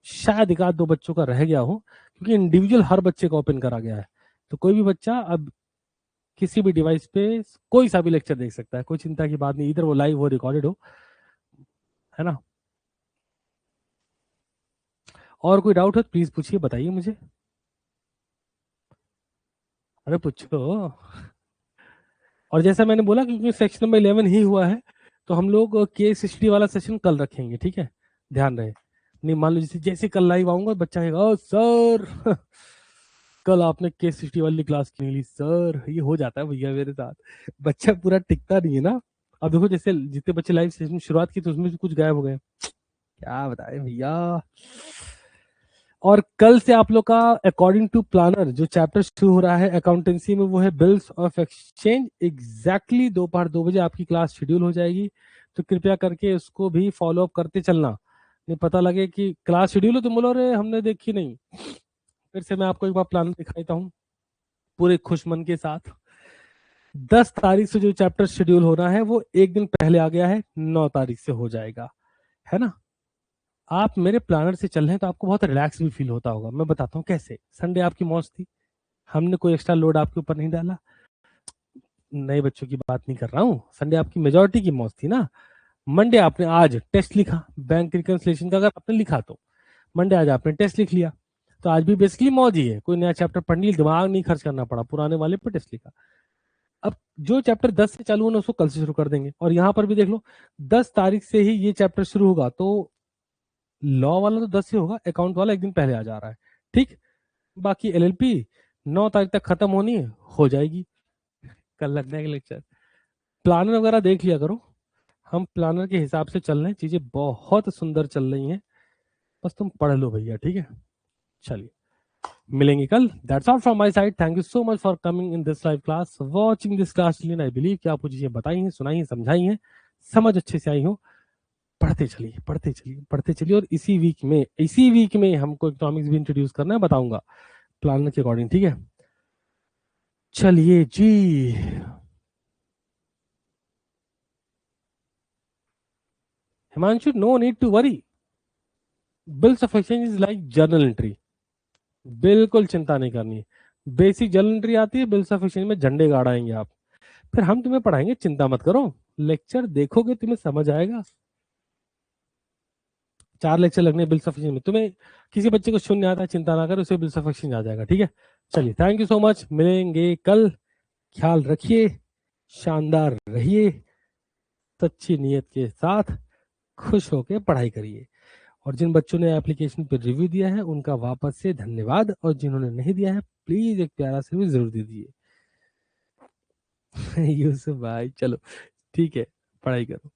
शायद एक आध दो बच्चों का रह गया हो, क्योंकि इंडिविजुअल हर बच्चे का ओपन करा गया है। तो कोई भी बच्चा अब किसी भी डिवाइस पे कोई सा भी लेक्चर देख सकता है, कोई चिंता की बात नहीं, इधर वो लाइव हो रिकॉर्डेड हो, है ना। और कोई डाउट है तो प्लीज पूछिए, बताइए मुझे। अरे पूछो। और जैसा मैंने बोला, क्योंकि सेक्शन नंबर 11 ही हुआ है, तो हम लोग केस हिस्ट्री वाला सेशन कल रखेंगे, ठीक है, ध्यान रहे। नहीं मान लो जैसे जैसे कल लाइव आऊंगा बच्चा कहेगा ओ सर कल आपने केस हिस्ट्री वाली क्लास क्यों नहीं ली सर, ये हो जाता है भैया मेरे साथ। बच्चा पूरा टिकता नहीं है ना। अब देखो जैसे जितने बच्चे लाइव सेशन शुरुआत की तो उसमें से कुछ गायब हो गए, क्या बताएं भैया। और कल से आप लोग का अकॉर्डिंग टू प्लानर जो चैप्टर शुरू हो रहा है अकाउंटेंसी में, वो है बिल्स ऑफ एक्सचेंज। एग्जैक्टली दोपहर 2 बजे आपकी क्लास शेड्यूल हो जाएगी, तो कृपया करके उसको भी फॉलो अप करते चलना। नहीं पता लगे कि क्लास शेड्यूल हो तुम बोलो अरे हमने देखी नहीं। फिर से मैं आपको एक बार प्लान दिखाता हूँ पूरे खुश मन के साथ। 10 तारीख से जो चैप्टर शेड्यूल होना है वो एक दिन पहले आ गया है, 9 तारीख से हो जाएगा, है ना। आप मेरे प्लानर से चल रहे हैं तो आपको बहुत रिलैक्स भी फील होता होगा। मैं बताता हूँ कैसे। संडे आपकी मौज थी, हमने कोई एक्स्ट्रा लोड आपके ऊपर नहीं डाला। नए बच्चों की बात नहीं कर रहा हूँ, संडे आपकी मेजोरिटी की मौज थी ना। मंडे आपने आज टेस्ट लिखा बैंक रिकंसिलिएशन का, अगर आपने लिखा तो मंडे आज आपने टेस्ट लिख लिया, तो आज भी बेसिकली मौज ही है। कोई नया चैप्टर पढ़ने के लिए दिमाग नहीं खर्च करना पड़ा, पुराने वाले पे टेस्ट लिखा। अब जो चैप्टर 10 से चालू होना उसको कल से शुरू कर देंगे। और यहाँ पर भी देख लो 10 तारीख से ही ये चैप्टर शुरू होगा, तो लॉ वाला तो 10 से होगा, अकाउंट वाला एक दिन पहले आ जा रहा है, ठीक। बाकी एलएलपी 9 तारीख तक खत्म होनी है, हो जाएगी। कल लगना है लेक्चर। प्लानर वगैरह देख लिया करो, हम प्लानर के हिसाब से चल रहे हैं, चीजें बहुत सुंदर चल रही हैं, बस तुम पढ़ लो भैया, ठीक है। चलिए मिलेंगे कल। That's all from my side. Thank you so much for coming in this live class, watching this class. I believe कि आपको चीजें बताई हैं, सुनाई हैं, समझाई हैं, समझ अच्छे से आई हो। पढ़ते चलिए पढ़ते चलिए पढ़ते चलिए। और इसी वीक में हमको इकोनॉमिक्स भी इंट्रोड्यूस करना है, बताऊंगा प्लान के अकॉर्डिंग, ठीक है। चलिए जी, Himanshu no need to worry, bills of exchange is like journal entry, बिल्कुल चिंता नहीं करनी है। बेसिक जर्नल एंट्री आती है, बिल्स ऑफ एक्सचेंज में झंडे गाड़ आएंगे आप, फिर हम तुम्हें पढ़ाएंगे, चिंता मत करो। लेक्चर देखोगे तुम्हें समझ आएगा। 4 लेक्चर लगने बिल्स ऑफ एक्सचेंज में, तुम्हें किसी बच्चे को शून्य आता है चिंता ना करो, उसे बिल्स ऑफ एक्सचेंज आ जाएगा, ठीक है। चलिए थैंक यू सो मच, मिलेंगे कल। ख्याल रखिए, शानदार रहिए, सच्ची नीयत के साथ खुश होकर पढ़ाई करिए। और जिन बच्चों ने एप्लीकेशन पर रिव्यू दिया है उनका वापस से धन्यवाद, और जिन्होंने नहीं दिया है प्लीज एक प्यारा सा रिव्यू जरूर दे दीजिए। यूसुफ भाई चलो ठीक है, पढ़ाई करो।